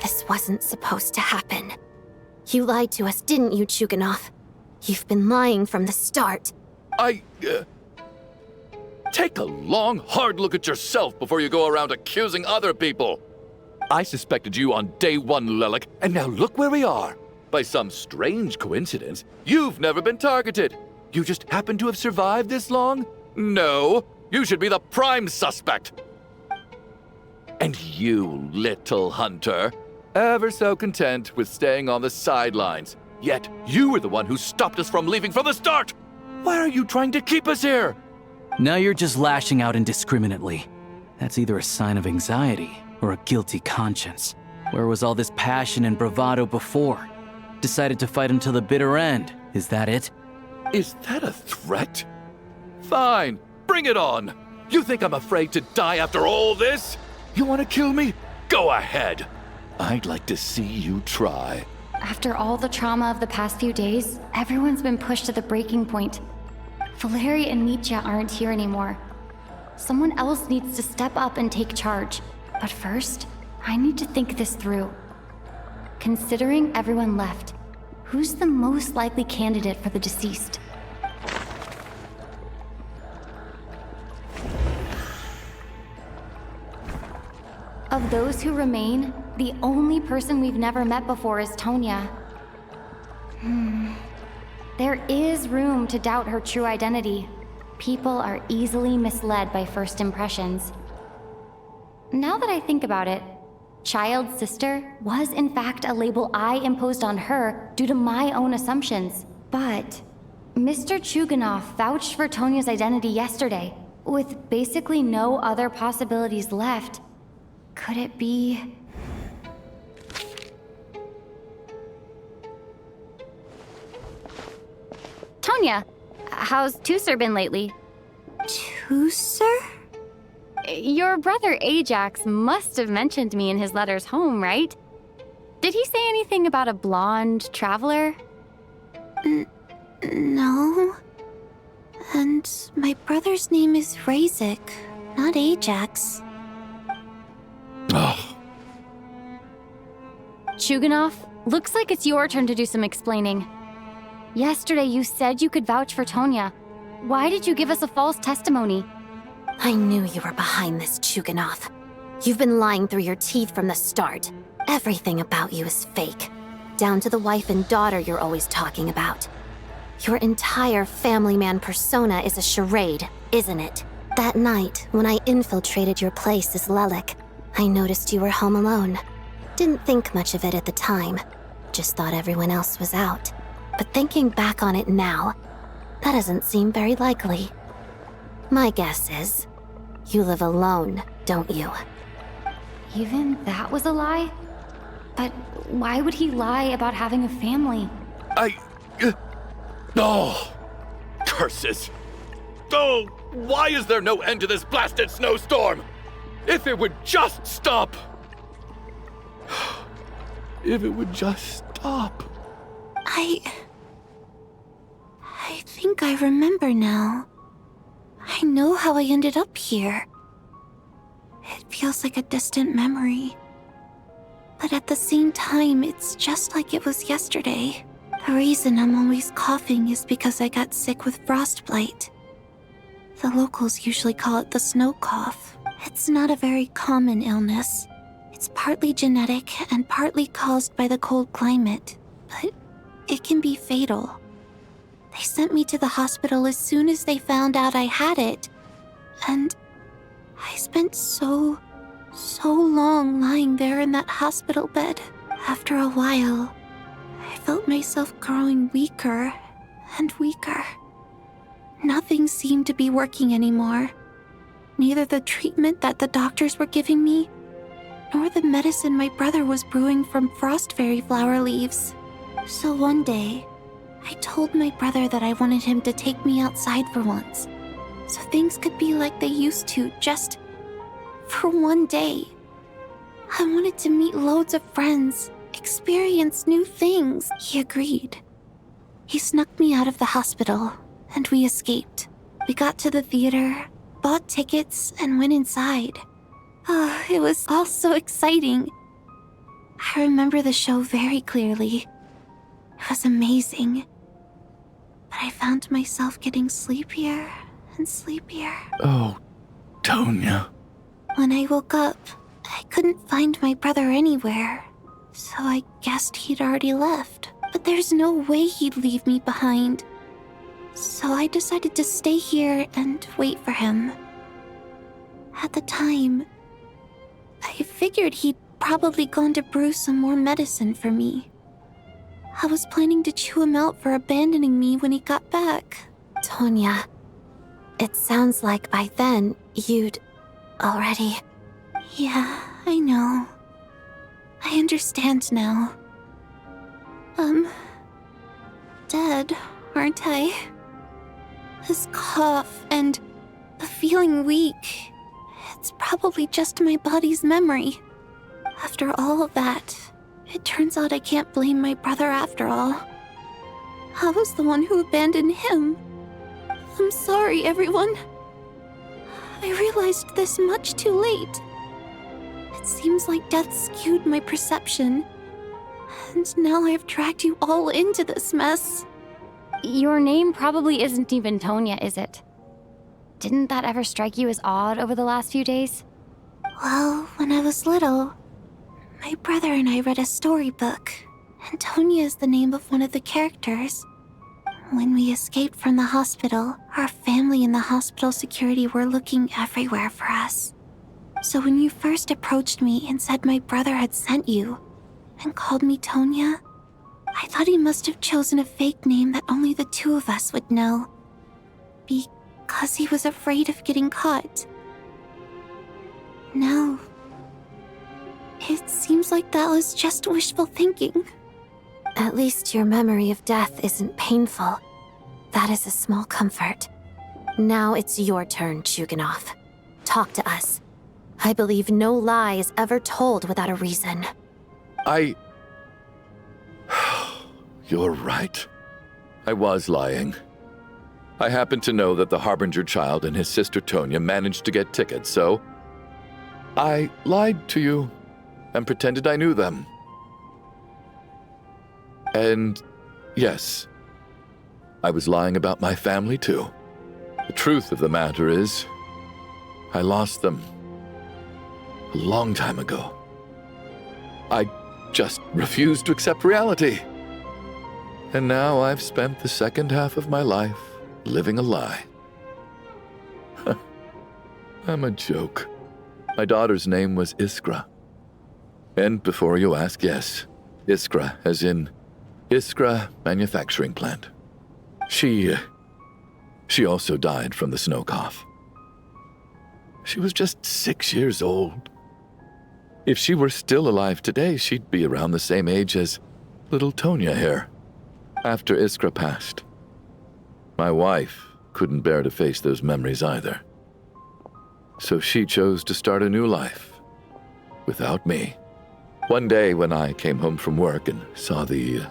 This wasn't supposed to happen. You lied to us, didn't you, Chuganov? You've been lying from the start. Take a long, hard look at yourself before you go around accusing other people. I suspected you on day one, Lelik, and now look where we are. By some strange coincidence, you've never been targeted. You just happen to have survived this long? No, you should be the prime suspect. And you, little hunter, ever so content with staying on the sidelines. Yet you were the one who stopped us from leaving from the start. Why are you trying to keep us here? Now you're just lashing out indiscriminately. That's either a sign of anxiety or a guilty conscience. Where was all this passion and bravado before? Decided to fight until the bitter end. Is that it? Is that a threat? Fine, bring it on. You think I'm afraid to die after all this? You want to kill me? Go ahead. I'd like to see you try. After all the trauma of the past few days, everyone's been pushed to the breaking point. Valeri and Nietzsche aren't here anymore. Someone else needs to step up and take charge. But first, I need to think this through. Considering everyone left, who's the most likely candidate for the deceased? Of those who remain, the only person we've never met before is Tonya. There is room to doubt her true identity. People are easily misled by first impressions. Now that I think about it, child sister was in fact a label I imposed on her due to my own assumptions. But Mr. Chuganov vouched for Tonya's identity yesterday, with basically no other possibilities left. Could it be... Tonya, how's Tusser been lately? Tusser? Your brother Ajax must have mentioned me in his letters home, right? Did he say anything about a blonde traveler? No. And my brother's name is Razik, not Ajax. Chuganov, looks like it's your turn to do some explaining. Yesterday you said you could vouch for Tonya. Why did you give us a false testimony? I knew you were behind this, Chuganov. You've been lying through your teeth from the start. Everything about you is fake. Down to the wife and daughter you're always talking about. Your entire family man persona is a charade, isn't it? That night, when I infiltrated your place as Lelik, I noticed you were home alone. Didn't think much of it at the time. Just thought everyone else was out. But thinking back on it now, that doesn't seem very likely. My guess is, you live alone, don't you? Even that was a lie? But why would he lie about having a family? Oh, curses. Oh, why is there no end to this blasted snowstorm? If it would just stop. If it would just stop. I think I remember now. I know how I ended up here. It feels like a distant memory. But at the same time, it's just like it was yesterday. The reason I'm always coughing is because I got sick with frostbite. The locals usually call it the snow cough. It's not a very common illness. It's partly genetic and partly caused by the cold climate, but it can be fatal. They sent me to the hospital as soon as they found out I had it, and I spent so long lying there in that hospital bed. After a while, I felt myself growing weaker and weaker. Nothing seemed to be working anymore. Neither the treatment that the doctors were giving me, nor the medicine my brother was brewing from frost fairy flower leaves. So one day, I told my brother that I wanted him to take me outside for once, so things could be like they used to, just for one day. I wanted to meet loads of friends, experience new things. He agreed. He snuck me out of the hospital, and we escaped. We got to the theater, bought tickets, and went inside. Oh, it was all so exciting. I remember the show very clearly. It was amazing. But I found myself getting sleepier and sleepier. Oh, Tonya. When I woke up, I couldn't find my brother anywhere, so I guessed he'd already left. But there's no way he'd leave me behind. So I decided to stay here and wait for him. At the time, I figured he'd probably gone to brew some more medicine for me. I was planning to chew him out for abandoning me when he got back. Tonya, it sounds like by then you'd already... Yeah, I know. I understand now. Dead, aren't I? This cough and the feeling weak, it's probably just my body's memory. After all of that, it turns out I can't blame my brother after all. I was the one who abandoned him. I'm sorry, everyone. I realized this much too late. It seems like death skewed my perception. And now I've dragged you all into this mess. Your name probably isn't even Tonya, is it? Didn't that ever strike you as odd over the last few days? Well, when I was little, my brother and I read a storybook, and Tonya is the name of one of the characters. When we escaped from the hospital, our family and the hospital security were looking everywhere for us. So when you first approached me and said my brother had sent you, and called me Tonya, I thought he must have chosen a fake name that only the two of us would know. Because he was afraid of getting caught. No. It seems like that was just wishful thinking. At least your memory of death isn't painful. That is a small comfort. Now it's your turn, Chuganov. Talk to us. I believe no lie is ever told without a reason. You're right. I was lying. I happen to know that the Harbinger child and his sister Tonya managed to get tickets, so I lied to you and pretended I knew them. And yes, I was lying about my family too. The truth of the matter is, I lost them a long time ago. I just refused to accept reality. And now I've spent the second half of my life living a lie. I'm a joke. My daughter's name was Iskra. And before you ask, yes, Iskra, as in Iskra Manufacturing Plant. She also died from the snow cough. She was just 6 years old. If she were still alive today, she'd be around the same age as little Tonya here. After Iskra passed, my wife couldn't bear to face those memories either. So she chose to start a new life without me. One day when I came home from work and saw the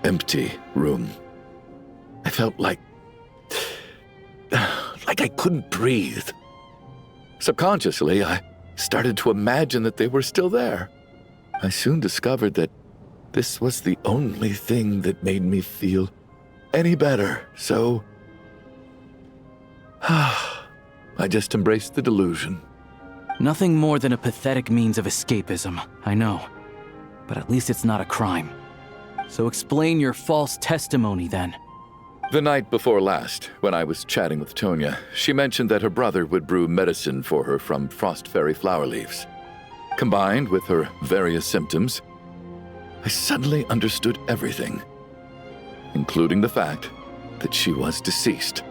empty room, I felt like I couldn't breathe. Subconsciously, I started to imagine that they were still there. I soon discovered that This was the only thing that made me feel any better, so... I just embraced the delusion. Nothing more than a pathetic means of escapism, I know. But at least it's not a crime. So explain your false testimony then. The night before last, when I was chatting with Tonya, she mentioned that her brother would brew medicine for her from frost fairy flower leaves. Combined with her various symptoms, I suddenly understood everything, including the fact that she was deceased.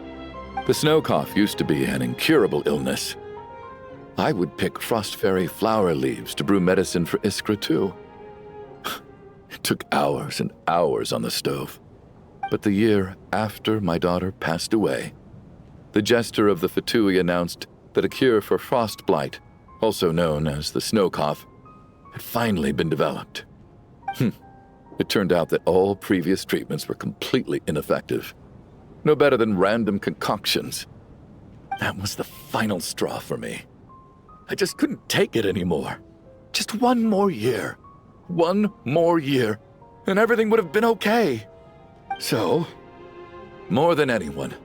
The snow cough used to be an incurable illness. I would pick frost fairy flower leaves to brew medicine for Iskra too. It took hours and hours on the stove. But the year after my daughter passed away, the Jester of the Fatui announced that a cure for frostblight, also known as the snow cough, had finally been developed. It turned out that all previous treatments were completely ineffective. No better than random concoctions. That was the final straw for me. I just couldn't take it anymore. Just one more year. One more year, and everything would have been okay. So, more than anyone,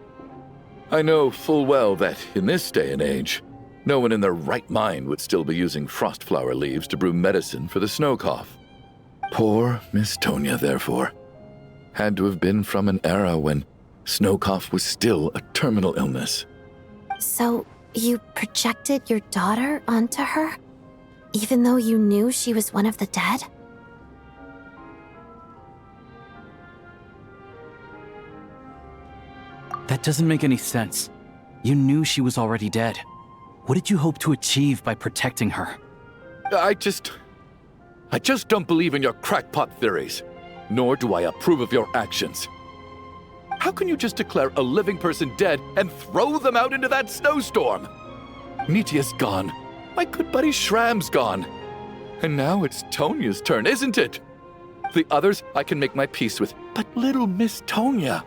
I know full well that in this day and age, no one in their right mind would still be using frost flower leaves to brew medicine for the snow cough. Poor Miss Tonya, therefore, had to have been from an era when snow cough was still a terminal illness. So, you projected your daughter onto her? Even though you knew she was one of the dead? That doesn't make any sense. You knew she was already dead. What did you hope to achieve by protecting her? I just don't believe in your crackpot theories, nor do I approve of your actions. How can you just declare a living person dead and throw them out into that snowstorm? Nitia's gone. My good buddy Shram's gone. And now it's Tonya's turn, isn't it? The others I can make my peace with, but little Miss Tonya,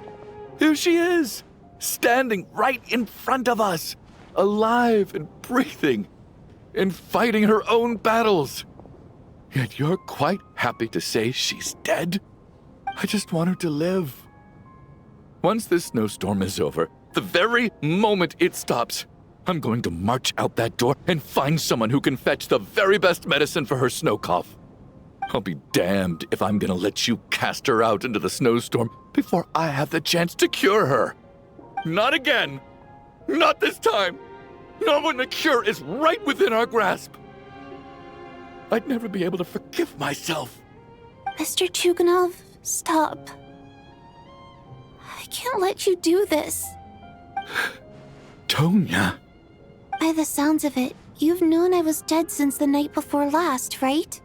here she is, standing right in front of us, alive and breathing, and fighting her own battles. Yet you're quite happy to say she's dead? I just want her to live. Once this snowstorm is over, the very moment it stops, I'm going to march out that door and find someone who can fetch the very best medicine for her snow cough. I'll be damned if I'm gonna let you cast her out into the snowstorm before I have the chance to cure her. Not again! Not this time! Not when the cure is right within our grasp! I'd never be able to forgive myself. Mr. Chuganov, stop. I can't let you do this. Tonya. By the sounds of it, you've known I was dead since the night before last, right?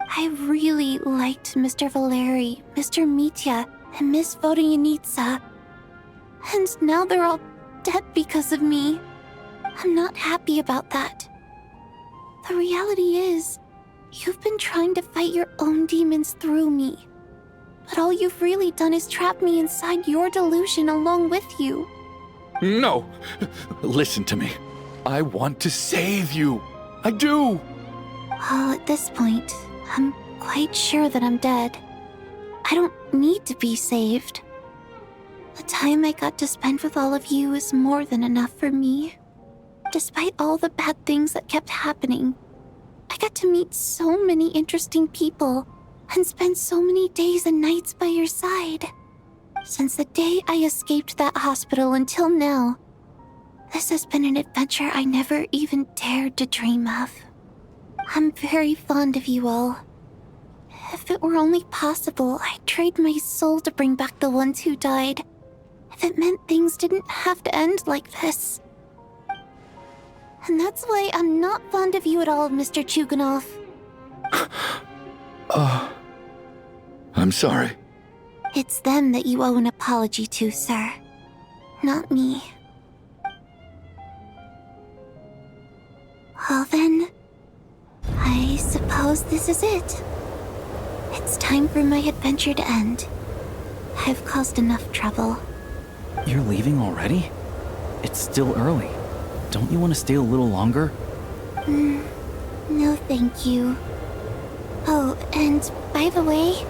I really liked Mr. Valeri, Mr. Mitya, and Miss Vodyanitsa. And now they're all dead because of me. I'm not happy about that. The reality is, you've been trying to fight your own demons through me. But all you've really done is trap me inside your delusion along with you. No! Listen to me. I want to save you. I do! Well, at this point, I'm quite sure that I'm dead. I don't need to be saved. The time I got to spend with all of you is more than enough for me. Despite all the bad things that kept happening, I got to meet so many interesting people and spend so many days and nights by your side. Since the day I escaped that hospital until now, this has been an adventure I never even dared to dream of. I'm very fond of you all. If it were only possible, I'd trade my soul to bring back the ones who died. If it meant things didn't have to end like this. And that's why I'm not fond of you at all, Mr. Chuganov. I'm sorry. It's them that you owe an apology to, sir. Not me. Well then, I suppose this is it. It's time for my adventure to end. I've caused enough trouble. You're leaving already? It's still early. Don't you want to stay a little longer? No, thank you. Oh, and by the way,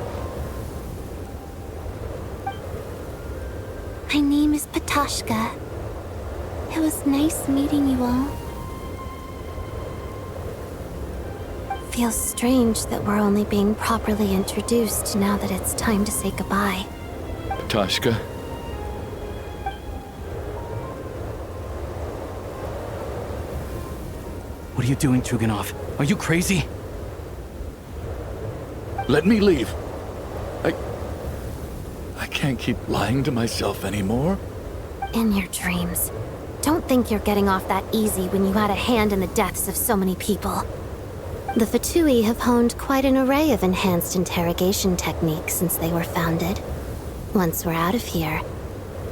my name is Patashka. It was nice meeting you all. Feels strange that we're only being properly introduced now that it's time to say goodbye. Patashka? What are you doing, Tuganov? Are you crazy? Let me leave. I can't keep lying to myself anymore. In your dreams. Don't think you're getting off that easy when you had a hand in the deaths of so many people. The Fatui have honed quite an array of enhanced interrogation techniques since they were founded. Once we're out of here,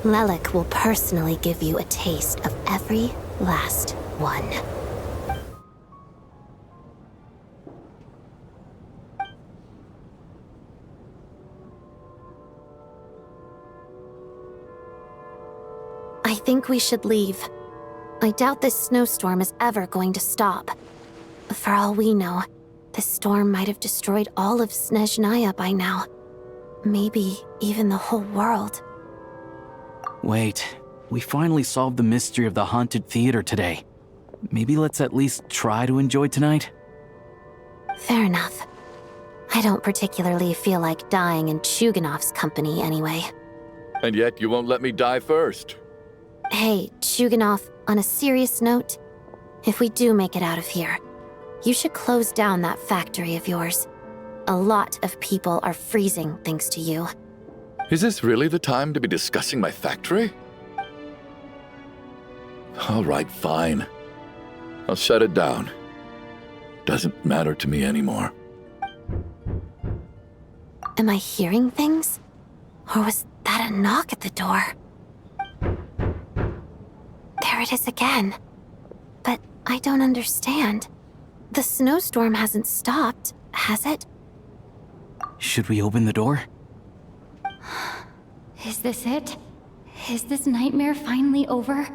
Lelik will personally give you a taste of every last one. I think we should leave. I doubt this snowstorm is ever going to stop. For all we know, this storm might have destroyed all of Snezhnaya by now. Maybe even the whole world. Wait, we finally solved the mystery of the haunted theater today. Maybe let's at least try to enjoy tonight? Fair enough. I don't particularly feel like dying in Chuganov's company anyway. And yet you won't let me die first. Hey, Chuganov, on a serious note, if we do make it out of here, you should close down that factory of yours. A lot of people are freezing thanks to you. Is this really the time to be discussing my factory? All right, fine. I'll shut it down. Doesn't matter to me anymore. Am I hearing things? Or was that a knock at the door? There it is again. But I don't understand. The snowstorm hasn't stopped, has it? Should we open the door? Is this it? Is this nightmare finally over?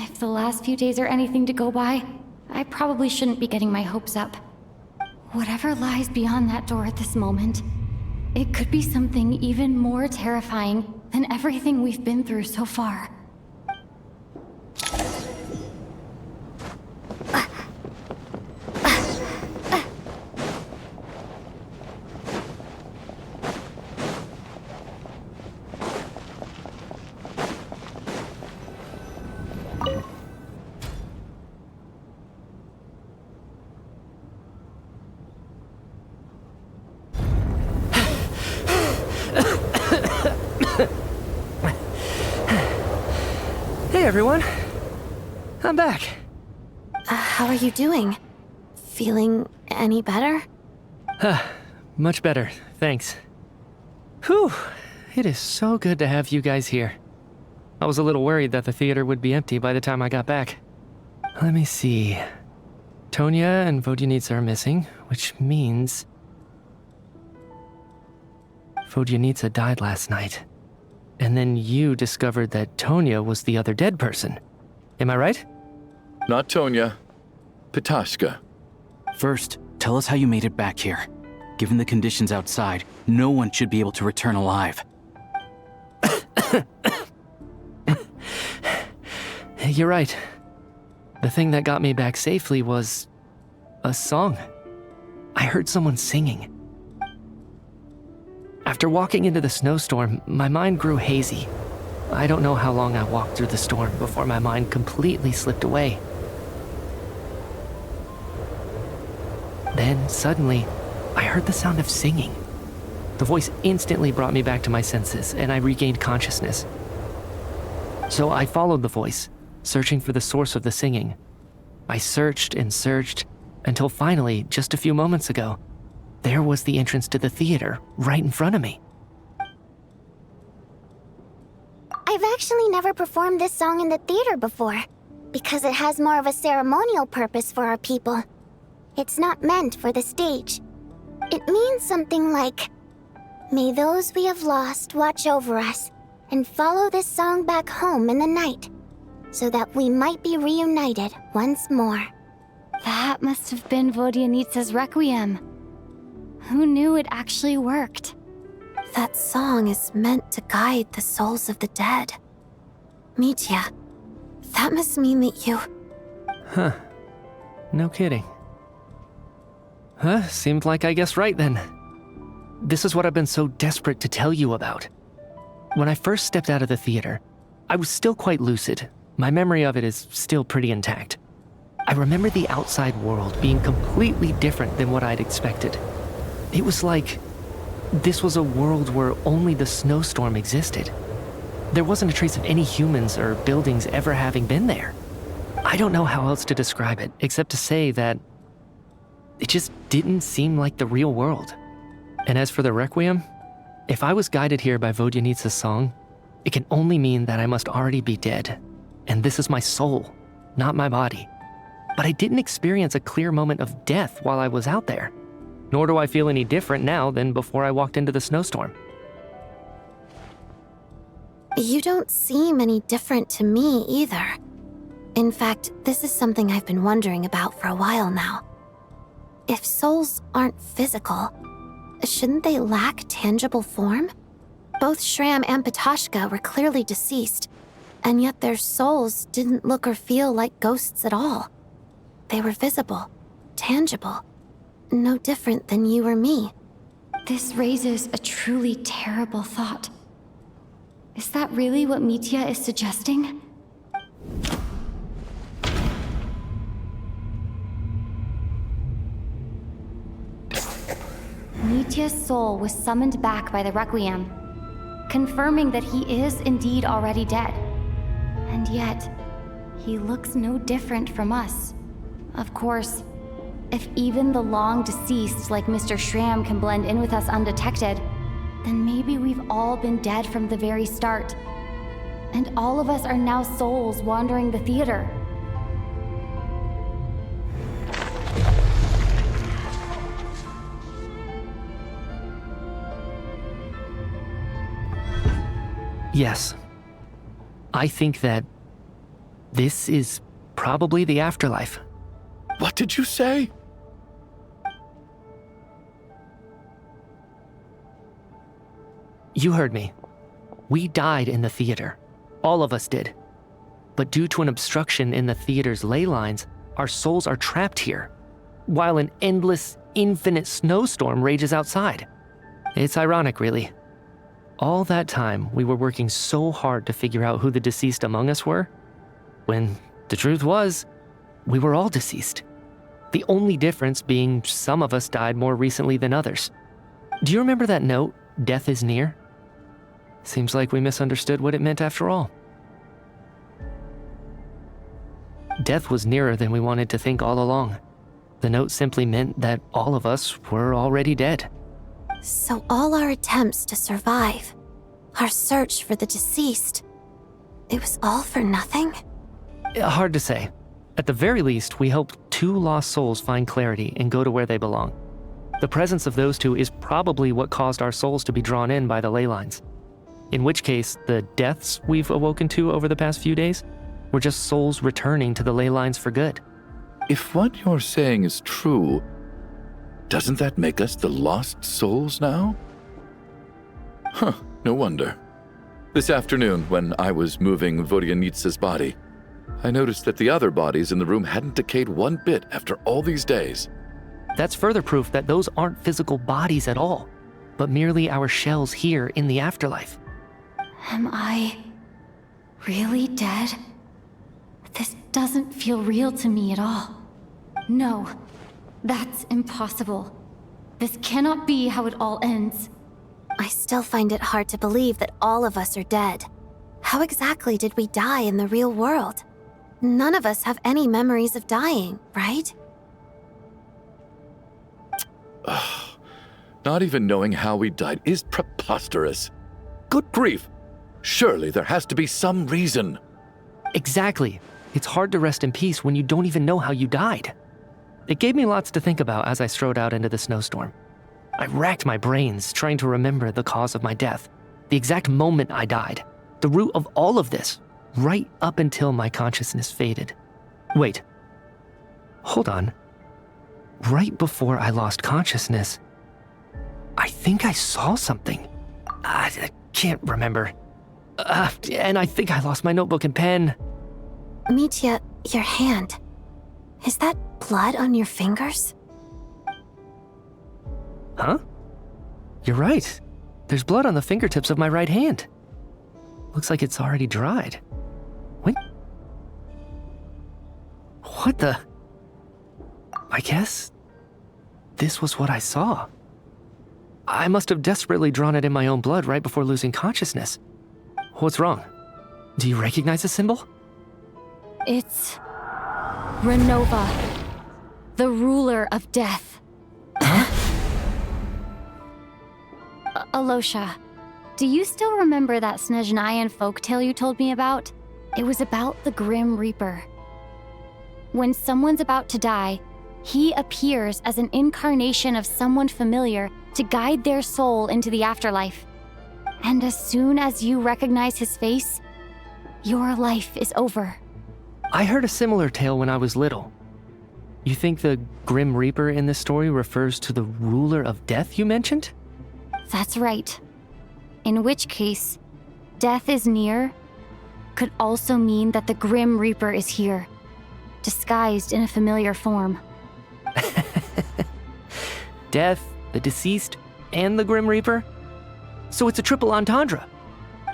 If the last few days are anything to go by, I probably shouldn't be getting my hopes up. Whatever lies beyond that door at this moment, it could be something even more terrifying than everything we've been through so far. Hey everyone, I'm back. How are you doing? Feeling any better? Much better, thanks. Whew, it is so good to have you guys here. I was a little worried that the theater would be empty by the time I got back. Let me see. Tonya and Vodyanitsa are missing, which means Vodyanitsa died last night. And then you discovered that Tonya was the other dead person. Am I right? Not Tonya. Patashka. First, tell us how you made it back here. Given the conditions outside, no one should be able to return alive. You're right. The thing that got me back safely was a song. I heard someone singing. After walking into the snowstorm, my mind grew hazy. I don't know how long I walked through the storm before my mind completely slipped away. Then, suddenly, I heard the sound of singing. The voice instantly brought me back to my senses, and I regained consciousness. So I followed the voice, searching for the source of the singing. I searched and searched, until finally, just a few moments ago, there was the entrance to the theater, right in front of me. I've actually never performed this song in the theater before, because it has more of a ceremonial purpose for our people. It's not meant for the stage. It means something like, "May those we have lost watch over us, and follow this song back home in the night, so that we might be reunited once more." That must have been Vodyanitsa's requiem. Who knew it actually worked? That song is meant to guide the souls of the dead. Mitya, that must mean that you... Huh. No kidding. Huh, seemed like I guessed right then. This is what I've been so desperate to tell you about. When I first stepped out of the theater, I was still quite lucid. My memory of it is still pretty intact. I remember the outside world being completely different than what I'd expected. It was like this was a world where only the snowstorm existed. There wasn't a trace of any humans or buildings ever having been there. I don't know how else to describe it, except to say that it just didn't seem like the real world. And as for the Requiem, if I was guided here by Vodyanitsa's song, it can only mean that I must already be dead. And this is my soul, not my body. But I didn't experience a clear moment of death while I was out there. Nor do I feel any different now than before I walked into the snowstorm. You don't seem any different to me either. In fact, this is something I've been wondering about for a while now. If souls aren't physical, shouldn't they lack tangible form? Both Shram and Patoshka were clearly deceased, and yet their souls didn't look or feel like ghosts at all. They were visible, tangible, no different than you or me. This raises a truly terrible thought. Is that really what Mitya is suggesting? Mitya's soul was summoned back by the Requiem, confirming that he is indeed already dead. And yet, he looks no different from us. Of course, if even the long deceased like Mr. Shram can blend in with us undetected, then maybe we've all been dead from the very start. And all of us are now souls wandering the theater. Yes. I think that this is probably the afterlife. What did you say? You heard me. We died in the theater. All of us did. But due to an obstruction in the theater's ley lines, our souls are trapped here, while an endless, infinite snowstorm rages outside. It's ironic, really. All that time, we were working so hard to figure out who the deceased among us were, when the truth was, we were all deceased. The only difference being some of us died more recently than others. Do you remember that note, "Death is near"? Seems like we misunderstood what it meant after all. Death was nearer than we wanted to think all along. The note simply meant that all of us were already dead. So all our attempts to survive, our search for the deceased, it was all for nothing? Hard to say. At the very least, we helped 2 lost souls find clarity and go to where they belong. The presence of those 2 is probably what caused our souls to be drawn in by the ley lines. In which case, the deaths we've awoken to over the past few days were just souls returning to the ley lines for good. If what you're saying is true, doesn't that make us the lost souls now? Huh, no wonder. This afternoon, when I was moving Vodyanitsa's body, I noticed that the other bodies in the room hadn't decayed one bit after all these days. That's further proof that those aren't physical bodies at all, but merely our shells here in the afterlife. Am I really dead? This doesn't feel real to me at all. No, that's impossible. This cannot be how it all ends. I still find it hard to believe that all of us are dead. How exactly did we die in the real world? None of us have any memories of dying, right? Not even knowing how we died is preposterous. Good grief! Surely there has to be some reason. Exactly. It's hard to rest in peace when you don't even know how you died. It gave me lots to think about as I strode out into the snowstorm. I racked my brains trying to remember the cause of my death, the exact moment I died, the root of all of this, right up until my consciousness faded. Wait. Hold on. Right before I lost consciousness, think I saw something. I can't remember. And I think I lost my notebook and pen. Mitya, your hand. Is that blood on your fingers? Huh? You're right. There's blood on the fingertips of my right hand. Looks like it's already dried. Wait. What the? I guess this was what I saw. I must have desperately drawn it in my own blood right before losing consciousness. What's wrong? Do you recognize the symbol? It's Renova, the ruler of death. Alosha, do you still remember that Snezhnayan folktale you told me about? It was about the Grim Reaper. When someone's about to die, he appears as an incarnation of someone familiar to guide their soul into the afterlife. And as soon as you recognize his face, your life is over. I heard a similar tale when I was little. You think the Grim Reaper in this story refers to the ruler of death you mentioned? That's right. In which case, death is near could also mean that the Grim Reaper is here, disguised in a familiar form. Death, the deceased, and the Grim Reaper? So it's a triple entendre.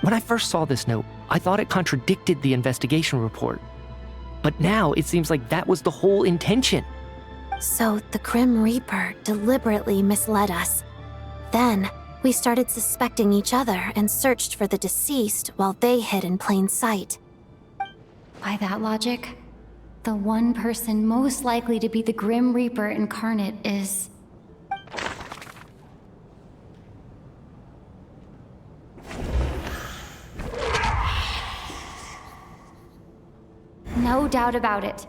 When I first saw this note, I thought it contradicted the investigation report. But now it seems like that was the whole intention. So the Grim Reaper deliberately misled us. Then, we started suspecting each other and searched for the deceased while they hid in plain sight. By that logic, the one person most likely to be the Grim Reaper incarnate is... No doubt about it.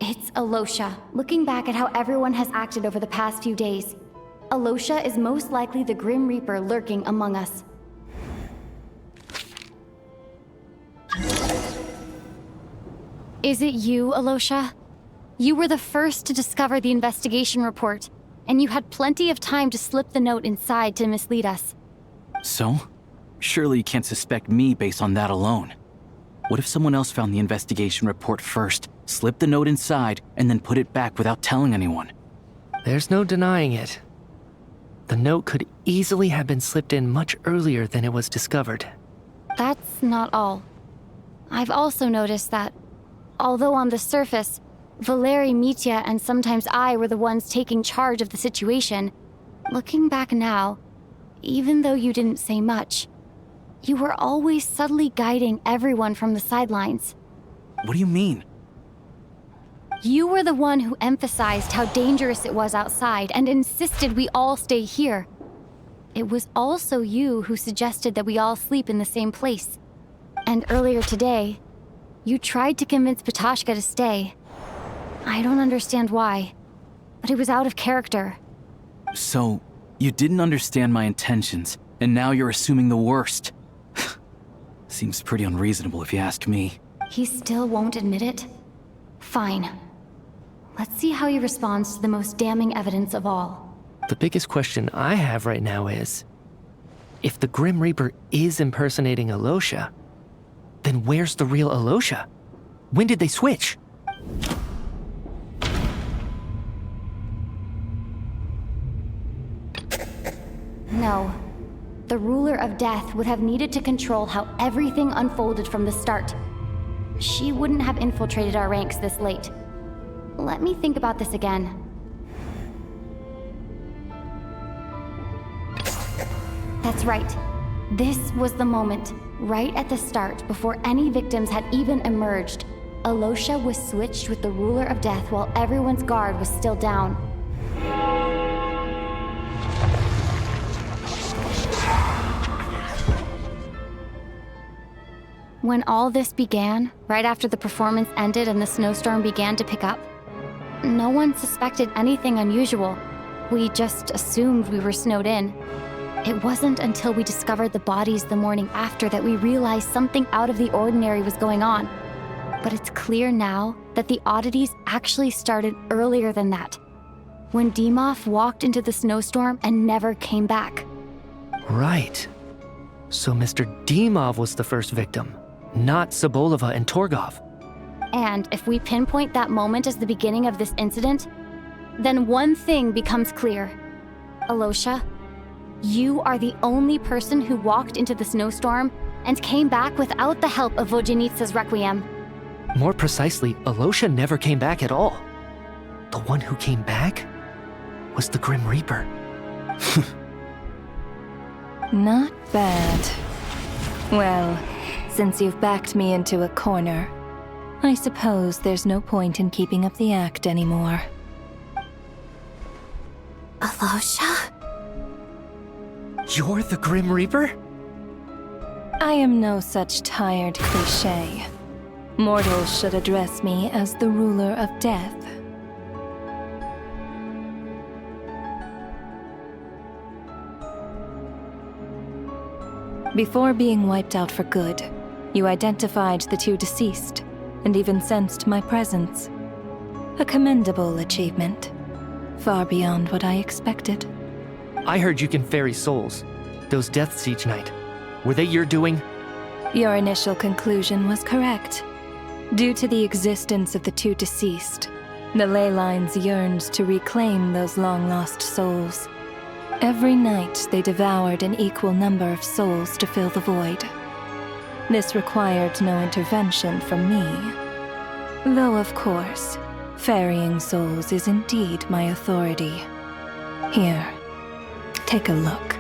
It's Alosha, looking back at how everyone has acted over the past few days. Alosha is most likely the Grim Reaper lurking among us. Is it you, Alosha? You were the first to discover the investigation report, and you had plenty of time to slip the note inside to mislead us. So? Surely you can't suspect me based on that alone. What if someone else found the investigation report first, slipped the note inside, and then put it back without telling anyone? There's no denying it. The note could easily have been slipped in much earlier than it was discovered. That's not all. I've also noticed that, although on the surface, Valeri, Mitya, and sometimes I were the ones taking charge of the situation, looking back now, even though you didn't say much, you were always subtly guiding everyone from the sidelines. What do you mean? You were the one who emphasized how dangerous it was outside and insisted we all stay here. It was also you who suggested that we all sleep in the same place. And earlier today, you tried to convince Patashka to stay. I don't understand why, but it was out of character. So, you didn't understand my intentions, and now you're assuming the worst. Seems pretty unreasonable if you ask me. He still won't admit it? Fine. Let's see how he responds to the most damning evidence of all. The biggest question I have right now is, if the Grim Reaper is impersonating Alosha, then where's the real Alosha? When did they switch? No. The ruler of death would have needed to control how everything unfolded from the start. She wouldn't have infiltrated our ranks this late. Let me think about this again. That's right. This was the moment, right at the start, before any victims had even emerged. Alosha was switched with the ruler of death while everyone's guard was still down. When all this began, right after the performance ended and the snowstorm began to pick up, no one suspected anything unusual. We just assumed we were snowed in. It wasn't until we discovered the bodies the morning after that we realized something out of the ordinary was going on. But it's clear now that the oddities actually started earlier than that. when Demoff walked into the snowstorm and never came back. Right. So Mr. Demoff was the first victim, not Sobolova and Torgov. And if we pinpoint that moment as the beginning of this incident, then one thing becomes clear. Alosha, you are the only person who walked into the snowstorm and came back without the help of Vojanitsa's Requiem. More precisely, Alosha never came back at all. The one who came back was the Grim Reaper. Not bad. Well, since you've backed me into a corner, I suppose there's no point in keeping up the act anymore. Alosha? You're the Grim Reaper? I am no such tired cliché. Mortals should address me as the ruler of death. Before being wiped out for good, you identified the two deceased, and even sensed my presence. A commendable achievement. Far beyond what I expected. I heard you can ferry souls. Those deaths each night. Were they your doing? Your initial conclusion was correct. Due to the existence of the two deceased, the ley lines yearned to reclaim those long-lost souls. Every night they devoured an equal number of souls to fill the void. This required no intervention from me. Though, of course, ferrying souls is indeed my authority. Here, take a look.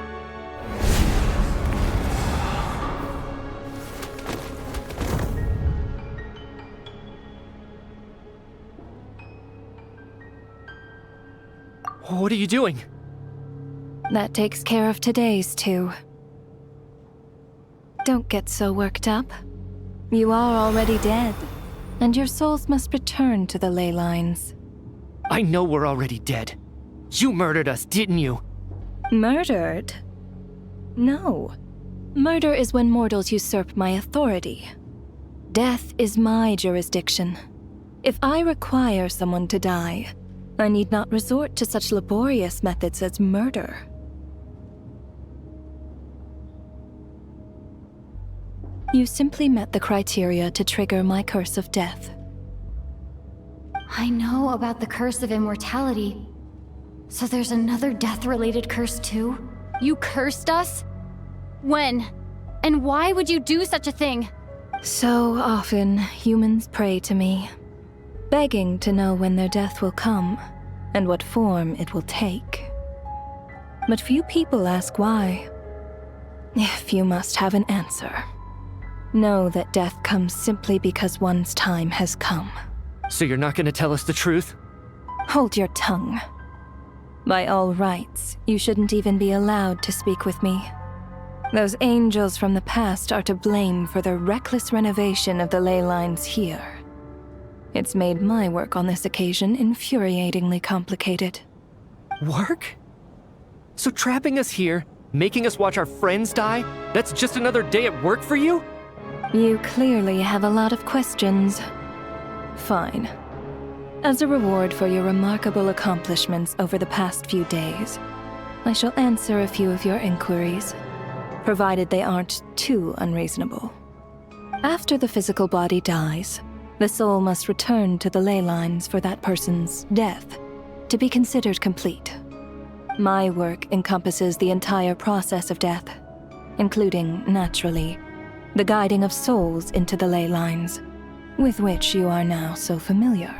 What are you doing? That takes care of today's too. Don't get so worked up. You are already dead, and your souls must return to the ley lines. I know we're already dead. You murdered us, didn't you? Murdered? No. Murder is when mortals usurp my authority. Death is my jurisdiction. If I require someone to die, I need not resort to such laborious methods as murder. You simply met the criteria to trigger my curse of death. I know about the curse of immortality. So there's another death-related curse too? You cursed us? When? And why would you do such a thing? So often, humans pray to me, begging to know when their death will come, and what form it will take. But few people ask why. If you must have an answer, know that death comes simply because one's time has come. So you're not gonna tell us the truth? Hold your tongue. By all rights, you shouldn't even be allowed to speak with me. Those angels from the past are to blame for the reckless renovation of the ley lines here. It's made my work on this occasion infuriatingly complicated. Work? So trapping us here, making us watch our friends die, that's just another day at work for you? You clearly have a lot of questions. Fine. As a reward for your remarkable accomplishments over the past few days, I shall answer a few of your inquiries, provided they aren't too unreasonable. After the physical body dies, the soul must return to the ley lines for that person's death to be considered complete. My work encompasses the entire process of death, including, naturally, the guiding of souls into the ley lines, with which you are now so familiar.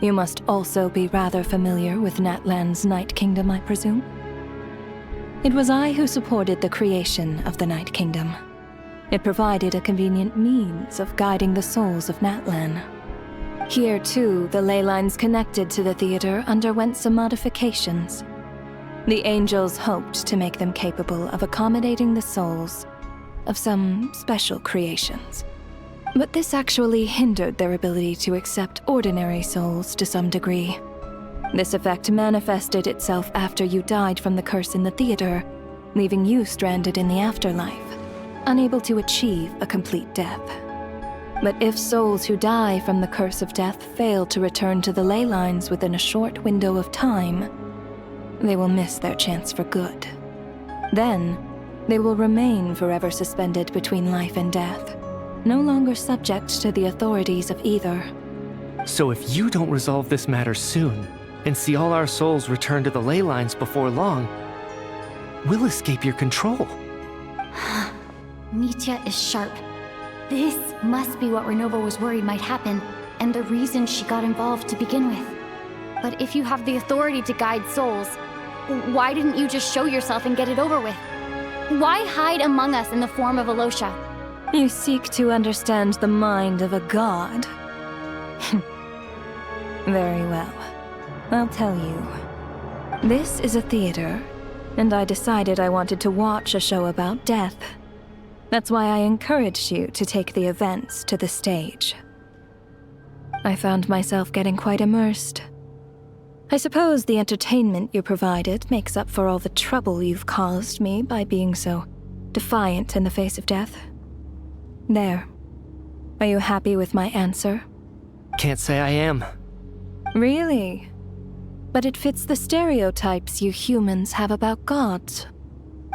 You must also be rather familiar with Natlan's Night Kingdom, I presume? It was I who supported the creation of the Night Kingdom. It provided a convenient means of guiding the souls of Natlan. Here, too, the ley lines connected to the theater underwent some modifications. The angels hoped to make them capable of accommodating the souls of some special creations. But this actually hindered their ability to accept ordinary souls to some degree. This effect manifested itself after you died from the curse in the theater, leaving you stranded in the afterlife, unable to achieve a complete death. But if souls who die from the curse of death fail to return to the ley lines within a short window of time, they will miss their chance for good. Then, they will remain forever suspended between life and death, no longer subject to the authorities of either. So if you don't resolve this matter soon, and see all our souls return to the ley lines before long, we'll escape your control. Nitya is sharp. This must be what Renova was worried might happen, and the reason she got involved to begin with. But if you have the authority to guide souls, why didn't you just show yourself and get it over with? Why hide among us in the form of Alosha? You seek to understand the mind of a god. Very well. I'll tell you. This is a theater, and I decided I wanted to watch a show about death. That's why I encouraged you to take the events to the stage. I found myself getting quite immersed. I suppose the entertainment you provided makes up for all the trouble you've caused me by being so defiant in the face of death. There. Are you happy with my answer? Can't say I am. Really? But it fits the stereotypes you humans have about gods.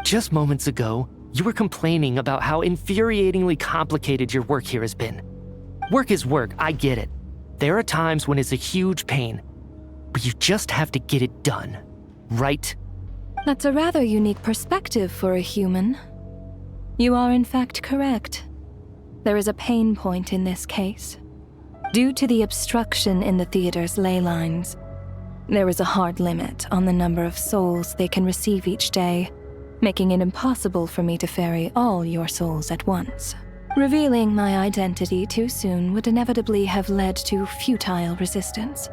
Just moments ago, you were complaining about how infuriatingly complicated your work here has been. Work is work, I get it. There are times when it's a huge pain, but you just have to get it done, right? That's a rather unique perspective for a human. You are in fact correct. There is a pain point in this case. Due to the obstruction in the theater's ley lines, there is a hard limit on the number of souls they can receive each day, making it impossible for me to ferry all your souls at once. Revealing my identity too soon would inevitably have led to futile resistance,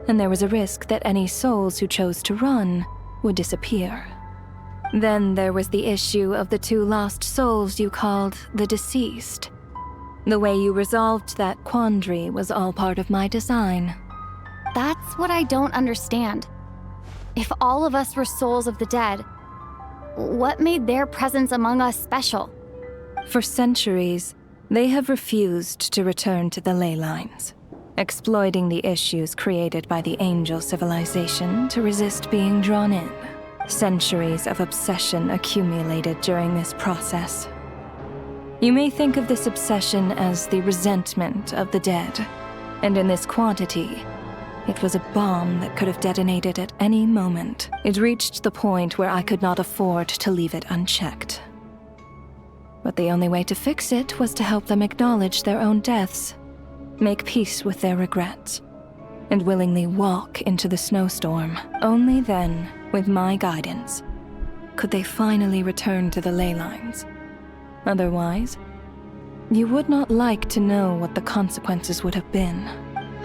and there was a risk that any souls who chose to run would disappear. Then there was the issue of the 2 lost souls you called the deceased. The way you resolved that quandary was all part of my design. That's what I don't understand. If all of us were souls of the dead, what made their presence among us special? For centuries, they have refused to return to the ley lines, exploiting the issues created by the angel civilization to resist being drawn in. Centuries of obsession accumulated during this process. You may think of this obsession as the resentment of the dead, and in this quantity, it was a bomb that could have detonated at any moment. It reached the point where I could not afford to leave it unchecked. But the only way to fix it was to help them acknowledge their own deaths, make peace with their regrets, and willingly walk into the snowstorm. Only then, with my guidance, could they finally return to the ley lines. Otherwise, you would not like to know what the consequences would have been.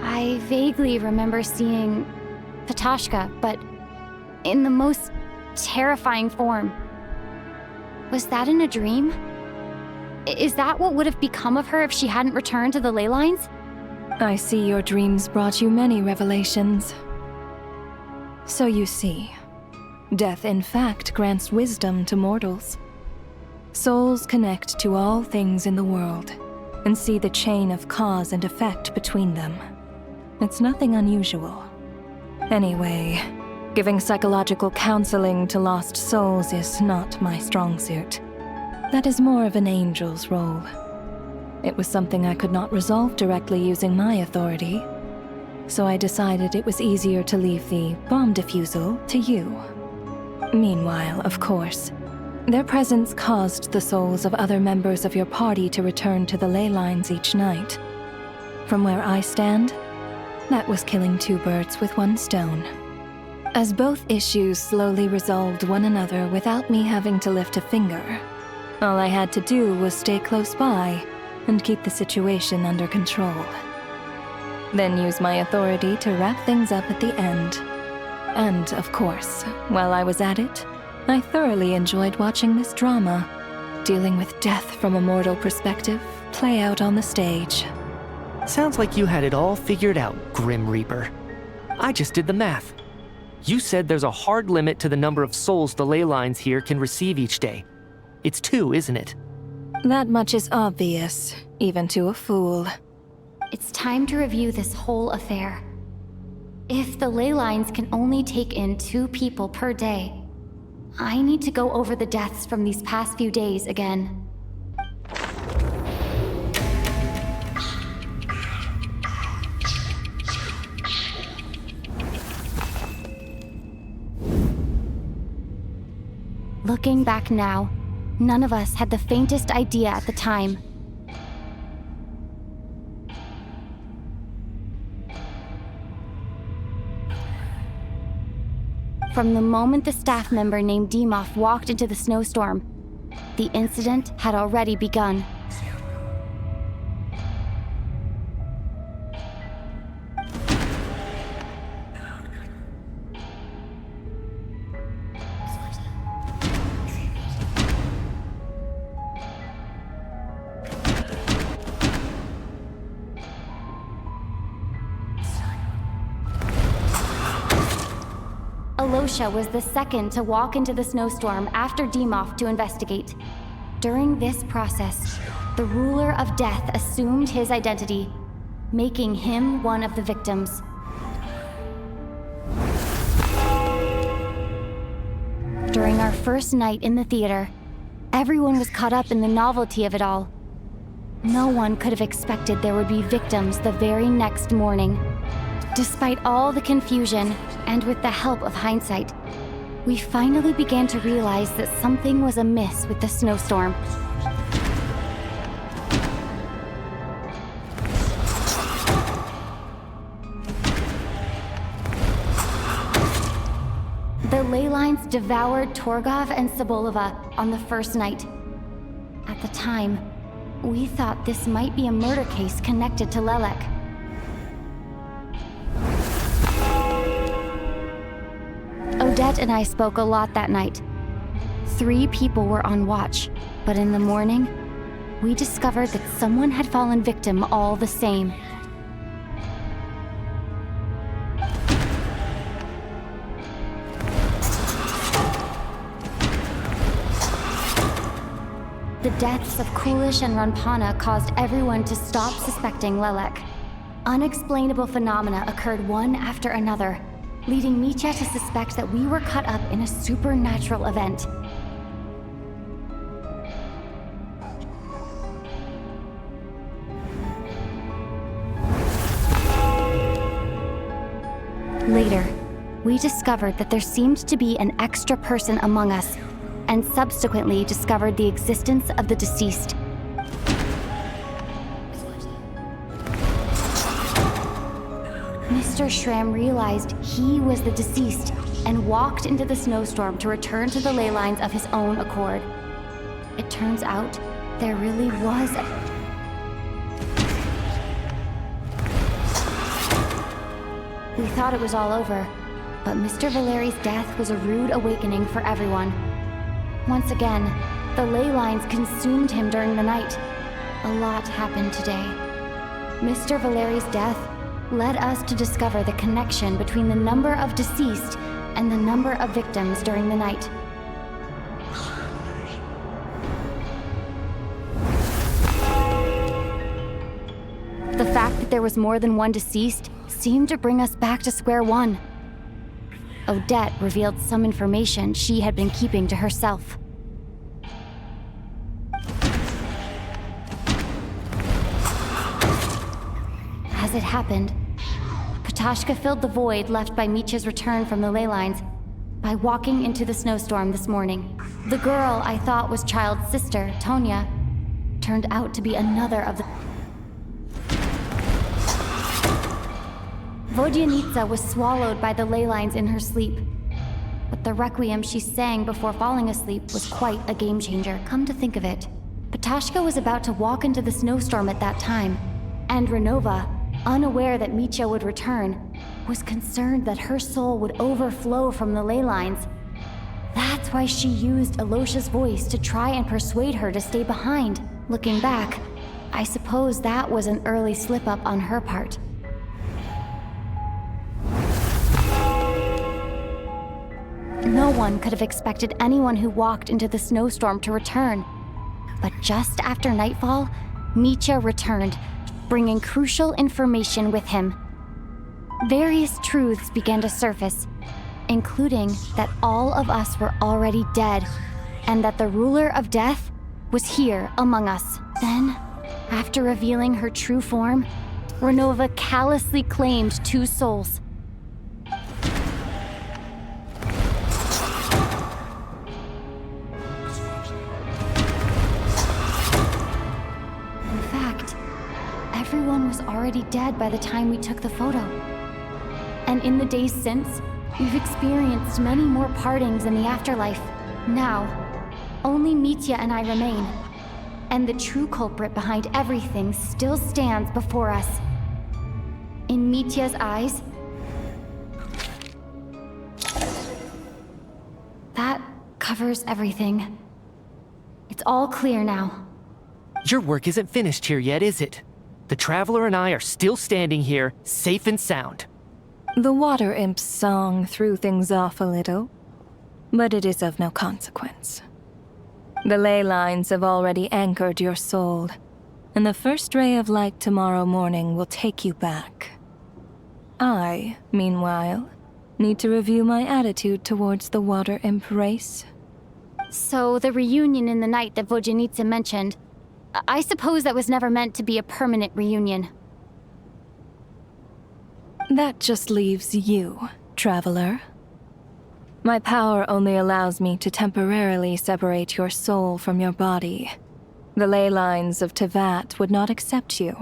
I vaguely remember seeing Patashka, but in the most terrifying form. Was that in a dream? Is that what would have become of her if she hadn't returned to the ley lines? I see your dreams brought you many revelations. So you see, death in fact grants wisdom to mortals. Souls connect to all things in the world and see the chain of cause and effect between them. It's nothing unusual. Anyway, giving psychological counseling to lost souls is not my strong suit. That is more of an angel's role. It was something I could not resolve directly using my authority, so I decided it was easier to leave the bomb defusal to you. Meanwhile, of course, their presence caused the souls of other members of your party to return to the ley lines each night. From where I stand, that was killing 2 birds with 1 stone. As both issues slowly resolved one another without me having to lift a finger, all I had to do was stay close by and keep the situation under control. Then use my authority to wrap things up at the end. And, of course, while I was at it, I thoroughly enjoyed watching this drama, dealing with death from a mortal perspective, play out on the stage. Sounds like you had it all figured out, Grim Reaper. I just did the math. You said there's a hard limit to the number of souls the ley lines here can receive each day. It's 2, isn't it? That much is obvious, even to a fool. It's time to review this whole affair. If the ley lines can only take in 2 people per day, I need to go over the deaths from these past few days again. Looking back now, none of us had the faintest idea at the time. From the moment the staff member named Demoff walked into the snowstorm, the incident had already begun. Alosha was the second to walk into the snowstorm after Demoff to investigate. During this process, the ruler of death assumed his identity, making him one of the victims. During our first night in the theater, everyone was caught up in the novelty of it all. No one could have expected there would be victims the very next morning. Despite all the confusion, and with the help of hindsight, we finally began to realize that something was amiss with the snowstorm. The ley lines devoured Torgov and Sobolova on the first night. At the time, we thought this might be a murder case connected to Lelek. Odette and I spoke a lot that night. 3 people were on watch, but in the morning, we discovered that someone had fallen victim all the same. The deaths of Kulish and Ranpana caused everyone to stop suspecting Lelek. Unexplainable phenomena occurred one after another, leading Mitya to suspect that we were caught up in a supernatural event. Later, we discovered that there seemed to be an extra person among us, and subsequently discovered the existence of the deceased. Mr. Schramm realized he was the deceased and walked into the snowstorm to return to the ley lines of his own accord. It turns out there really was We thought it was all over, but Mr. Valeri's death was a rude awakening for everyone. Once again, the ley lines consumed him during the night. A lot happened today. Mr. Valeri's death led us to discover the connection between the number of deceased and the number of victims during the night. The fact that there was more than one deceased seemed to bring us back to square one. Odette revealed some information she had been keeping to herself. As it happened, Patashka filled the void left by Mitya's return from the ley lines by walking into the snowstorm this morning. The girl I thought was Child's sister, Tonya, turned out to be another of the... Vodyanitsa was swallowed by the ley lines in her sleep, but the requiem she sang before falling asleep was quite a game changer. Come to think of it, Patashka was about to walk into the snowstorm at that time, and Renova, unaware that Mitya would return, was concerned that her soul would overflow from the ley lines. That's why she used Alosha's voice to try and persuade her to stay behind. Looking back, I suppose that was an early slip-up on her part. No one could have expected anyone who walked into the snowstorm to return. But just after nightfall, Mitya returned, bringing crucial information with him. Various truths began to surface, including that all of us were already dead, and that the ruler of death was here among us. Then, after revealing her true form, Renova callously claimed 2 souls. In fact, everyone was already dead by the time we took the photo. And in the days since, we've experienced many more partings in the afterlife. Now, only Mitya and I remain. And the true culprit behind everything still stands before us. In Mitya's eyes, that covers everything. It's all clear now. Your work isn't finished here yet, is it? The Traveler and I are still standing here, safe and sound. The Water Imp's song threw things off a little, but it is of no consequence. The ley lines have already anchored your soul, and the first ray of light tomorrow morning will take you back. I, meanwhile, need to review my attitude towards the Water Imp race. So the reunion in the night that Vojanitsa mentioned, I suppose that was never meant to be a permanent reunion. That just leaves you, Traveler. My power only allows me to temporarily separate your soul from your body. The ley lines of Tevat would not accept you,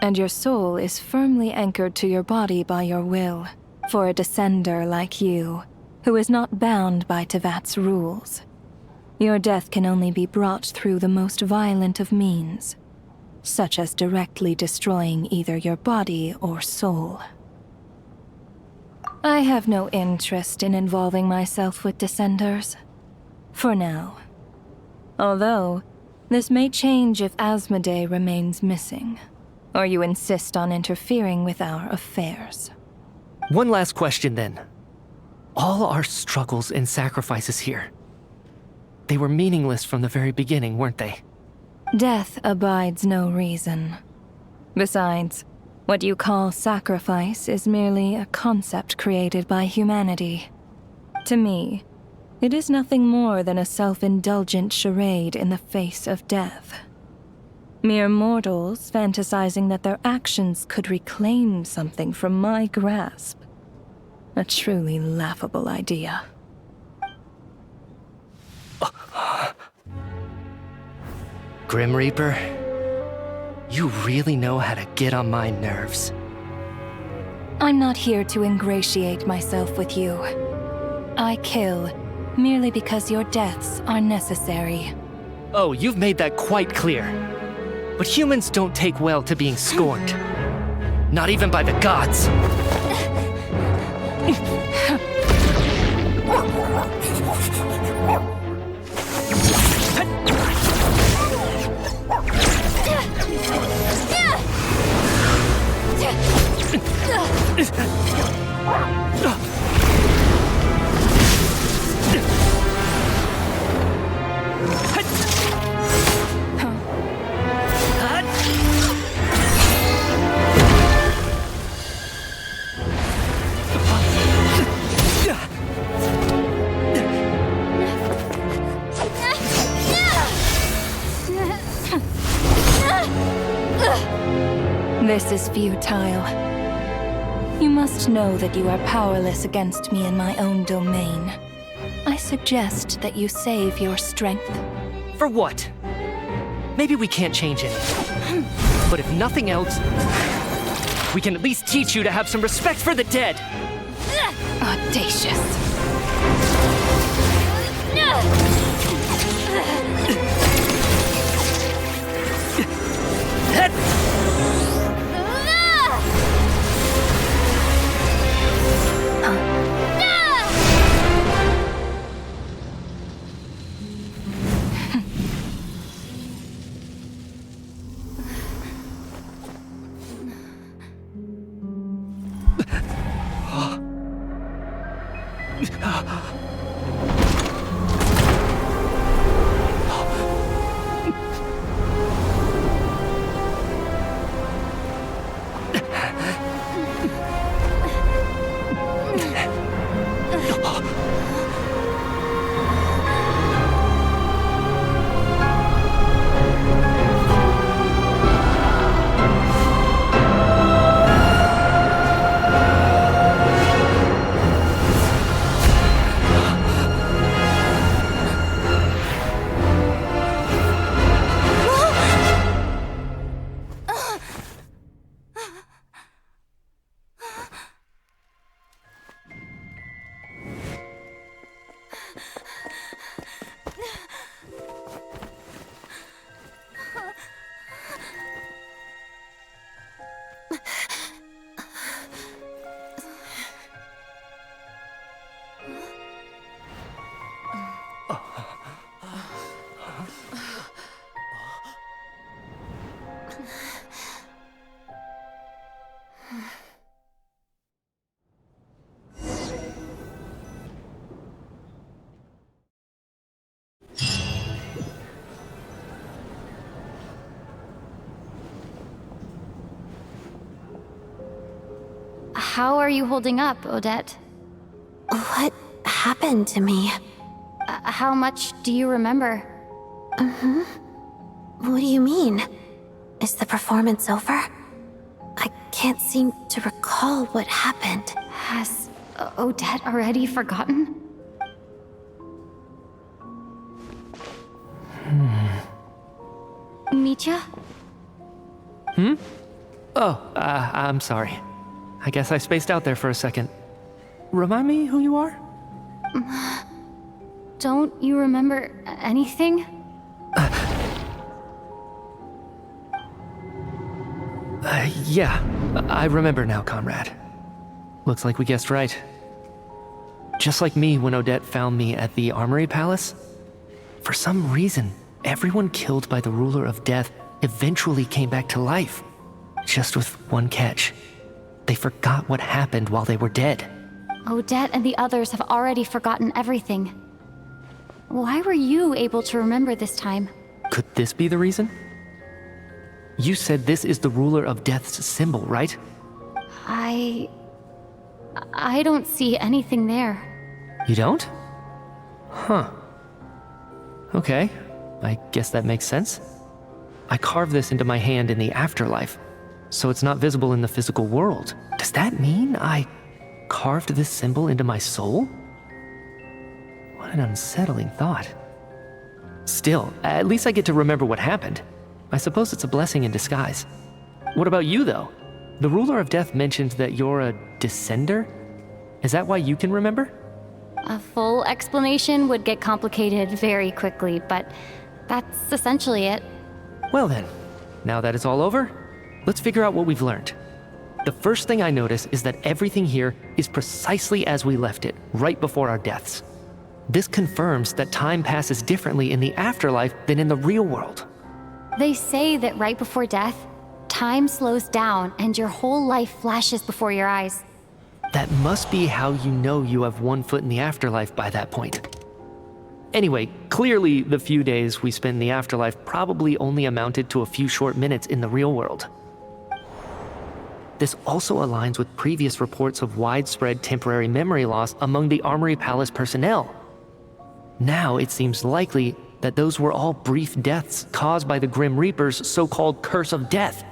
and your soul is firmly anchored to your body by your will, for a descender like you, who is not bound by Tevat's rules. Your death can only be brought through the most violent of means, such as directly destroying either your body or soul. I have no interest in involving myself with Descenders. For now. Although, this may change if Asmodee remains missing, or you insist on interfering with our affairs. One last question then. All our struggles and sacrifices here, they were meaningless from the very beginning, weren't they? Death abides no reason. Besides, what you call sacrifice is merely a concept created by humanity. To me, it is nothing more than a self-indulgent charade in the face of death. Mere mortals fantasizing that their actions could reclaim something from my grasp. A truly laughable idea. Grim Reaper, you really know how to get on my nerves. I'm not here to ingratiate myself with you. I kill merely because your deaths are necessary. Oh, you've made that quite clear. But humans don't take well to being scorned. Not even by the gods. This is futile. You must know that you are powerless against me in my own domain. I suggest that you save your strength. For what? Maybe we can't change it. But if nothing else, we can at least teach you to have some respect for the dead. Audacious. How are you holding up, Odette? What happened to me? How much do you remember? What do you mean? Is the performance over? I can't seem to recall what happened. Has Odette already forgotten? Mitya? Oh, I'm sorry. I guess I spaced out there for a second. Remind me who you are? Don't you remember anything? Yeah, I remember now, comrade. Looks like we guessed right. Just like me when Odette found me at the Armory Palace. For some reason, everyone killed by the Ruler of Death eventually came back to life. Just with one catch. They forgot what happened while they were dead. Odette and the others have already forgotten everything. Why were you able to remember this time? Could this be the reason? You said this is the Ruler of Death's symbol, right? I don't see anything there. You don't? Huh. Okay, I guess that makes sense. I carved this into my hand in the afterlife, so it's not visible in the physical world. Does that mean I carved this symbol into my soul? What an unsettling thought. Still, at least I get to remember what happened. I suppose it's a blessing in disguise. What about you, though? The Ruler of Death mentioned that you're a descender? Is that why you can remember? A full explanation would get complicated very quickly, but that's essentially it. Well then, now that it's all over, let's figure out what we've learned. The first thing I notice is that everything here is precisely as we left it, right before our deaths. This confirms that time passes differently in the afterlife than in the real world. They say that right before death, time slows down and your whole life flashes before your eyes. That must be how you know you have one foot in the afterlife by that point. Anyway, clearly the few days we spend in the afterlife probably only amounted to a few short minutes in the real world. This also aligns with previous reports of widespread temporary memory loss among the Armory Palace personnel. Now it seems likely that those were all brief deaths caused by the Grim Reaper's so-called curse of death.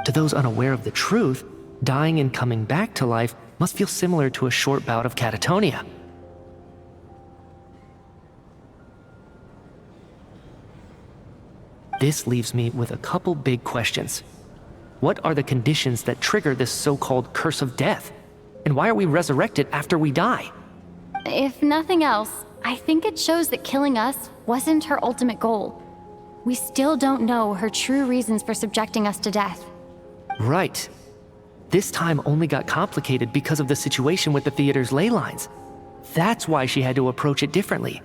To those unaware of the truth, dying and coming back to life must feel similar to a short bout of catatonia. This leaves me with a couple big questions. What are the conditions that trigger this so-called curse of death? And why are we resurrected after we die? If nothing else, I think it shows that killing us wasn't her ultimate goal. We still don't know her true reasons for subjecting us to death. Right. This time only got complicated because of the situation with the theater's ley lines. That's why she had to approach it differently.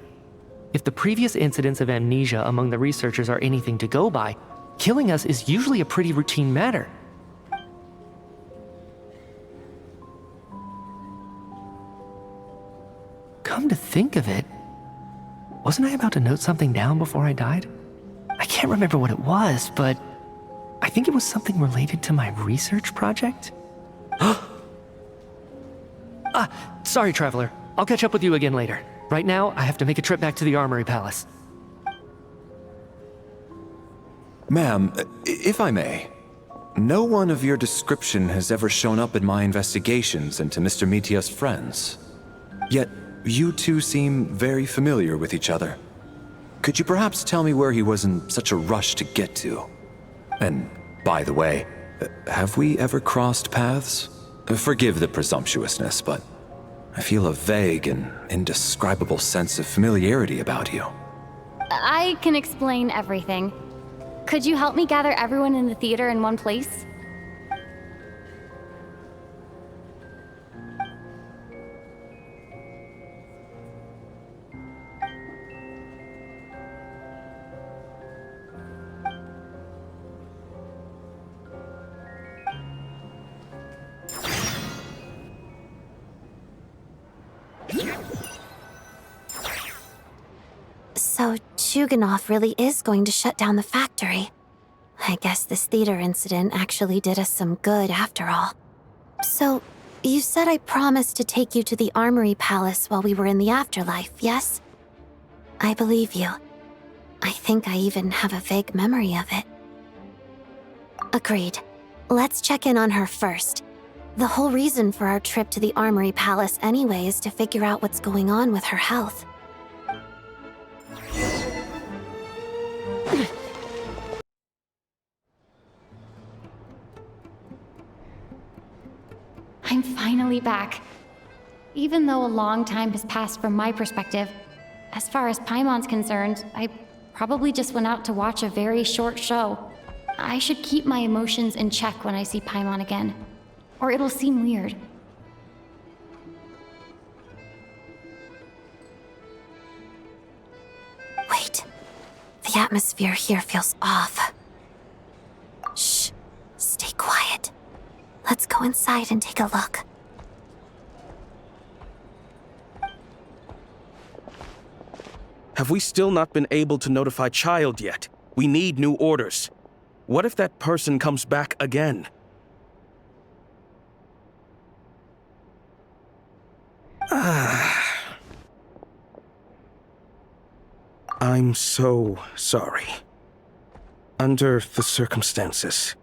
If the previous incidents of amnesia among the researchers are anything to go by, killing us is usually a pretty routine matter. Come to think of it, wasn't I about to note something down before I died? I can't remember what it was, but I think it was something related to my research project. Sorry, Traveler. I'll catch up with you again later. Right now, I have to make a trip back to the Armory Palace. Ma'am, if I may, no one of your description has ever shown up in my investigations into Mr. Mitia's friends. Yet, you two seem very familiar with each other. Could you perhaps tell me where he was in such a rush to get to? And, by the way, have we ever crossed paths? Forgive the presumptuousness, but I feel a vague and indescribable sense of familiarity about you. I can explain everything. Could you help me gather everyone in the theater in one place? So, Chuganov really is going to shut down the factory. I guess this theater incident actually did us some good after all. So, you said I promised to take you to the Armory Palace while we were in the afterlife, yes? I believe you. I think I even have a vague memory of it. Agreed. Let's check in on her first. The whole reason for our trip to the Armory Palace anyway is to figure out what's going on with her health. I'm finally back. Even though a long time has passed from my perspective, as far as Paimon's concerned, I probably just went out to watch a very short show. I should keep my emotions in check when I see Paimon again, or it'll seem weird. Wait. The atmosphere here feels off. Shh. Stay quiet. Let's go inside and take a look. Have we still not been able to notify Child yet? We need new orders. What if that person comes back again? I'm so sorry. Under the circumstances,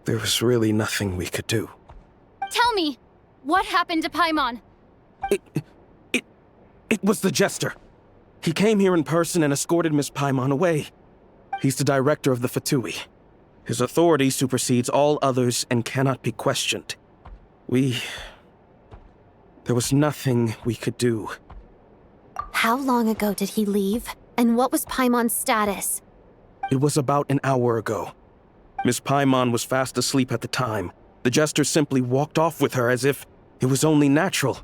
there was really nothing we could do. Tell me, what happened to Paimon? It was the Jester. He came here in person and escorted Miss Paimon away. He's the director of the Fatui. His authority supersedes all others and cannot be questioned. There was nothing we could do. How long ago did he leave? And what was Paimon's status? It was about an hour ago. Miss Paimon was fast asleep at the time. The Jester simply walked off with her as if it was only natural.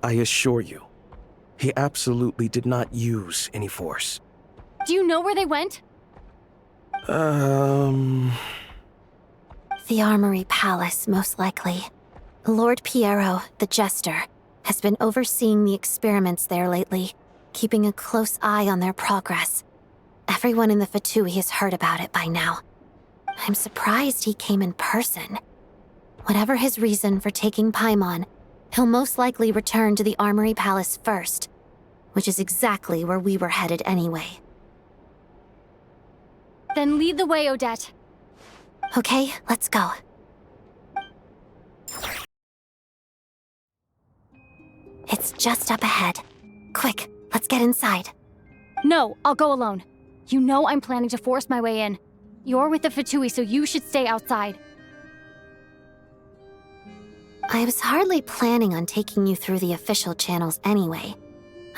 I assure you, he absolutely did not use any force. Do you know where they went? The Armory Palace, most likely. Lord Piero, the Jester, has been overseeing the experiments there lately, keeping a close eye on their progress. Everyone in the Fatui has heard about it by now. I'm surprised he came in person. Whatever his reason for taking Paimon, he'll most likely return to the Armory Palace first, which is exactly where we were headed anyway. Then lead the way, Odette. Okay, let's go. It's just up ahead. Quick, let's get inside. No, I'll go alone. You know I'm planning to force my way in. You're with the Fatui, so you should stay outside. I was hardly planning on taking you through the official channels anyway.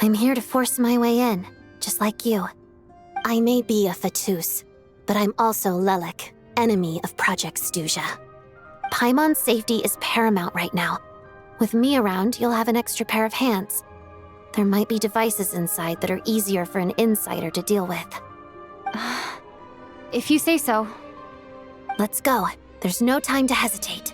I'm here to force my way in, just like you. I may be a Fatus, but I'm also Lelik, enemy of Project Stuja. Paimon's safety is paramount right now. With me around, you'll have an extra pair of hands. There might be devices inside that are easier for an insider to deal with. If you say so. Let's go. There's no time to hesitate.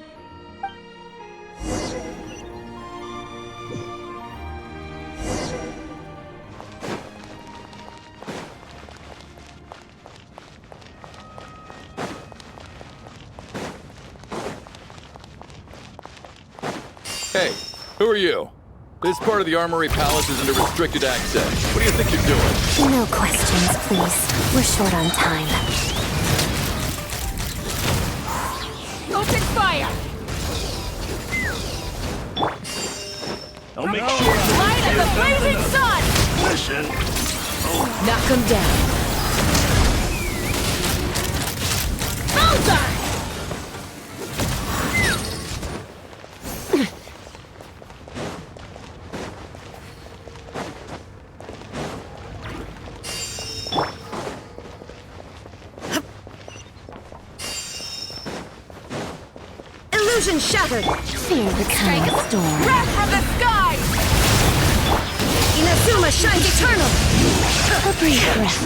Hey, who are you? This part of the Armory Palace is under restricted access. What do you think you're doing? No questions, please. We're short on time. Open fire! Don't make sure. Light of the blazing sun! Listen. Knock him down. Bullseye! Illusion shattered! Fear the coming storm. Wrath from the sky! Inazuma shines eternal! A brief breath.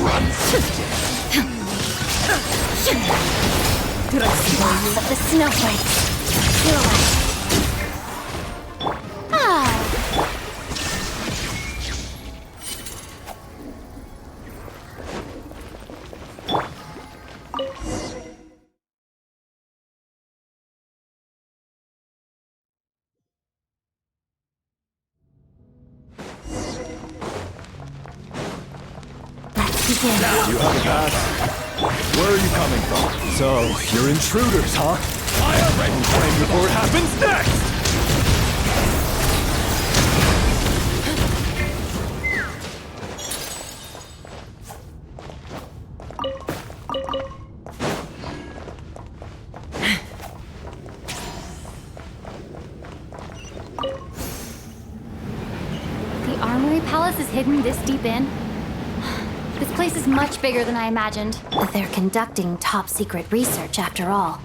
Lots of the snowflakes. Ah! You have a pass? Where are you coming from? So, you're intruders, huh? I already claim before it happens next! The Armory Palace is hidden this deep in? This place is much bigger than I imagined. They're conducting top-secret research, after all.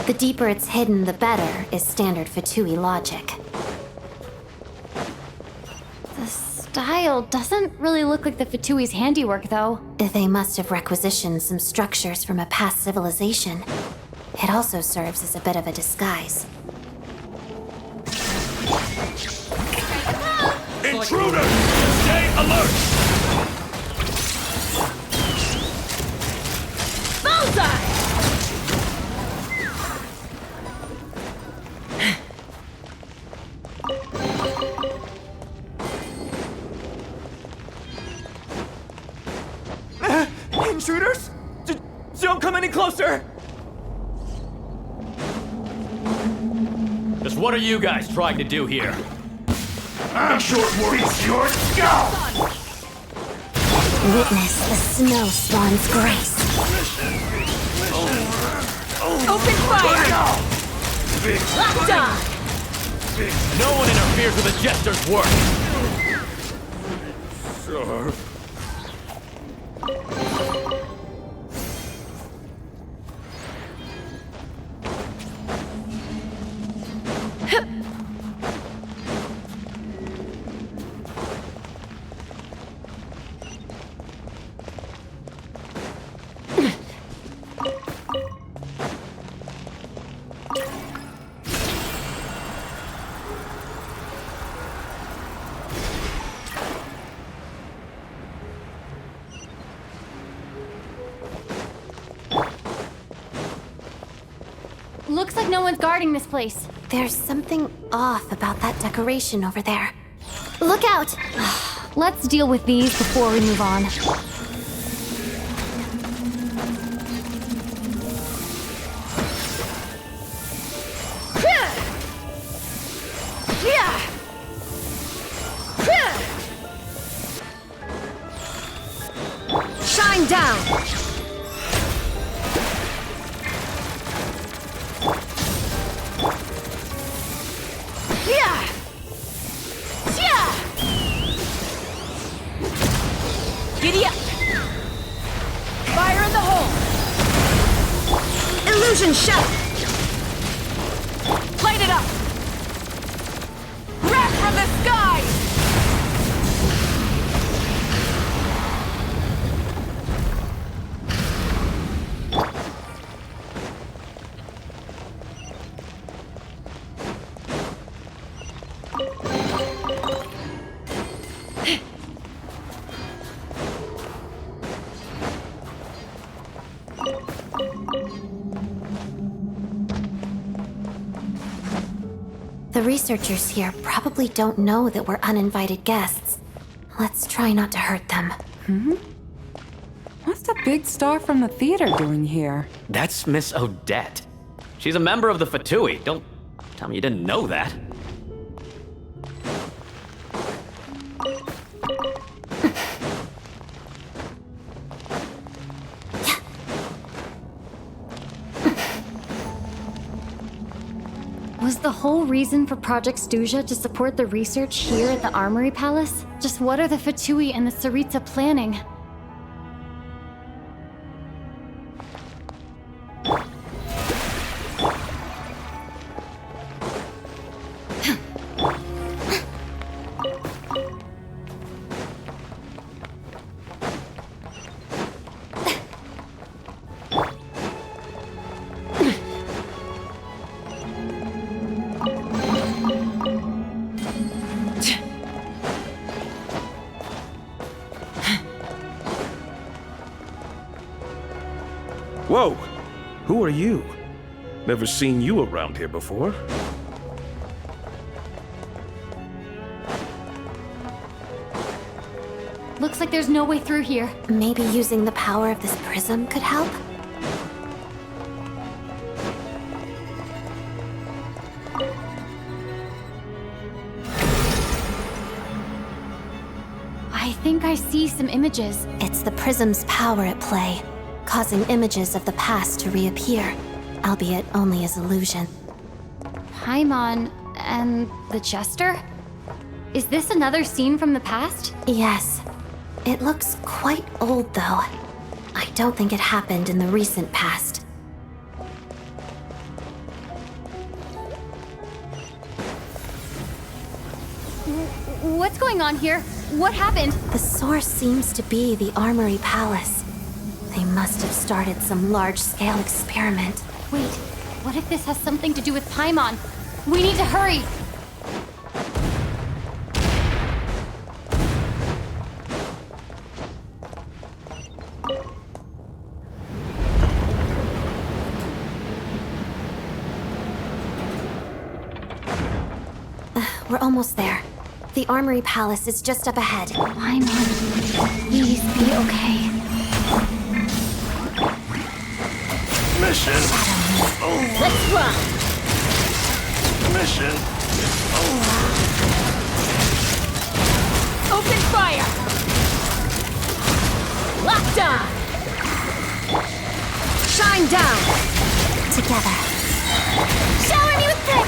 The deeper it's hidden, the better, is standard Fatui logic. The style doesn't really look like the Fatui's handiwork, though. They must have requisitioned some structures from a past civilization. It also serves as a bit of a disguise. Intruders! Stay alert! Bullseye! Intruders? Don't come any closer! Just what are you guys trying to do here? I'm sure feast your scalp! Witness the snow spawn's grace. Open fire! Locked on! No one interferes with a jester's work! Sir. Looks like no one's guarding this place. There's something off about that decoration over there. Look out! Let's deal with these before we move on. Shine down! Giddy up! Fire in the hole! Illusion shot! Light it up! Wrath from the skies! The researchers here probably don't know that we're uninvited guests. Let's try not to hurt them. What's the big star from the theater doing here? That's Miss Odette. She's a member of the Fatui. Don't tell me you didn't know that. Was the whole reason for Project Stuja to support the research here at the Armory Palace? Just what are the Fatui and the Tsarita planning? Whoa! Who are you? Never seen you around here before. Looks like there's no way through here. Maybe using the power of this prism could help? I think I see some images. It's the prism's power at play, causing images of the past to reappear, albeit only as illusion. Paimon and the Jester? Is this another scene from the past? Yes. It looks quite old, though. I don't think it happened in the recent past. What's going on here? What happened? The source seems to be the Armory Palace. They must have started some large-scale experiment. Wait, what if this has something to do with Paimon? We need to hurry! We're almost there. The Armory Palace is just up ahead. Paimon, please be okay. Mission over. Let's run! Mission over. Open fire! Locked on! Shine down! Together. Shower me with pick!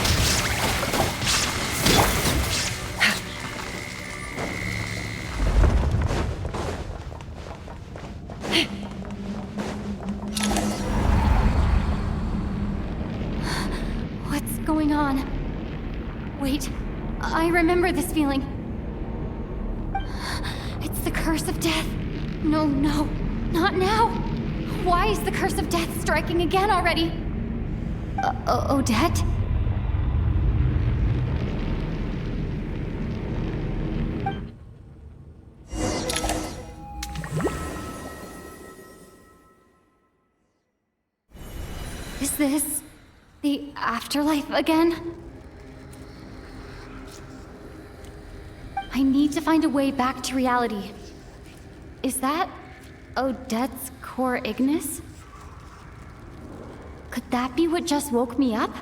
What's going on? Wait, I remember this feeling. It's the curse of death. No, not now. Why is the curse of death striking again already? Odette? Is this the afterlife again? I need to find a way back to reality. Is that Odette's core Ignis? Could that be what just woke me up?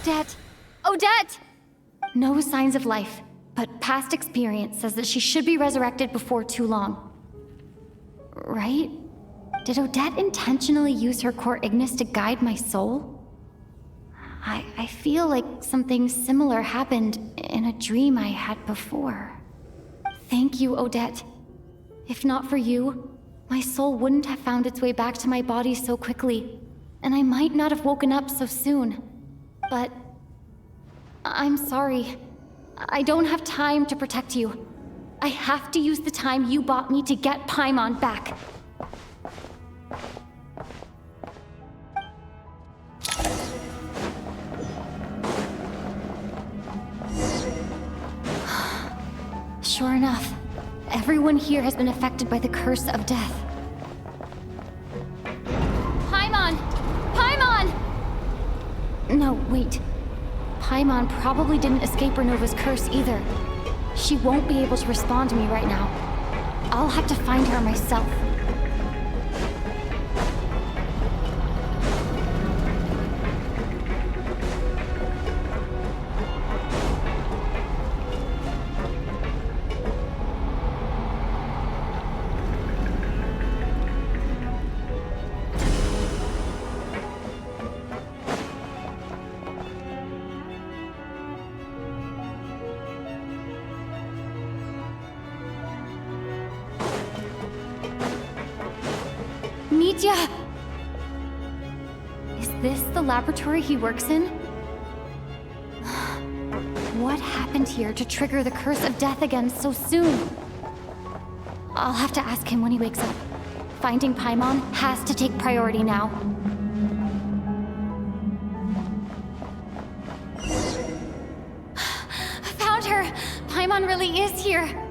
Odette! Odette! No signs of life, but past experience says that she should be resurrected before too long. Right? Did Odette intentionally use her core Ignis to guide my soul? I feel like something similar happened in a dream I had before. Thank you, Odette. If not for you, my soul wouldn't have found its way back to my body so quickly, and I might not have woken up so soon. But I'm sorry. I don't have time to protect you. I have to use the time you bought me to get Paimon back. Sure enough, everyone here has been affected by the curse of death. Paimon! Paimon! No, wait. Paimon probably didn't escape Renova's curse either. She won't be able to respond to me right now. I'll have to find her myself. Is this the laboratory he works in? What happened here to trigger the curse of death again so soon? I'll have to ask him when he wakes up. Finding Paimon has to take priority now. I found her! Paimon really is here!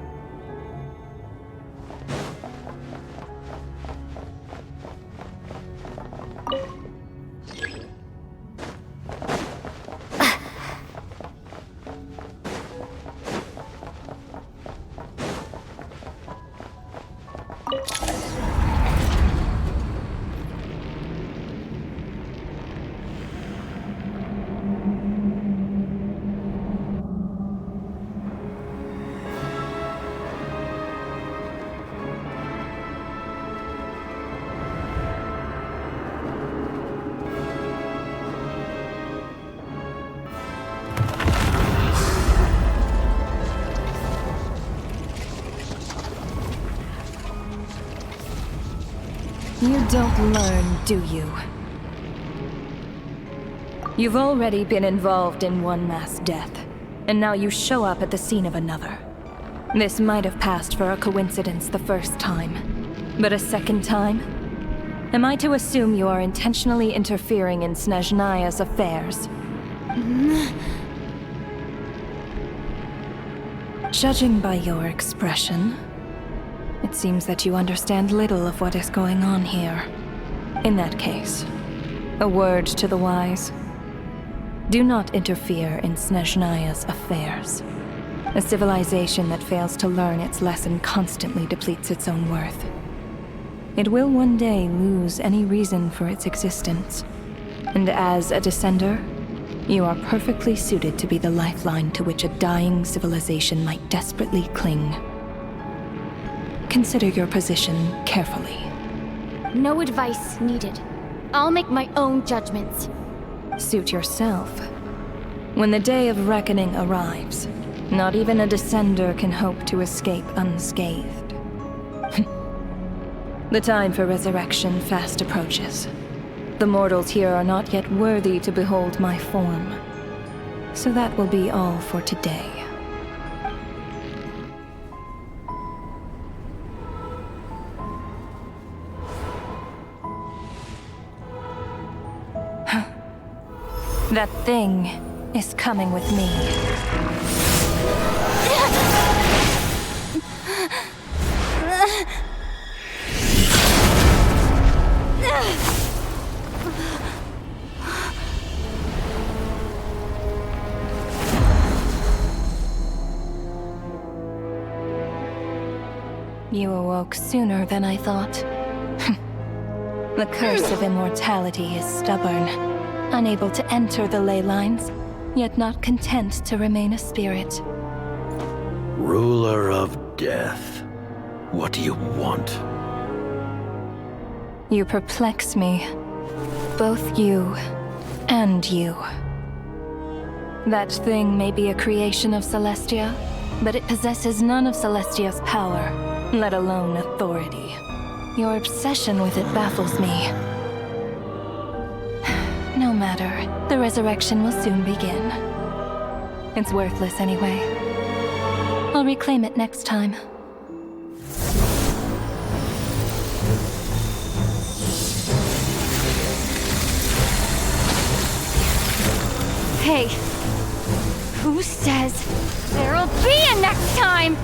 You don't learn, do you? You've already been involved in one mass death, and now you show up at the scene of another. This might have passed for a coincidence the first time, but a second time? Am I to assume you are intentionally interfering in Snezhnaya's affairs? Judging by your expression, it seems that you understand little of what is going on here. In that case, a word to the wise. Do not interfere in Snezhnaya's affairs. A civilization that fails to learn its lesson constantly depletes its own worth. It will one day lose any reason for its existence. And as a descender, you are perfectly suited to be the lifeline to which a dying civilization might desperately cling. Consider your position carefully. No advice needed. I'll make my own judgments. Suit yourself. When the day of reckoning arrives, not even a descender can hope to escape unscathed. The time for resurrection fast approaches. The mortals here are not yet worthy to behold my form. So that will be all for today. That thing is coming with me. You awoke sooner than I thought. The curse of immortality is stubborn, unable to enter the ley lines, yet not content to remain a spirit. Ruler of Death, what do you want? You perplex me. Both you and you. That thing may be a creation of Celestia, but it possesses none of Celestia's power, let alone authority. Your obsession with it baffles me. No matter, the resurrection will soon begin. It's worthless anyway. I'll reclaim it next time. Hey, who says there'll be a next time?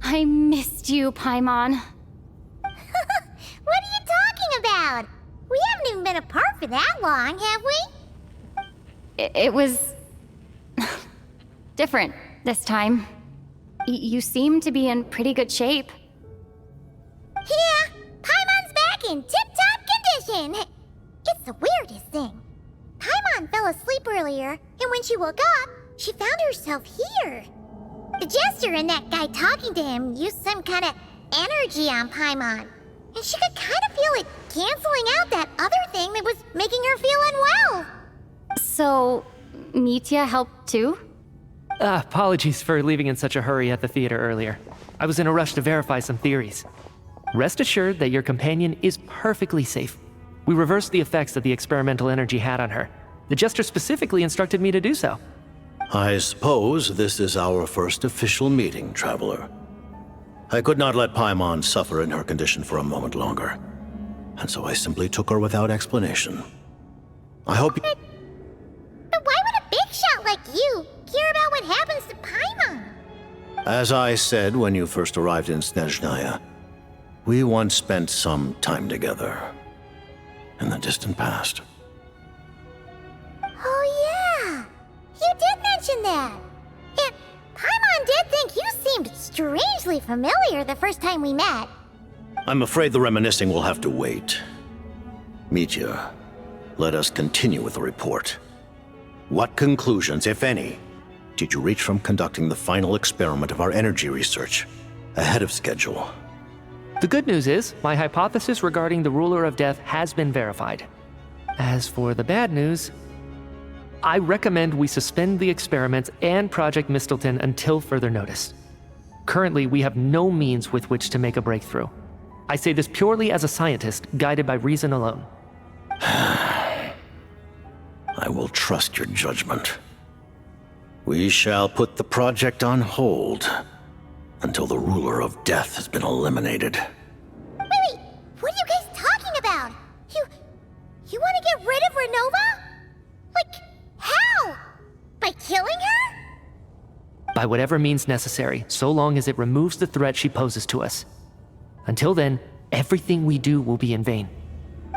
I missed you, Paimon. What are you talking about? We haven't even been apart for that long, have we? It was different this time. You seem to be in pretty good shape. Yeah, Paimon's back in tip-top condition. It's the weirdest thing. Paimon fell asleep earlier, and when she woke up, she found herself here. The Jester and that guy talking to him used some kind of energy on Paimon, and she could kind of feel it canceling out that other thing that was making her feel unwell. So, Mitya helped too? Apologies for leaving in such a hurry at the theater earlier. I was in a rush to verify some theories. Rest assured that your companion is perfectly safe. We reversed the effects that the experimental energy had on her. The Jester specifically instructed me to do so. I suppose this is our first official meeting, Traveler. I could not let Paimon suffer in her condition for a moment longer, and so I simply took her without explanation. I hope you... But why would a big shot like you care about what happens to Paimon? As I said when you first arrived in Snezhnaya, we once spent some time together in the distant past. Oh yeah, you did mention that. And Paimon did think you seemed strangely familiar the first time we met. I'm afraid the reminiscing will have to wait. Mitya, let us continue with the report. What conclusions, if any, did you reach from conducting the final experiment of our energy research ahead of schedule? The good news is, my hypothesis regarding the Ruler of Death has been verified. As for the bad news, I recommend we suspend the experiments and Project Mistleton until further notice. Currently, we have no means with which to make a breakthrough. I say this purely as a scientist, guided by reason alone. I will trust your judgment. We shall put the project on hold until the Ruler of Death has been eliminated. Wait, what are you guys talking about? by whatever means necessary, so long as it removes the threat she poses to us. Until then, everything we do will be in vain.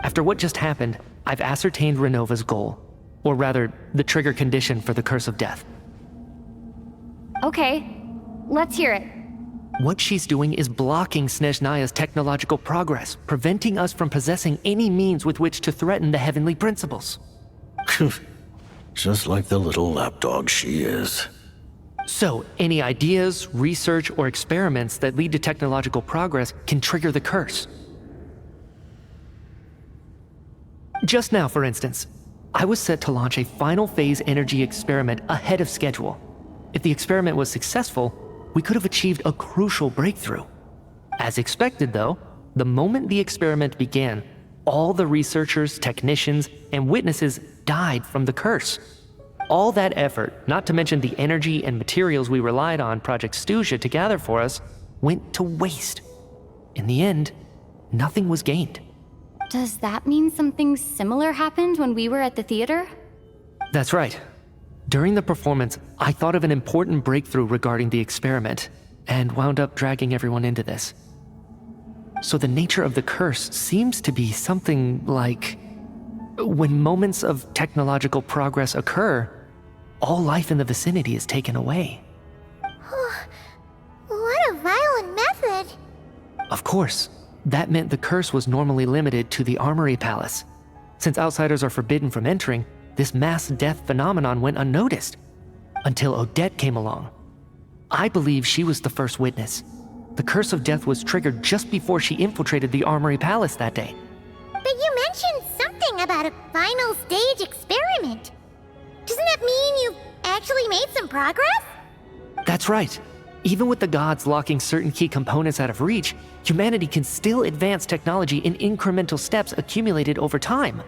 After what just happened, I've ascertained Renova's goal, or rather, the trigger condition for the Curse of Death. Okay, let's hear it. What she's doing is blocking Snezhnaya's technological progress, preventing us from possessing any means with which to threaten the heavenly principles. Just like the little lapdog she is. So, any ideas, research, or experiments that lead to technological progress can trigger the curse. Just now, for instance, I was set to launch a final phase energy experiment ahead of schedule. If the experiment was successful, we could have achieved a crucial breakthrough. As expected, though, the moment the experiment began, all the researchers, technicians, and witnesses died from the curse. All that effort, not to mention the energy and materials we relied on Project Stuja to gather for us, went to waste. In the end, nothing was gained. Does that mean something similar happened when we were at the theater? That's right. During the performance, I thought of an important breakthrough regarding the experiment, and wound up dragging everyone into this. So the nature of the curse seems to be something like, when moments of technological progress occur, all life in the vicinity is taken away. What a violent method! Of course, that meant the curse was normally limited to the Armory Palace. Since outsiders are forbidden from entering, this mass death phenomenon went unnoticed, until Odette came along. I believe she was the first witness. The Curse of Death was triggered just before she infiltrated the Armory Palace that day. But you mentioned something about a final stage experiment. Doesn't that mean you've actually made some progress? That's right. Even with the gods locking certain key components out of reach, humanity can still advance technology in incremental steps accumulated over time.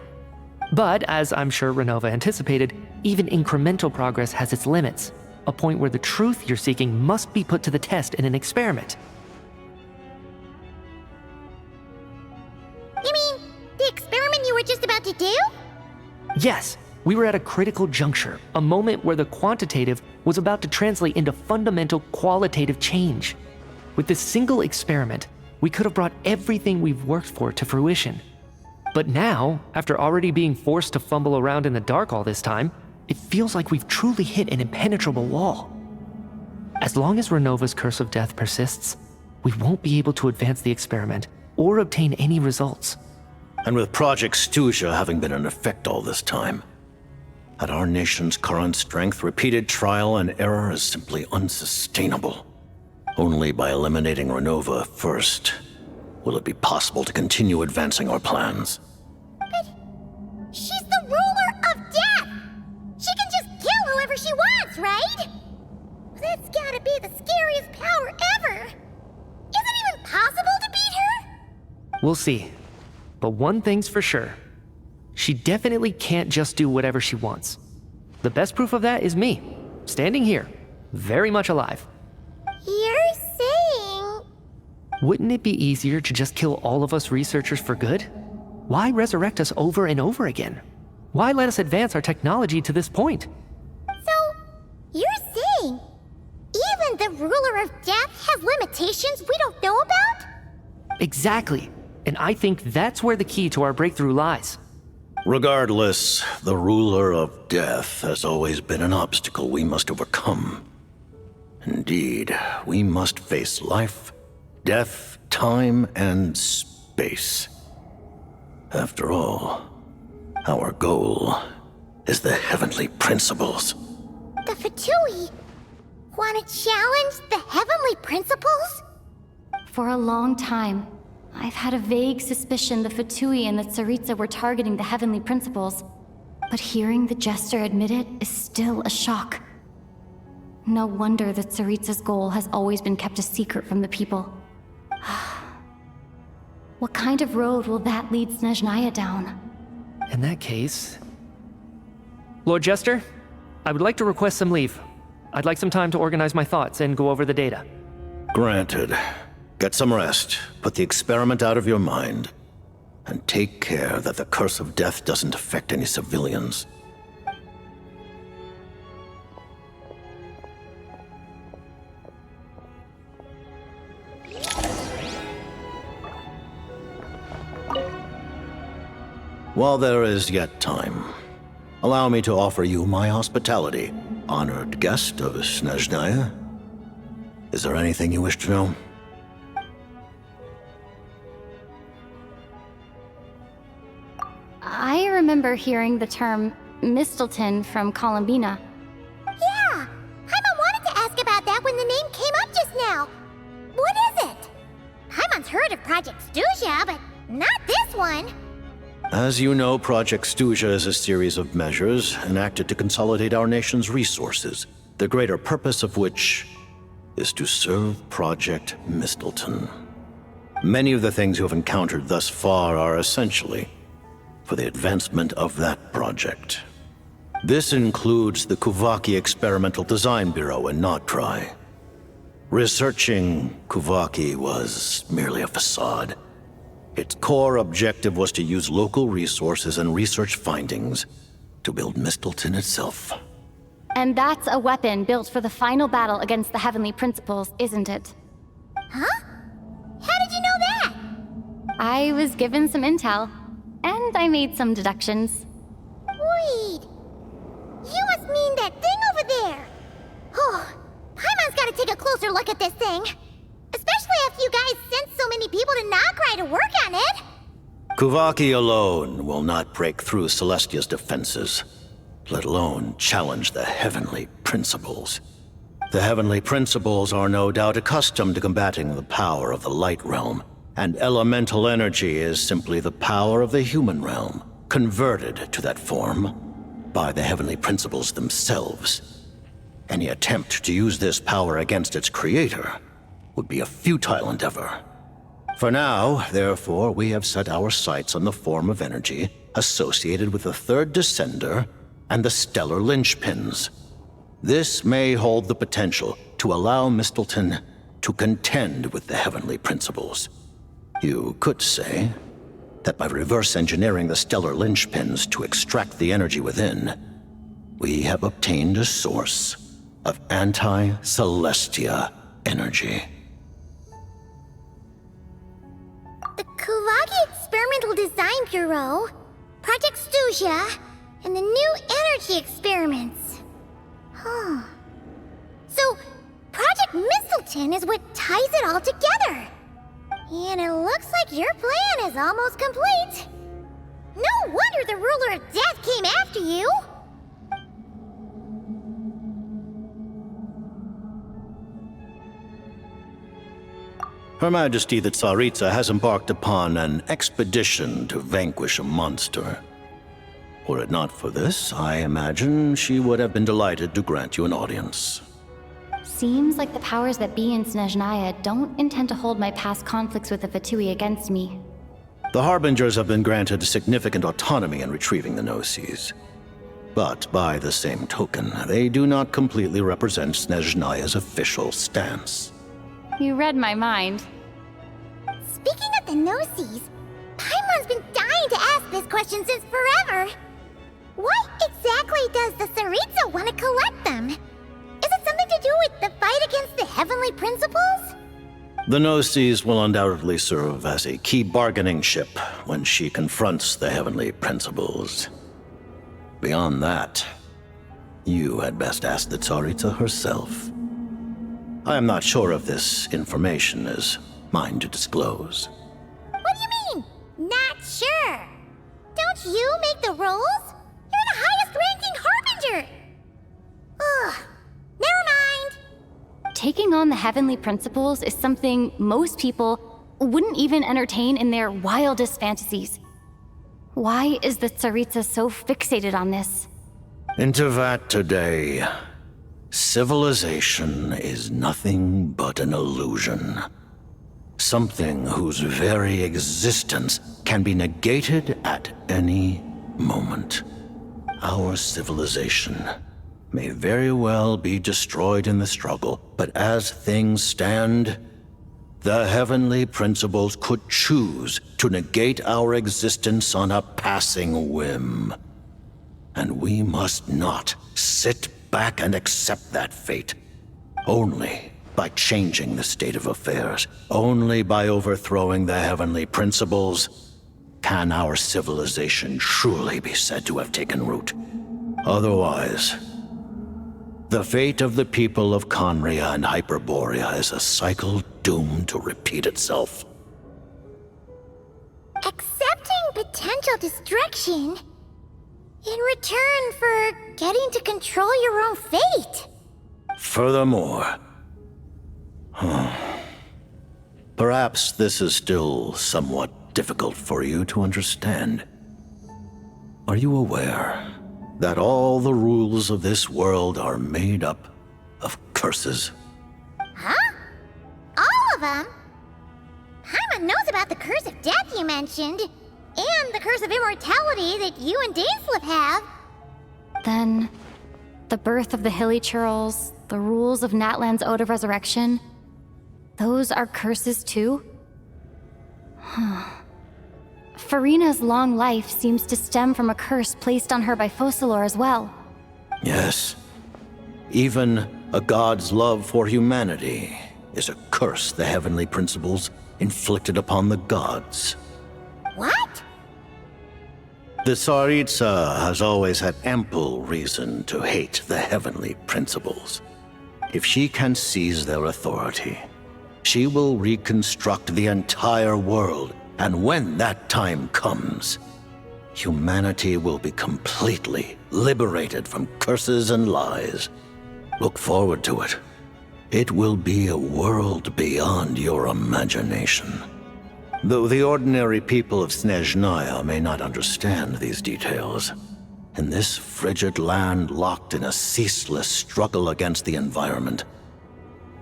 But, as I'm sure Renova anticipated, even incremental progress has its limits, a point where the truth you're seeking must be put to the test in an experiment. You mean the experiment you were just about to do? Yes, we were at a critical juncture, a moment where the quantitative was about to translate into fundamental qualitative change. With this single experiment, we could have brought everything we've worked for to fruition. But now, after already being forced to fumble around in the dark all this time, it feels like we've truly hit an impenetrable wall. As long as Renova's Curse of Death persists, we won't be able to advance the experiment or obtain any results. And with Project Stuja having been in effect all this time, at our nation's current strength, repeated trial and error is simply unsustainable. Only by eliminating Renova first will it be possible to continue advancing our plans. But she's the ruler of death! She can just kill whoever she wants, right? That's gotta be the scariest power ever! Is it even possible to beat her? We'll see. But one thing's for sure. She definitely can't just do whatever she wants. The best proof of that is me, standing here, very much alive. You're saying... Wouldn't it be easier to just kill all of us researchers for good? Why resurrect us over and over again? Why let us advance our technology to this point? So, you're saying even the ruler of death has limitations we don't know about? Exactly. And I think that's where the key to our breakthrough lies. Regardless, the ruler of death has always been an obstacle we must overcome. Indeed, we must face life, death, time, and space. After all, our goal is the heavenly principles. The Fatui want to challenge the heavenly principles? For a long time, I've had a vague suspicion the Fatui and the Tsarita were targeting the heavenly principles. But hearing the Jester admit it is still a shock. No wonder that Tsarita's goal has always been kept a secret from the people. What kind of road will that lead Snezhnaya down? In that case... Lord Jester, I would like to request some leave. I'd like some time to organize my thoughts and go over the data. Granted. Get some rest, put the experiment out of your mind, and take care that the Curse of Death doesn't affect any civilians. While there is yet time, allow me to offer you my hospitality, honored guest of Snezhnaya. Is there anything you wish to know? I remember hearing the term Mistelton from Columbina. Yeah! Paimon wanted to ask about that when the name came up just now. What is it? Paimon's heard of Project Stuja, but not this one. As you know, Project Stuja is a series of measures enacted to consolidate our nation's resources, the greater purpose of which is to serve Project Mistelton. Many of the things you have encountered thus far are essentially for the advancement of that project. This includes the Kuvaki Experimental Design Bureau in Nocturne. Researching Kuvaki was merely a facade. Its core objective was to use local resources and research findings to build Mistelton itself. And that's a weapon built for the final battle against the Heavenly Principles, isn't it? Huh? How did you know that? I was given some intel, and I made some deductions. Wait. You must mean that thing over there. Oh, Paimon's gotta take a closer look at this thing. Especially after you guys sent so many people to Nocturne to work on it. Kuvaki alone will not break through Celestia's defenses, let alone challenge the Heavenly Principles. The Heavenly Principles are no doubt accustomed to combating the power of the Light Realm, and elemental energy is simply the power of the human realm, converted to that form by the Heavenly Principles themselves. Any attempt to use this power against its creator would be a futile endeavor. For now, therefore, we have set our sights on the form of energy associated with the Third Descender and the Stellar Linchpins. This may hold the potential to allow Mistelton to contend with the Heavenly Principles. You could say that by reverse engineering the Stellar Linchpins to extract the energy within, we have obtained a source of anti-Celestia energy. The Kuvaki Experimental Design Bureau, Project Stuja, and the new energy experiments. Huh. So, Project Mistelton is what ties it all together. And it looks like your plan is almost complete. No wonder the Ruler of Death came after you. Her Majesty the Tsarita has embarked upon an expedition to vanquish a monster. Were it not for this, I imagine she would have been delighted to grant you an audience. Seems like the powers that be in Snezhnaya don't intend to hold my past conflicts with the Fatui against me. The Harbingers have been granted significant autonomy in retrieving the Gnosis. But by the same token, they do not completely represent Snezhnaya's official stance. You read my mind. Speaking of the Gnosis, Paimon's been dying to ask this question since forever. Why exactly does the Tsarita want to collect them? Is it something to do with the fight against the Heavenly Principles? The Gnosis will undoubtedly serve as a key bargaining chip when she confronts the Heavenly Principles. Beyond that, you had best ask the Tsarita herself. I am not sure if this information is mine to disclose. What do you mean, not sure? Don't you make the rules? You're the highest-ranking Harbinger! Ugh, never mind. Taking on the Heavenly Principles is something most people wouldn't even entertain in their wildest fantasies. Why is the Tsarita so fixated on this? Into that today, civilization is nothing but an illusion. Something whose very existence can be negated at any moment. Our civilization may very well be destroyed in the struggle, but as things stand, the Heavenly Principles could choose to negate our existence on a passing whim. And we must not sit back and accept that fate. Only by changing the state of affairs, only by overthrowing the Heavenly Principles, can our civilization truly be said to have taken root. Otherwise, the fate of the people of Conria and Hyperborea is a cycle doomed to repeat itself. Accepting potential destruction in return for getting to control your own fate. Furthermore, perhaps this is still somewhat difficult for you to understand. Are you aware that all the rules of this world are made up of curses? Huh? All of them? Paimon knows about the curse of death you mentioned, and the curse of immortality that you and Dainsleif have. Then, the birth of the Hilly Churls, the rules of Natlan's Ode of Resurrection, those are curses too? Farina's long life seems to stem from a curse placed on her by Focalor as well. Yes. Even a god's love for humanity is a curse the heavenly principles inflicted upon the gods. What? The Tsarita has always had ample reason to hate the heavenly principles. If she can seize their authority, she will reconstruct the entire world, and when that time comes, humanity will be completely liberated from curses and lies. Look forward to it. It will be a world beyond your imagination. Though the ordinary people of Snezhnaya may not understand these details, in this frigid land locked in a ceaseless struggle against the environment,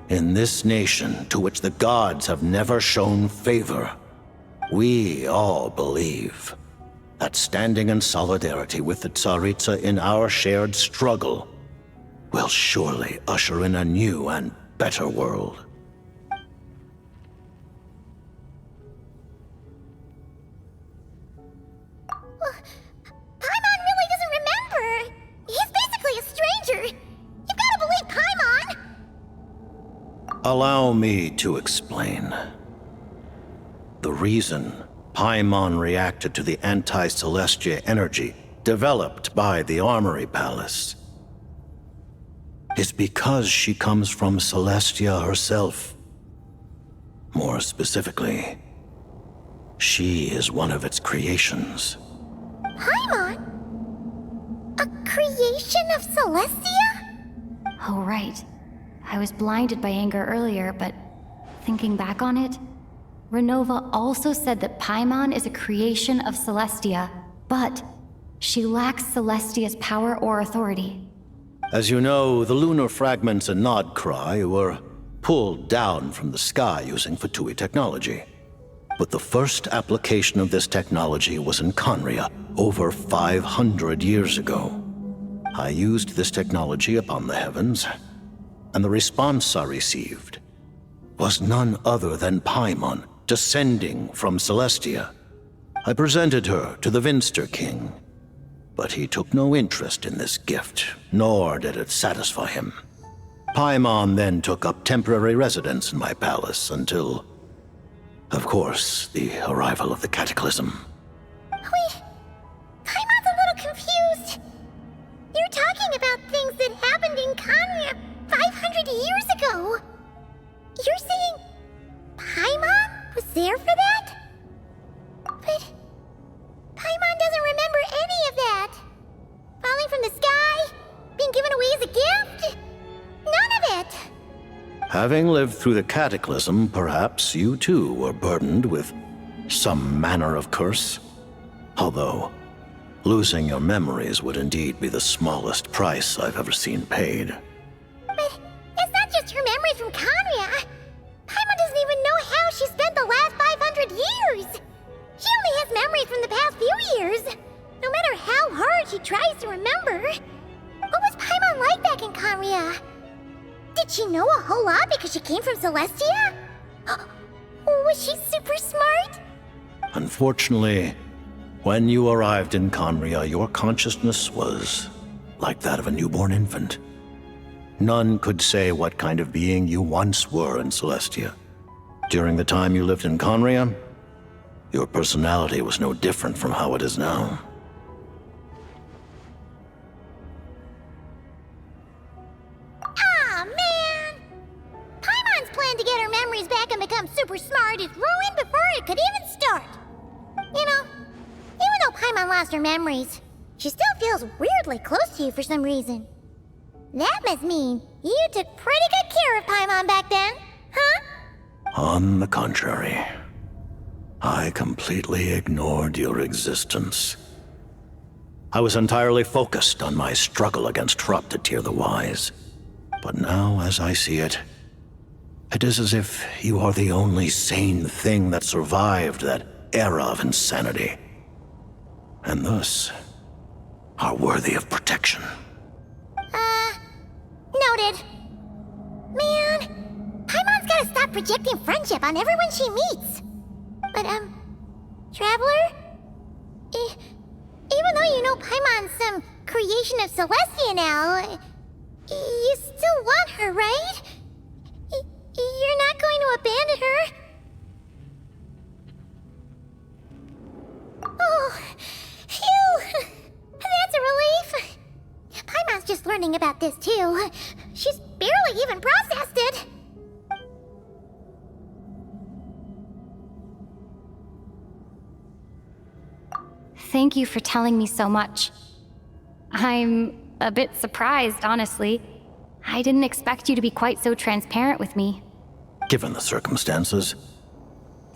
in this nation to which the gods have never shown favor, we all believe that standing in solidarity with the Tsarita in our shared struggle will surely usher in a new and better world. Paimon really doesn't remember. He's basically a stranger. You've got to believe Paimon. Allow me to explain. The reason Paimon reacted to the anti-Celestia energy developed by the Armory Palace is because she comes from Celestia herself. More specifically, she is one of its creations. Paimon? A creation of Celestia? Oh, right. I was blinded by anger earlier, but thinking back on it, Renova also said that Paimon is a creation of Celestia, but she lacks Celestia's power or authority. As you know, the lunar fragments in Nodcry were pulled down from the sky using Fatui technology. But the first application of this technology was in Conria over 500 years ago. I used this technology upon the heavens, and the response I received was none other than Paimon descending from Celestia. I presented her to the Vinster King, but he took no interest in this gift, nor did it satisfy him. Paimon then took up temporary residence in my palace until, of course, the arrival of the Cataclysm. Wait, Paimon's a little confused. You're talking about things that happened in Conria 500 years ago. You're saying Paimon was there for that? But Paimon doesn't remember any of that. Falling from the sky? Being given away as a gift? None of it. Having lived through the Cataclysm, perhaps you too were burdened with some manner of curse. Although, losing your memories would indeed be the smallest price I've ever seen paid. But it's not just her memory from Conria. Paimon doesn't even know how she spent the last 500 years. She only has memories from the past few years. No matter how hard she tries to remember. What was Paimon like back in Conria? Did she know a whole lot because she came from Celestia? Was she super smart? Unfortunately, when you arrived in Conria, your consciousness was like that of a newborn infant. None could say what kind of being you once were in Celestia. During the time you lived in Conria, Your personality was no different from how it is now. Aw, man! Paimon's plan to get her memories back and become super smart is ruined before it could even start. You know, even though Paimon lost her memories, she still feels weirdly close to you for some reason. That must mean you took pretty good care of Paimon back then, huh? On the contrary, I completely ignored your existence. I was entirely focused on my struggle against corrupted Tyr the Wise. But now, as I see it, it is as if you are the only sane thing that survived that era of insanity. And thus, are worthy of protection. Noted. Man, Paimon's gotta stop projecting friendship on everyone she meets. But, Traveler? Even though you know Paimon's some creation of Celestia now, you still want her, right? You're not going to abandon her? Oh, phew! That's a relief. Paimon's just learning about this too. She's barely even processed it. Thank you for telling me so much. I'm a bit surprised, honestly. I didn't expect you to be quite so transparent with me. Given the circumstances,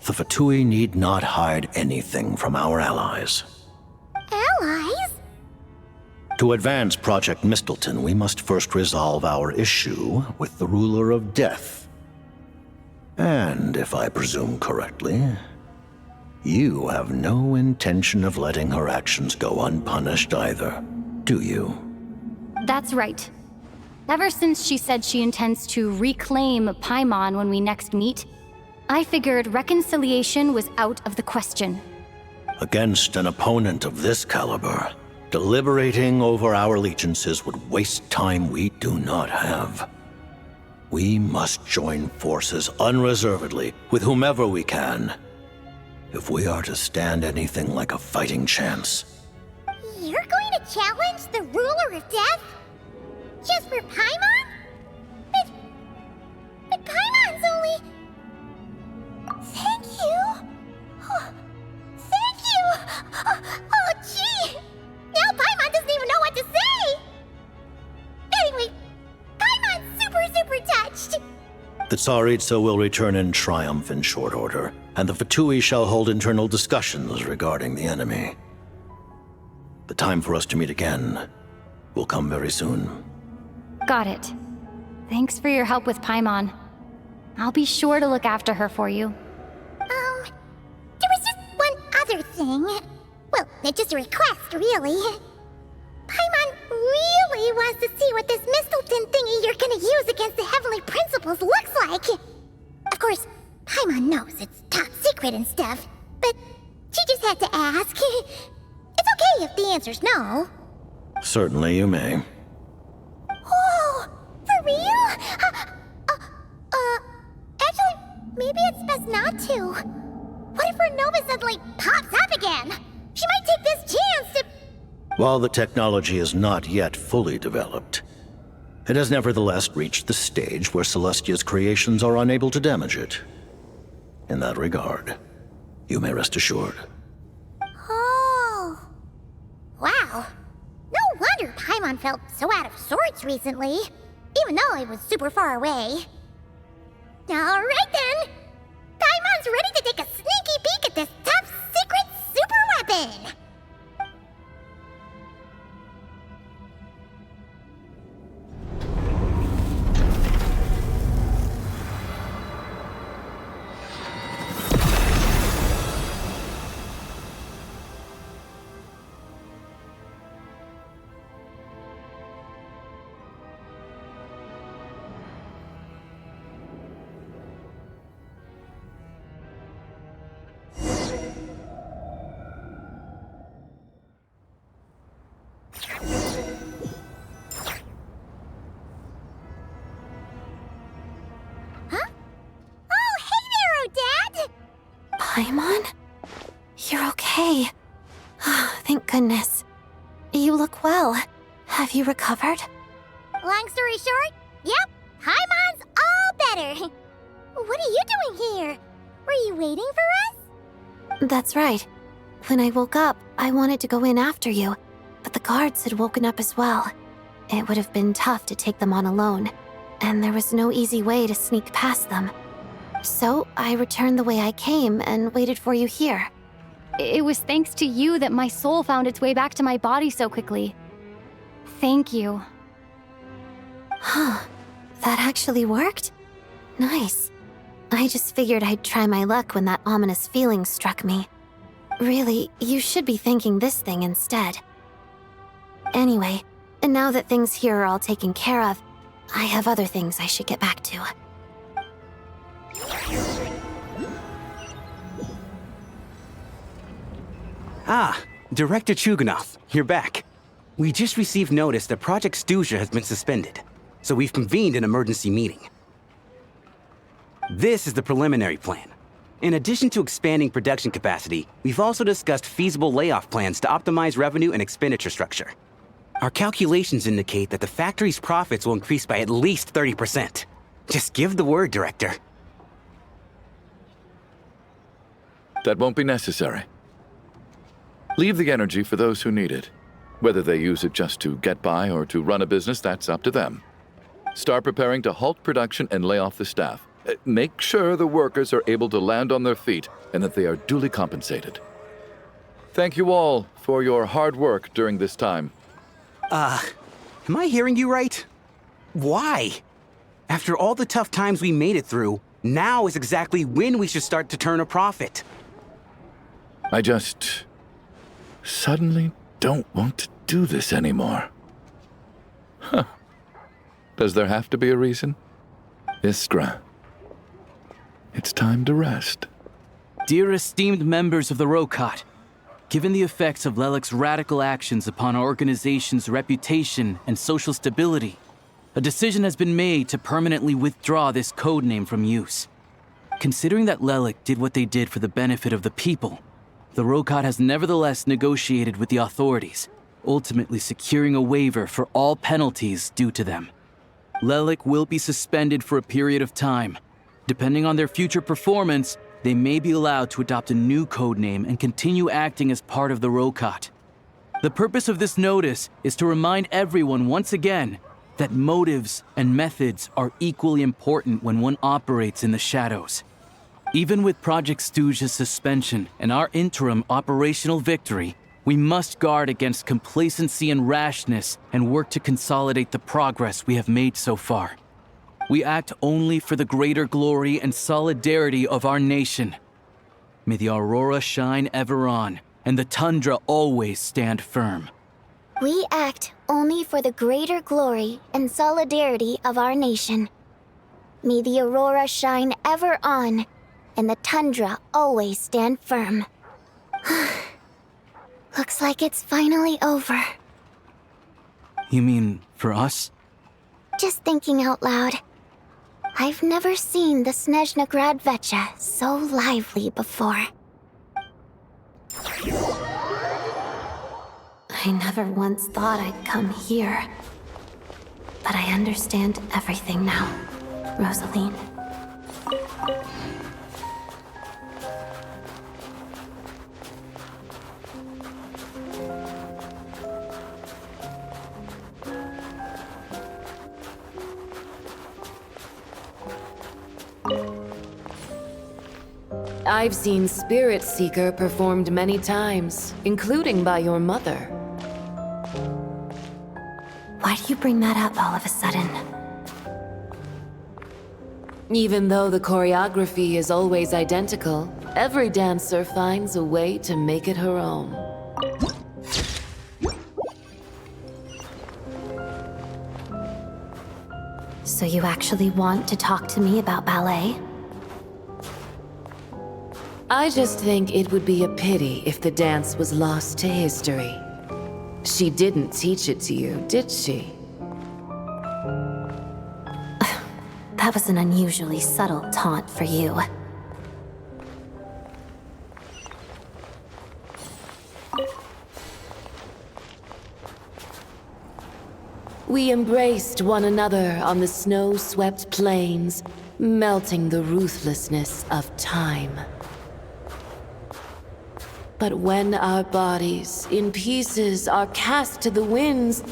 the Fatui need not hide anything from our allies. Allies? To advance Project Mistleton, we must first resolve our issue with the Ruler of Death. And, if I presume correctly, you have no intention of letting her actions go unpunished either, do you? That's right. Ever since she said she intends to reclaim Paimon when we next meet, I figured reconciliation was out of the question. Against an opponent of this caliber, deliberating over our allegiances would waste time we do not have. We must join forces unreservedly with whomever we can, if we are to stand anything like a fighting chance. You're going to challenge the Ruler of Death? Just for Paimon? But Paimon's only... Thank you! Oh, thank you! Oh, gee! Now Paimon doesn't even know what to say! Anyway, Paimon's super touched! The Tsarita will return in triumph in short order, and the Fatui shall hold internal discussions regarding the enemy. The time for us to meet again will come very soon. Got it. Thanks for your help with Paimon. I'll be sure to look after her for you. There was just one other thing. Well, it's just a request, really. Paimon really wants to see what this Mistleton thingy you're gonna use against the Heavenly Principles looks like. Of course, Paimon knows it's top secret and stuff, but she just had to ask. It's okay if the answer's no. Certainly you may. Oh, for real? Actually, maybe it's best not to. What if her Nova suddenly pops up again? She might take this chance to... While the technology is not yet fully developed, it has nevertheless reached the stage where Celestia's creations are unable to damage it. In that regard, you may rest assured. Oh. Wow. No wonder Paimon felt so out of sorts recently, even though it was super far away. Alright then! Paimon's ready to take a sneaky peek at this top secret super weapon! Paimon? Hey. Thank goodness. You look well. Have you recovered? Long story short, yep, Paimon's all better. What are you doing here? Were you waiting for us? That's right. When I woke up, I wanted to go in after you, but the guards had woken up as well. It would have been tough to take them on alone, and there was no easy way to sneak past them. So I returned the way I came and waited for you here. It was thanks to you that my soul found its way back to my body so quickly. Thank you. Huh. That actually worked? Nice. I just figured I'd try my luck when that ominous feeling struck me. Really, you should be thanking this thing instead. Anyway, and now that things here are all taken care of, I have other things I should get back to. Ah, Director Chuganov, you're back. We just received notice that Project Stuzha has been suspended, so we've convened an emergency meeting. This is the preliminary plan. In addition to expanding production capacity, we've also discussed feasible layoff plans to optimize revenue and expenditure structure. Our calculations indicate that the factory's profits will increase by at least 30%. Just give the word, Director. That won't be necessary. Leave the energy for those who need it. Whether they use it just to get by or to run a business, that's up to them. Start preparing to halt production and lay off the staff. Make sure the workers are able to land on their feet and that they are duly compensated. Thank you all for your hard work during this time. Am I hearing you right? Why? After all the tough times we made it through, now is exactly when we should start to turn a profit. I just suddenly don't want to do this anymore. Huh. Does there have to be a reason? Iskra, it's time to rest. Dear esteemed members of the Rokot, given the effects of Lelik's radical actions upon our organization's reputation and social stability, a decision has been made to permanently withdraw this codename from use. Considering that Lelik did what they did for the benefit of the people, the Rokot has nevertheless negotiated with the authorities, ultimately securing a waiver for all penalties due to them. Lelik will be suspended for a period of time. Depending on their future performance, they may be allowed to adopt a new codename and continue acting as part of the Rokot. The purpose of this notice is to remind everyone once again that motives and methods are equally important when one operates in the shadows. Even with Project Stuzha's suspension and our interim operational victory, we must guard against complacency and rashness and work to consolidate the progress we have made so far. We act only for the greater glory and solidarity of our nation. May the aurora shine ever on, and the tundra always stand firm. We act only for the greater glory and solidarity of our nation. May the aurora shine ever on, and the tundra always stand firm. Looks like it's finally over. You mean for us? Just thinking out loud. I've never seen the Snezhna Grad Vecha so lively before. I never once thought I'd come here. But I understand everything now, Rosaline. I've seen Spirit Seeker performed many times, including by your mother. Why do you bring that up all of a sudden? Even though the choreography is always identical, every dancer finds a way to make it her own. So you actually want to talk to me about ballet? I just think it would be a pity if the dance was lost to history. She didn't teach it to you, did she? That was an unusually subtle taunt for you. We embraced one another on the snow-swept plains, melting the ruthlessness of time. But when our bodies, in pieces, are cast to the winds,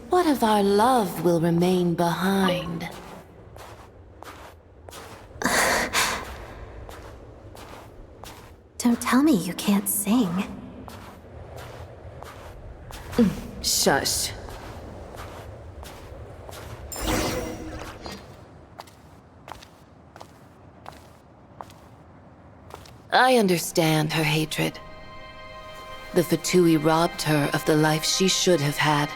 what of our love will remain behind? Don't tell me you can't sing. Shush. I understand her hatred. The Fatui robbed her of the life she should have had.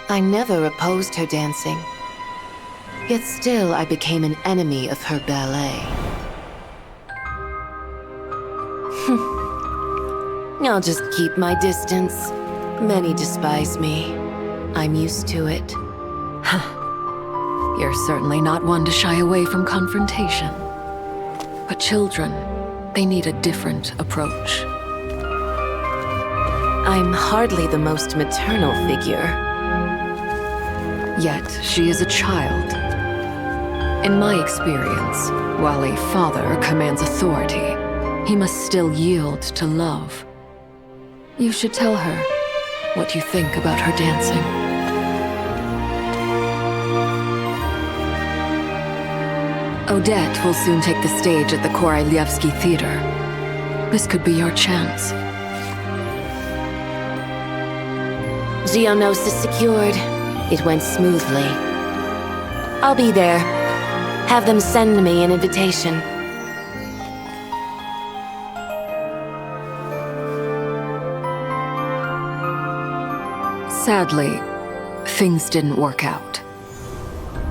I never opposed her dancing. Yet still I became an enemy of her ballet. I'll just keep my distance. Many despise me. I'm used to it. You're certainly not one to shy away from confrontation. But children, they need a different approach. I'm hardly the most maternal figure. Yet, she is a child. In my experience, while a father commands authority, he must still yield to love. You should tell her what you think about her dancing. Odette will soon take the stage at the Koralyevsky Theater. This could be your chance. Geonosis secured. It went smoothly. I'll be there. Have them send me an invitation. Sadly, things didn't work out.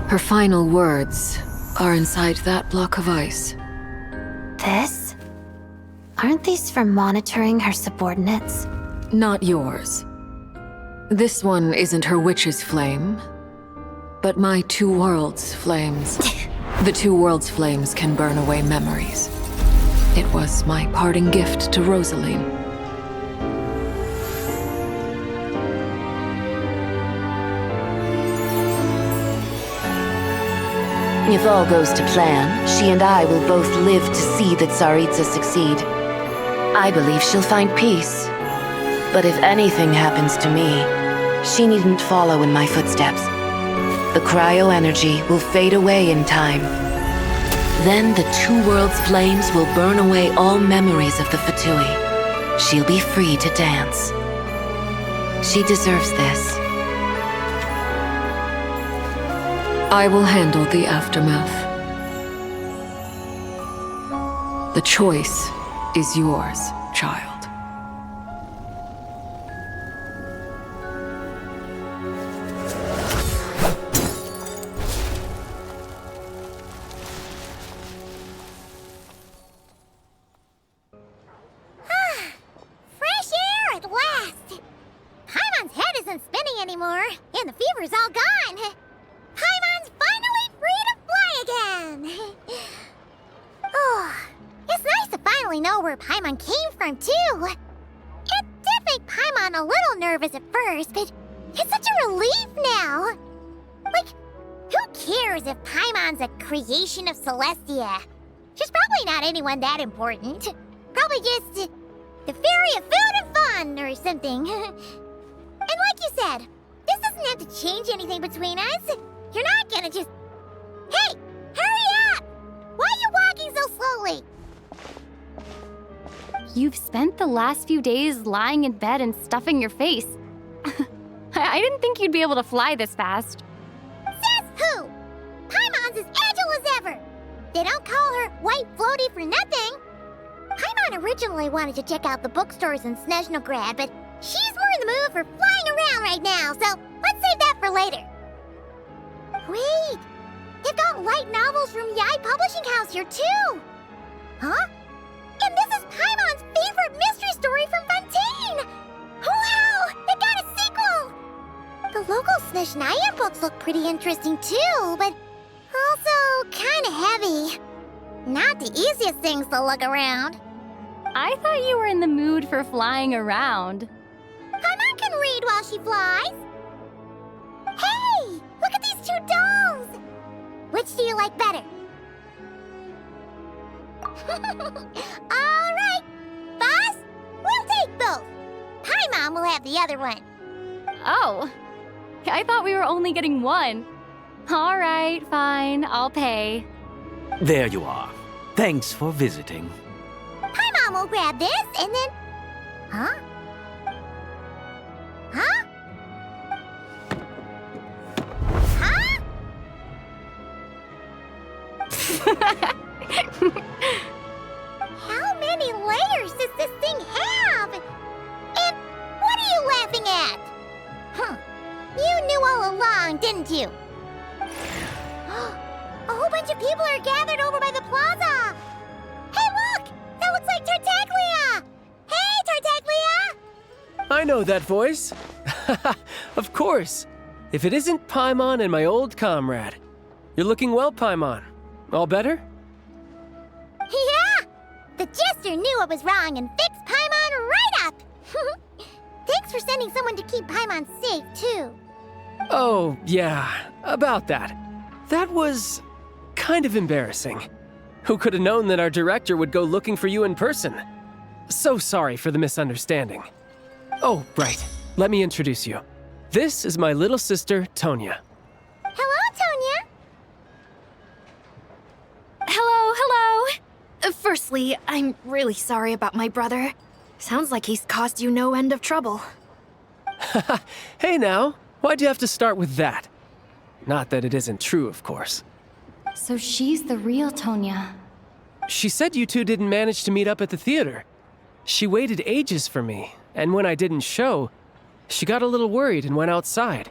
Her final words are inside that block of ice. This? Aren't these for monitoring her subordinates? Not yours. This one isn't her witch's flame, but my two worlds' flames. The two worlds' flames can burn away memories. It was my parting gift to Rosaline. If all goes to plan, she and I will both live to see the Tsarita succeed. I believe she'll find peace. But if anything happens to me, she needn't follow in my footsteps. The cryo-energy will fade away in time. Then the two worlds' flames will burn away all memories of the Fatui. She'll be free to dance. She deserves this. I will handle the aftermath. The choice is yours, child. Fresh air at last! Paimon's head isn't spinning anymore, and the fever's all gone. Paimon's finally free to fly again! Oh, it's nice to finally know where Paimon came from, too. It did make Paimon a little nervous at first, but it's such a relief now. Like, who cares if Paimon's a creation of Celestia? She's probably not anyone that important. Probably just the fairy of food and fun or something. And like you said, this doesn't have to change anything between us. You're not gonna just... Hey! Hurry up! Why are you walking so slowly? You've spent the last few days lying in bed and stuffing your face. I didn't think you'd be able to fly this fast. Says who? Paimon's as agile as ever. They don't call her White Floaty for nothing. Paimon originally wanted to check out the bookstores in Snezhnograd, but she's more in the mood for flying around right now, so let's save that for later. Wait, they've got light novels from VII Publishing House here too. Huh? And this is Paimon's favorite mystery story from Fontaine! Wow! They got a sequel! The local Snezhnaya books look pretty interesting too, but also kinda heavy. Not the easiest things to look around. I thought you were in the mood for flying around. Paimon can read while she flies. two dolls! Which do you like better? Alright! Boss, we'll take both. Paimon will have the other one. Oh, I thought we were only getting one. All right, fine, I'll pay. There you are. Thanks for visiting. Paimon will grab this and then... Huh? Huh? Huh? How many layers does this thing have? And what are you laughing at? Huh. You knew all along, didn't you? A whole bunch of people are gathered over by the plaza. Hey, look! That looks like Tartaglia! Hey, Tartaglia! I know that voice. Of course. If it isn't Paimon and my old comrade. You're looking well, Paimon. All better? Yeah! The Jester knew I was wrong and fixed Paimon right up! Thanks for sending someone to keep Paimon safe, too. Oh, yeah. About that. That was kind of embarrassing. Who could have known that our director would go looking for you in person? So sorry for the misunderstanding. Oh, right. Let me introduce you. This is my little sister, Tonya. Hello, Tonya! Hello. Firstly, I'm really sorry about my brother. Sounds like he's caused you no end of trouble. Hey now, why'd you have to start with that? Not that it isn't true, of course. So she's the real Tonya. She said you two didn't manage to meet up at the theater. She waited ages for me, and when I didn't show, she got a little worried and went outside.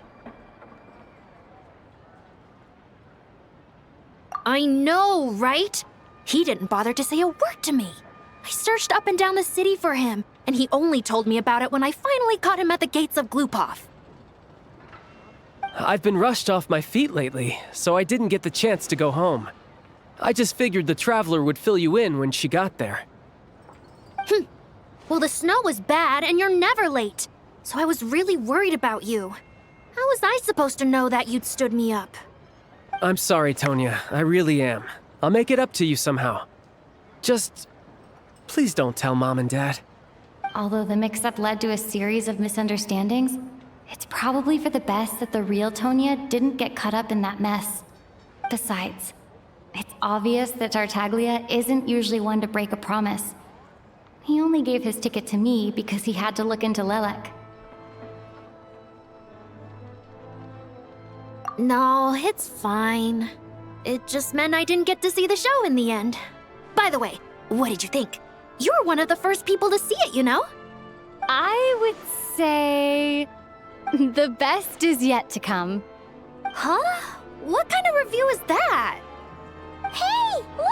I know, right? He didn't bother to say a word to me. I searched up and down the city for him, and he only told me about it when I finally caught him at the gates of Glupov. I've been rushed off my feet lately, so I didn't get the chance to go home. I just figured the Traveler would fill you in when she got there. Well, the snow was bad, and you're never late. So I was really worried about you. How was I supposed to know that you'd stood me up? I'm sorry, Tonya. I really am. I'll make it up to you somehow. Just... please don't tell Mom and Dad. Although the mix-up led to a series of misunderstandings, it's probably for the best that the real Tonya didn't get caught up in that mess. Besides, it's obvious that Tartaglia isn't usually one to break a promise. He only gave his ticket to me because he had to look into Lelek. No, it's fine. It just meant I didn't get to see the show in the end. By the way, what did you think? You were one of the first people to see it, you know? I would say... the best is yet to come. Huh? What kind of review is that? Hey, look!